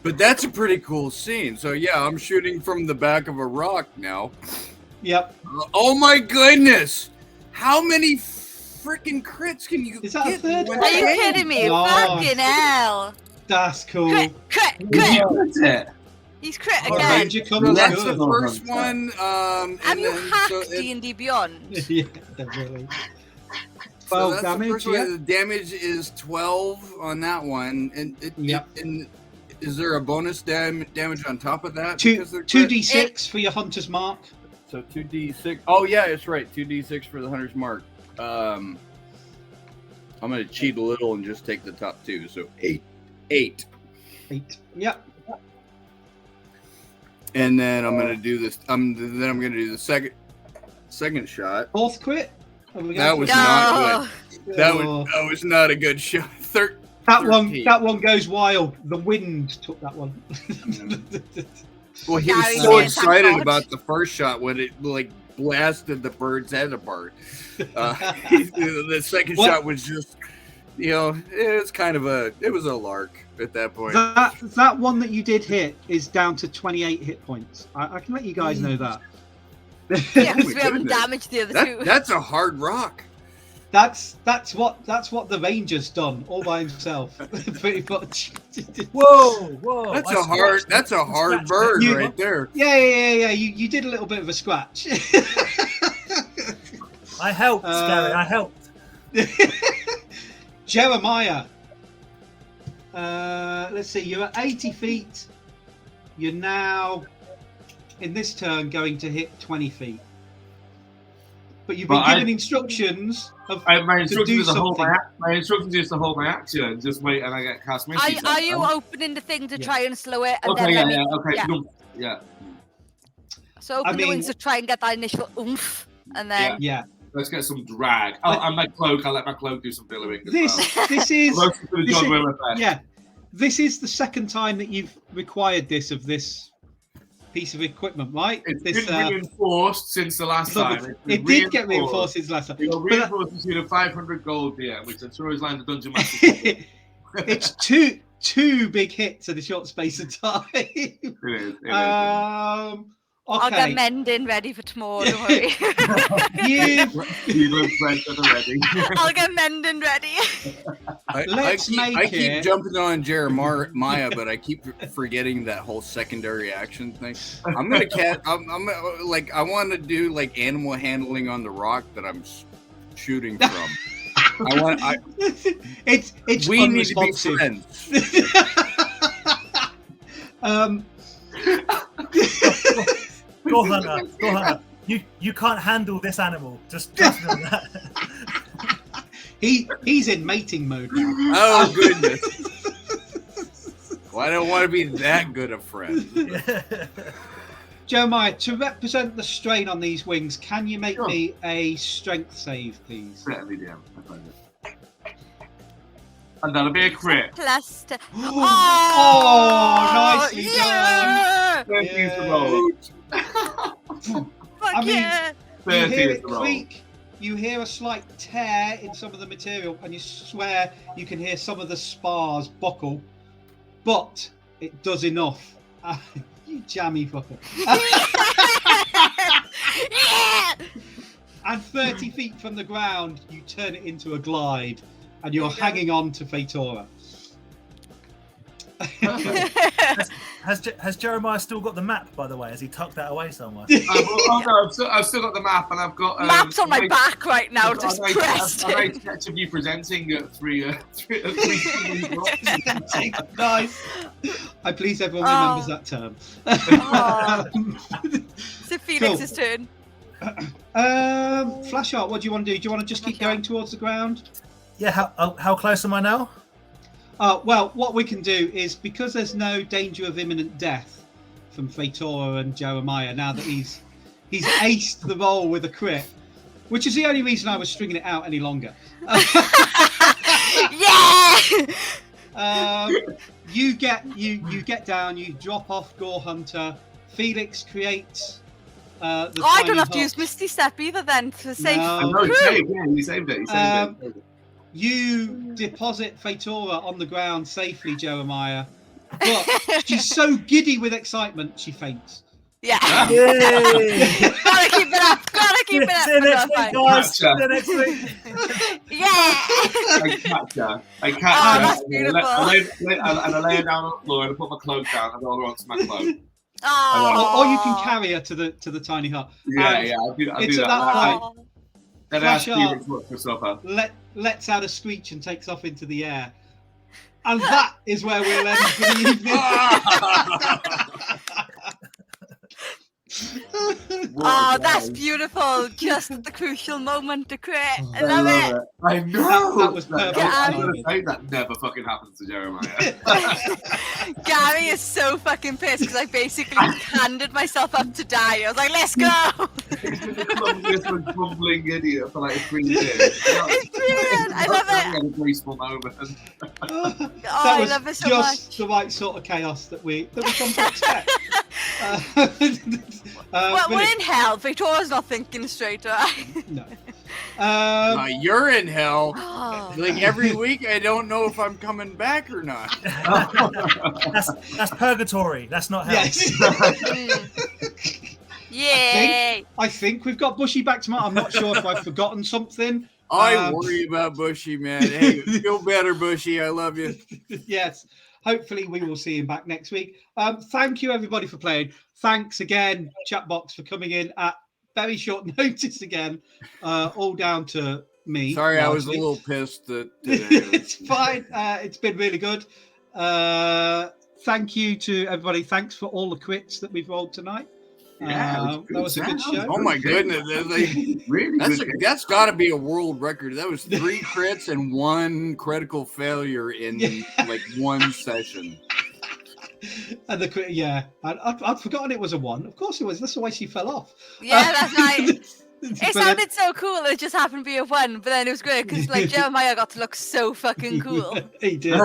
But that's a pretty cool scene. So yeah, I'm shooting from the back of a rock now. Yep. Oh my goodness! How many freaking crits can you Is that a get? third in one one? Are you game? kidding me? Oh. Fucking hell. That's cool. Crit. That's it. He's crit Oh, again. Ranger comes That's the good. first one. Have and you then- hacked so it- D&D Beyond? Yeah, definitely. So 12 that's the damage, first one. yeah. The damage is 12 on that one, and Yep. and is there a bonus damage on top of that? Two, because they're crit? 2d6 for your hunter's mark. So 2d6. Oh yeah, it's right. 2d6 for the hunter's mark. I'm gonna cheat a little and just take the top two. So 8. 8. Yep. And then I'm gonna do this. Then I'm gonna do the second shot. Fourth crit. Are we That going was for- not No. That was not a good shot. That one 13. goes wild. The wind took that one. Well, he Yeah, was he so did. excited Thank God. about the first shot when it like blasted the bird's head apart. The second What? shot was just, it was a lark at that point. that one that you did hit is down to 28 hit points. I can let you guys know that. Yeah, Oh because my we haven't goodness. damaged the other two. That's a hard rock. That's what the Ranger's done all by himself, pretty much. Whoa! That's I a hard. scratched That's a it. hard Scratched bird it. right there. Yeah. You did a little bit of a scratch. I helped, Gary. I helped. Jeremiah. Let's see. You're at 80 feet. You're now, in this turn, going to hit 20 feet. But you've been Well, given instructions of My to instructions do is to hold something. my instructions is to hold my action and just wait and I get cast misty. Are you opening the thing to Yeah. try and slow it? And Okay, then yeah, let me, okay. yeah. No, yeah. So open I the mean- wings to try and get that initial oomph, and then Yeah. Let's get some drag. And my cloak, I'll let my cloak do some billowing. as This well. this is Most of the this John is- Willer effect. yeah. This is the second time that you've required this of this piece of equipment, right? It's This been reinforced since the last look, time. it did get reinforced since last time. We got But that- reinforced to the 500 gold here, which I'm sure is like the Dungeon Master. it's two big hits in a short space of time. It is. I'll Okay. get mending ready for tomorrow. Don't worry. You've You look French already. I'll get mending ready. Let's make I keep it- jumping on Jeremiah, but I keep forgetting that whole secondary action thing. I'm gonna I want to do like animal handling on the rock that I'm shooting from. it's We need to be unresponsive. friends. Go Hunter. You can't handle this animal. Just trust me on that. He's in mating mode now. Oh goodness! Well, I don't want to be that good a friend. Jeremiah, to represent the strain on these wings, can you make Sure. me a strength save, please? Certainly, DM. I find it. And that'll be a crit. Plus, Oh, nicely yeah! Thank you Yeah. to roll. Fuck I mean- yeah! You 30 hear is it the roll. creak, you hear a slight tear in some of the material, and you swear you can hear some of the spars buckle, but it does enough. You jammy fucker. Yeah! And 30 feet from the ground, you turn it into a glide, and you're hanging on to Fatora. Has Jeremiah still got the map, by the way? Has he tucked that away somewhere? No, I've still got the map, and I've got Map's on my a- back right now, I've got just a nice- pressed. A nice sketch of you presenting at three Nice. I please everyone Oh. remembers that term. Oh. It's Felix's turn. Flash art, what do you want to do? Do you want to just keep going towards the ground? Yeah. How close am I now? Well, what we can do is, because there's no danger of imminent death from Fatora and Jeremiah, now that he's aced the roll with a crit, which is the only reason I was stringing it out any longer. Yeah! You get down, you drop off Gore Hunter. Felix creates the I tiny don't have to hut. use Misty Step either then to save. No. I know, he saved it. He saved it. Um, you deposit Fatora on the ground safely, Jeremiah. But she's so giddy with excitement, she faints. Yeah. Yay! Gotta keep it up. Gotta keep it up. See you next No, week, guys. See you next week. Yeah. I catch her. Oh, that's beautiful. I lay her down on the floor and I put my cloak down and roll her onto my cloak. Oh. Or you can carry her to the tiny hut. Yeah, And I'll do it's that. at that point Then I ask Flash you Art what's for supper. lets out a screech and takes off into the air. And that is where we'll end for the evening. Oh, that's beautiful. Just the crucial moment to crit. I love it. I know. That was perfect. I was going to say that never fucking happens to Jeremiah. Gary is so fucking pissed because I basically handed myself up to die. I was like, let's go. He's been the clumsiest and crumbling idiot for like 3 years. It's brilliant. I love it. A graceful moment. Oh, That I was love it so just much. the right sort of chaos that we come to expect. Well, but we're in hell. Victoria's not thinking straight, right? no. You're in hell. Oh. Like every week, I don't know if I'm coming back or not. That's purgatory. That's not hell. Yes. Yay! I think we've got Bushy back tomorrow. I'm not sure if I've forgotten something. I worry about Bushy, man. Hey, feel better, Bushy. I love you. Yes. Hopefully we will see him back next week. Thank you everybody for playing. Thanks again, Chatbox, for coming in at very short notice again. All down to me. Sorry, I was a largely. little pissed today. It's fine. It's been really good. Thank you to everybody. Thanks for all the crits that we've rolled tonight. Yeah, that was a good show. Oh my goodness. Really good. That's got to be a world record. That was 3 crits and 1 critical failure in like one session. And the crit, yeah, I'd forgotten it was a 1. Of course it was. That's the way she fell off. Yeah, that's right. It But sounded so cool. It just happened to be a 1, but then it was great because like Jeremiah got to look so fucking cool. He did.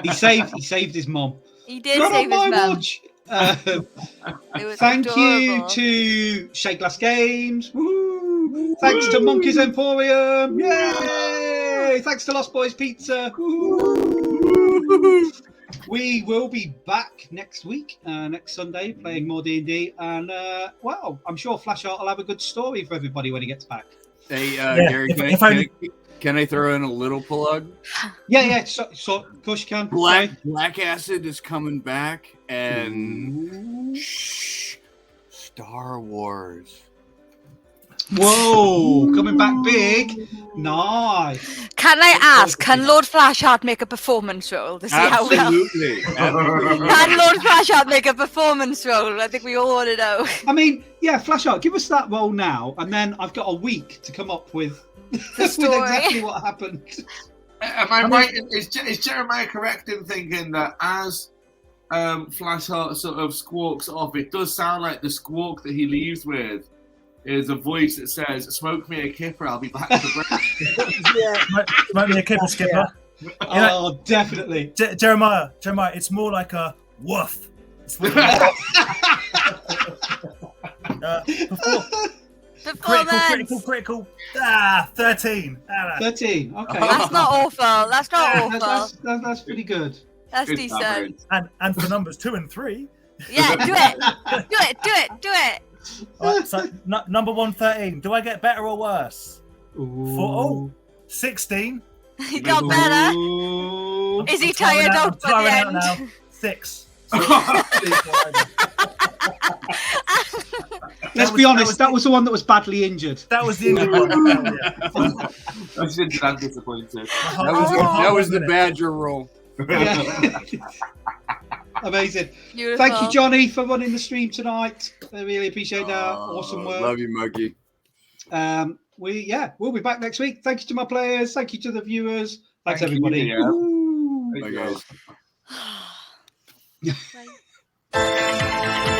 He saved his mom. He did Not save on his my mum. watch. It was Thank you adorable. to Shake Glass Games. Woo! Thanks to Monkeys Emporium. Yay! Thanks to Lost Boys Pizza. Woo! We will be back next week, next Sunday, playing more D&D. And, well, I'm sure Flash Art will have a good story for everybody when he gets back. Hey, Yeah, Gary, can I throw in a little plug? Yeah. So of course you can. Black Acid is coming back, and Star Wars. Whoa, coming back big. Nice. Can I ask, can Lord Flashheart make a performance roll to see how well? Absolutely. Can Lord Flashheart make a performance roll? I think we all want to know. I mean, yeah, Flash Art, give us that roll now, and then I've got a week to come up with, with story. exactly what happened. Am I right? Is Jeremiah correct in thinking that as Flashheart sort of squawks off, it does sound like the squawk that he leaves with is a voice that says, "Smoke me a kipper, I'll be back for breakfast." Yeah. Might be a kibble skipper. Oh, definitely. Jeremiah, it's more like a woof. It's more critical. 13. 13. Okay. That's not awful. That's not awful. That's pretty good. That's Good decent. stuff, And for numbers 2 and 3. Yeah, do it. Right, so number 113. Do I get better or worse? Ooh. 16. He got better. Ooh. Is he tired out by the tiring out end? now. 6. Let's be honest, that was the one that was badly injured. That was the Indian one. Yeah. I shouldn't have disappointed. That was the Badger roll. Yeah. Amazing. Beautiful. Thank you, Johnny, for running the stream tonight. I really appreciate that. Awesome work. Love you, Monkey. We'll be back next week. Thank you to my players. Thank you to the viewers. Thanks, Thank you, everybody. yeah. Woo. Bye, guys. Bye.